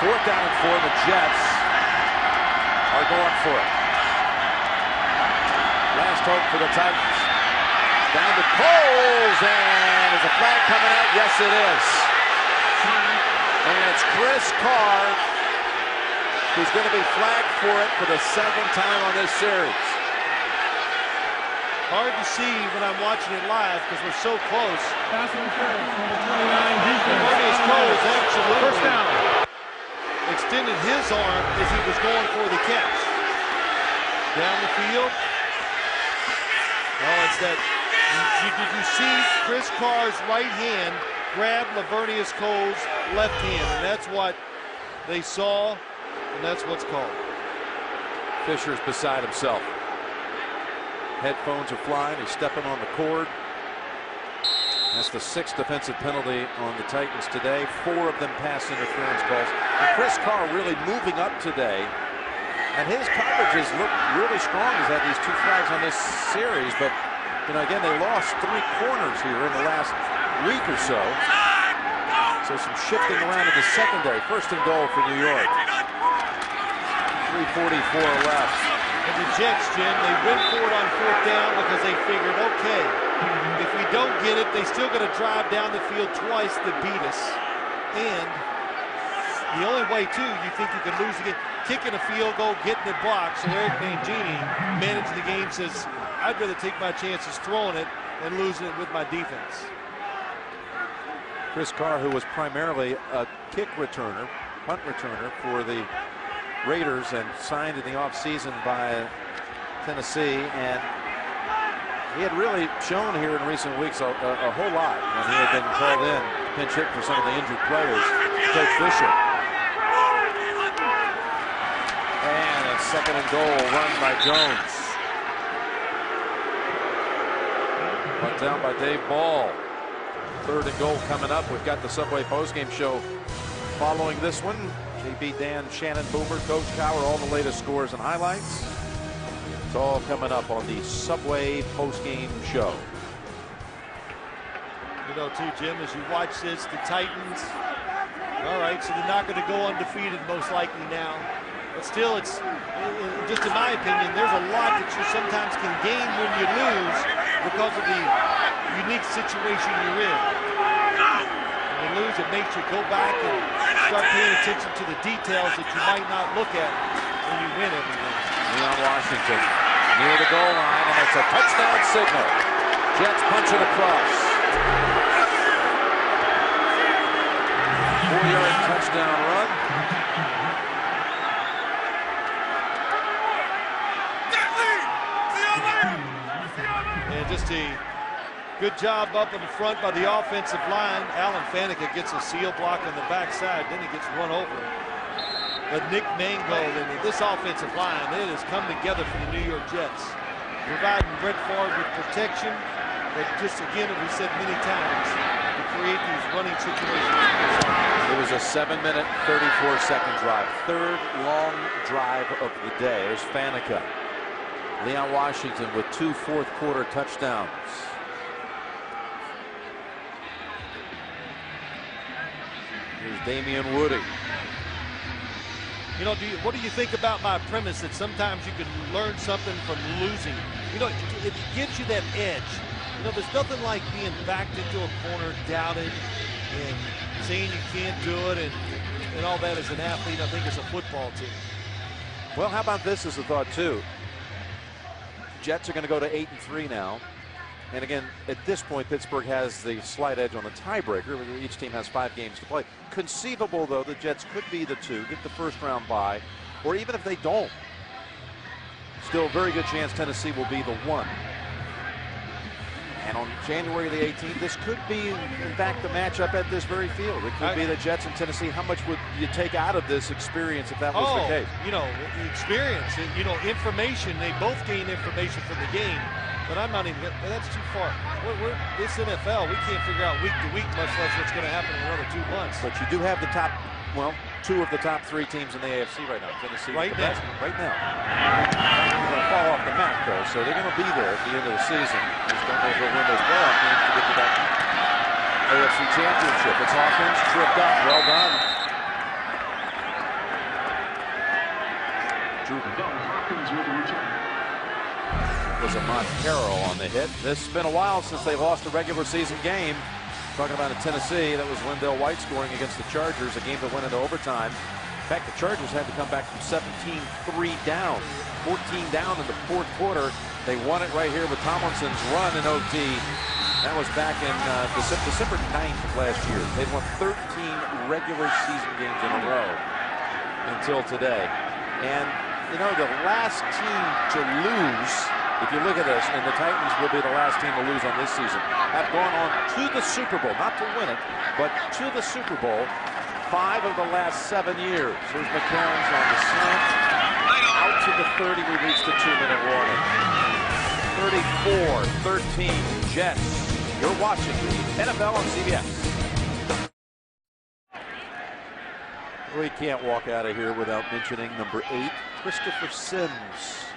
B: 4th down and 4. The Jets are going for it. Last hope for the Titans. Down to Coles, and is a flag coming out? Yes, it is. And it's Chris Carr who's going to be flagged for it for the 2nd time on this series.
C: Hard to see when I'm watching it live because we're so close.
G: Pass interference, number 29 defense.
C: Marcus Coles absolutely
G: First down.
C: Extended his arm as he was going for the catch. Down the field. Oh, it's that. Did you see Chris Carr's right hand grab Lavernius Coles' left hand? And that's what they saw, and that's what's called.
B: Fisher's beside himself. Headphones are flying. He's stepping on the cord. That's the 6th defensive penalty on the Titans today. 4 of them pass interference calls. And Chris Carr really moving up today. And his coverage has looked really strong. He's had these 2 flags on this series, but again, they lost 3 corners here in the last week or so. So some shifting around in the secondary. 1st and goal for New York. 3:44 left.
C: And the Jets, Jim, they went for it on 4th down because they figured, okay, if we don't get it, they still got to drive down the field twice to beat us. And the only way, too, you think you can lose the game, kicking a field goal, getting it blocked. So Eric Mangini, managing the game, says, I'd rather take my chances throwing it than losing it with my defense.
B: Chris Carr, who was primarily a kick returner, punt returner for the Raiders and signed in the offseason by Tennessee, and he had really shown here in recent weeks a whole lot when he had been called in, pinch hit for some of the injured players. Coach Fisher. And a 2nd and goal run by Jones. Brought down by Dave Ball. 3rd and goal coming up. We've got the Subway postgame show following this one. JB, Dan, Shannon, Boomer, Coach Cowher, all the latest scores and highlights. It's all coming up on the Subway postgame show.
C: You know, too, Jim, as you watch this, the Titans, all right, so they're not going to go undefeated most likely now. But still, it's, just in my opinion, there's a lot that you sometimes can gain when you lose because of the unique situation you're in. When you lose, it makes you go back and start paying attention to the details that you might not look at when you win everything.
B: Leon Washington near the goal line, and it's a touchdown signal. Jets punch it across. 4-yard touchdown run.
C: And just a good job up in the front by the offensive line. Alan Faneca gets a seal block on the backside, then he gets run over. But Nick Mangold and this offensive line, it has come together for the New York Jets, providing Brett Favre with protection, but just again, as we said many times, to create these running situations.
B: It was a 7-minute, 34-second drive. 3rd long drive of the day. There's Faneca. Leon Washington with 2 fourth-quarter touchdowns. Here's Damian Woody.
C: You know, what do you think about my premise that sometimes you can learn something from losing? You know, it gives you that edge. You know, there's nothing like being backed into a corner, doubted, and saying you can't do it, and all that as an athlete, I think, as a football team.
B: Well, how about this as a thought, too? Jets are going to go to 8-3 now. And again, at this point, Pittsburgh has the slight edge on the tiebreaker. Each team has 5 games to play. Conceivable, though, the Jets could be the 2, get the first-round bye, or even if they don't, still a very good chance Tennessee will be the 1. And on January the 18th, this could be, in fact, the matchup at this very field. It could be the Jets and Tennessee. How much would you take out of this experience if that was the case?
C: You know, the experience, you know, information. They both gain information from the game. But I'm not even, that's too far. This NFL, we can't figure out week to week, much less what's going to happen in another 2 months.
B: But you do have the top, well, 2 of the top 3 teams in the AFC right now. Tennessee
C: right now.
B: Right now. They're going to fall off the map, though, so they're going to be there at the end of the season. Just don't know if they'll win those playoff games to get to that AFC championship. It's Hawkins, tripped up. Well done.
I: Hawkins with the return.
B: Was a Carroll on the hit. This has been a while since they lost a regular season game. Talking about in Tennessee, that was Wendell White scoring against the Chargers, a game that went into overtime. In fact, the Chargers had to come back from 17-3 down, 14 down in the 4th quarter. They won it right here with Tomlinson's run in OT. That was back in December 9th of last year. They'd won 13 regular season games in a row until today. And, you know, the last team to lose, if you look at this, and the Titans will be the last team to lose on this season, have gone on to the Super Bowl, not to win it, but to the Super Bowl 5 of the last 7 years. Here's McCarron's on the slant. Out to the 30, we reached the 2-minute warning. 34-13 Jets. You're watching the NFL on CBS. We can't walk out of here without mentioning number 8, Christopher Sims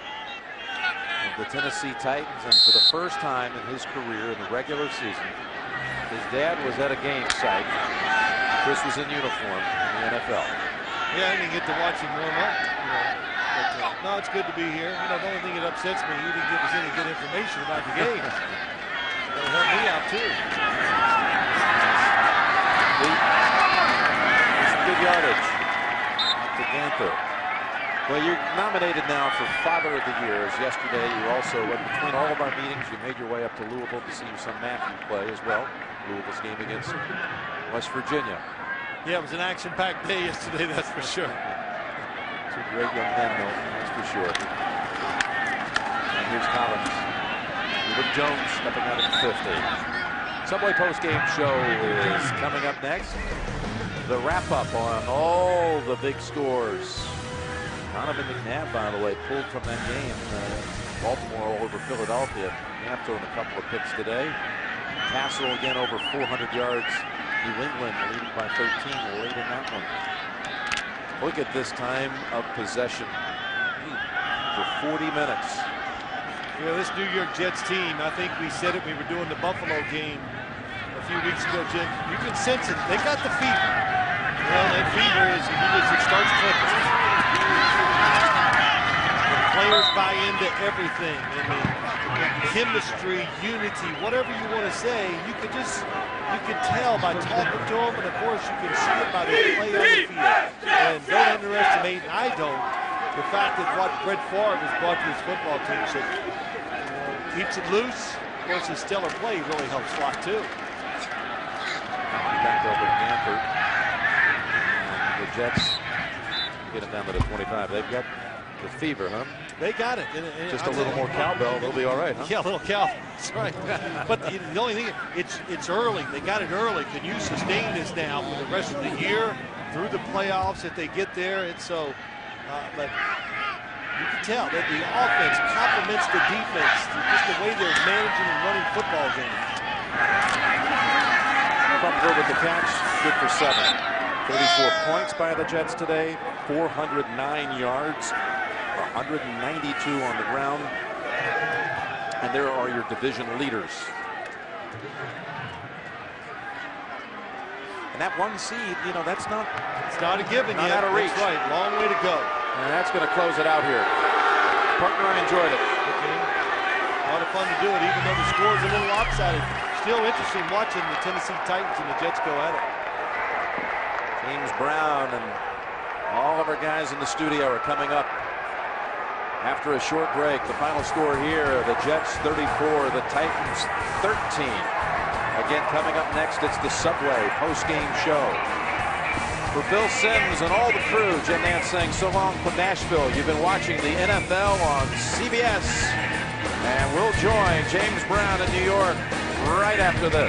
B: of the Tennessee Titans, and for the first time in his career in the regular season, his dad was at a game site. Chris was in uniform in the NFL.
C: Yeah, I didn't get to watch him warm up. You know, but, No, it's good to be here. You know, the only thing that upsets me, you didn't give us any good information about the game. That'll help me out, too.
B: Some good yardage to Ganther. Well, you're nominated now for Father of the Year. As yesterday, you also, between all of our meetings, you made your way up to Louisville to see your son Matthew play as well. Louisville's game against West Virginia.
C: Yeah, it was an action-packed day yesterday, that's for sure.
B: Two great young men, Milton, that's for sure. And here's Collins. Ruben Jones stepping out at 50. Subway post-game show is coming up next. The wrap-up on all the big scores. Donovan McNabb, by the way, pulled from that game. Baltimore all over Philadelphia. McNabb throwing a couple of picks today. Castle again over 400 yards. New England leading by 13 late in that one. Look at this time of possession for 40 minutes.
C: You know, this New York Jets team, I think we said it, we were doing the Buffalo game a few weeks ago, Jim. You can sense it. They got the fever. Well, that fever is, it starts clicking. The players buy into everything. I mean, chemistry, unity, whatever you want to say, you could tell by talking to them, and of course you can see it by the play on the field. And don't underestimate, and I don't, the fact that what Brett Favre has brought to his football team keeps it loose. Of course, his stellar play really helps a lot too.
B: Back over to Ganther. The Jets get it down to the 25. They've got the fever, huh?
C: They got it.
B: Just a little more cowbell, they'll be all right, huh?
C: Yeah, a little cowbell. That's right. But the only thing, it's early. They got it early. Can you sustain this now for the rest of the year through the playoffs if they get there? It's so, but you can tell that the offense complements the defense. Just the way they're managing and running football games.
B: Butler with the catch, good for 7. 34 points by the Jets today, 409 yards, 192 on the ground. And there are your division leaders. And that 1 seed, you know, that's not...
C: It's not a given
B: not
C: yet.
B: Out of reach.
C: That's right, long way to go.
B: And that's going to close it out here. Partner, I enjoyed it.
C: Okay. A lot of fun to do it, even though the score is a little lopsided. Still interesting watching the Tennessee Titans and the Jets go at it.
B: James Brown and all of our guys in the studio are coming up after a short break. The final score here, the Jets 34, the Titans 13. Again, coming up next, it's the Subway post-game show. For Bill Sims and all the crew, Jim Nantz saying so long from Nashville. You've been watching the NFL on CBS. And we'll join James Brown in New York right after this.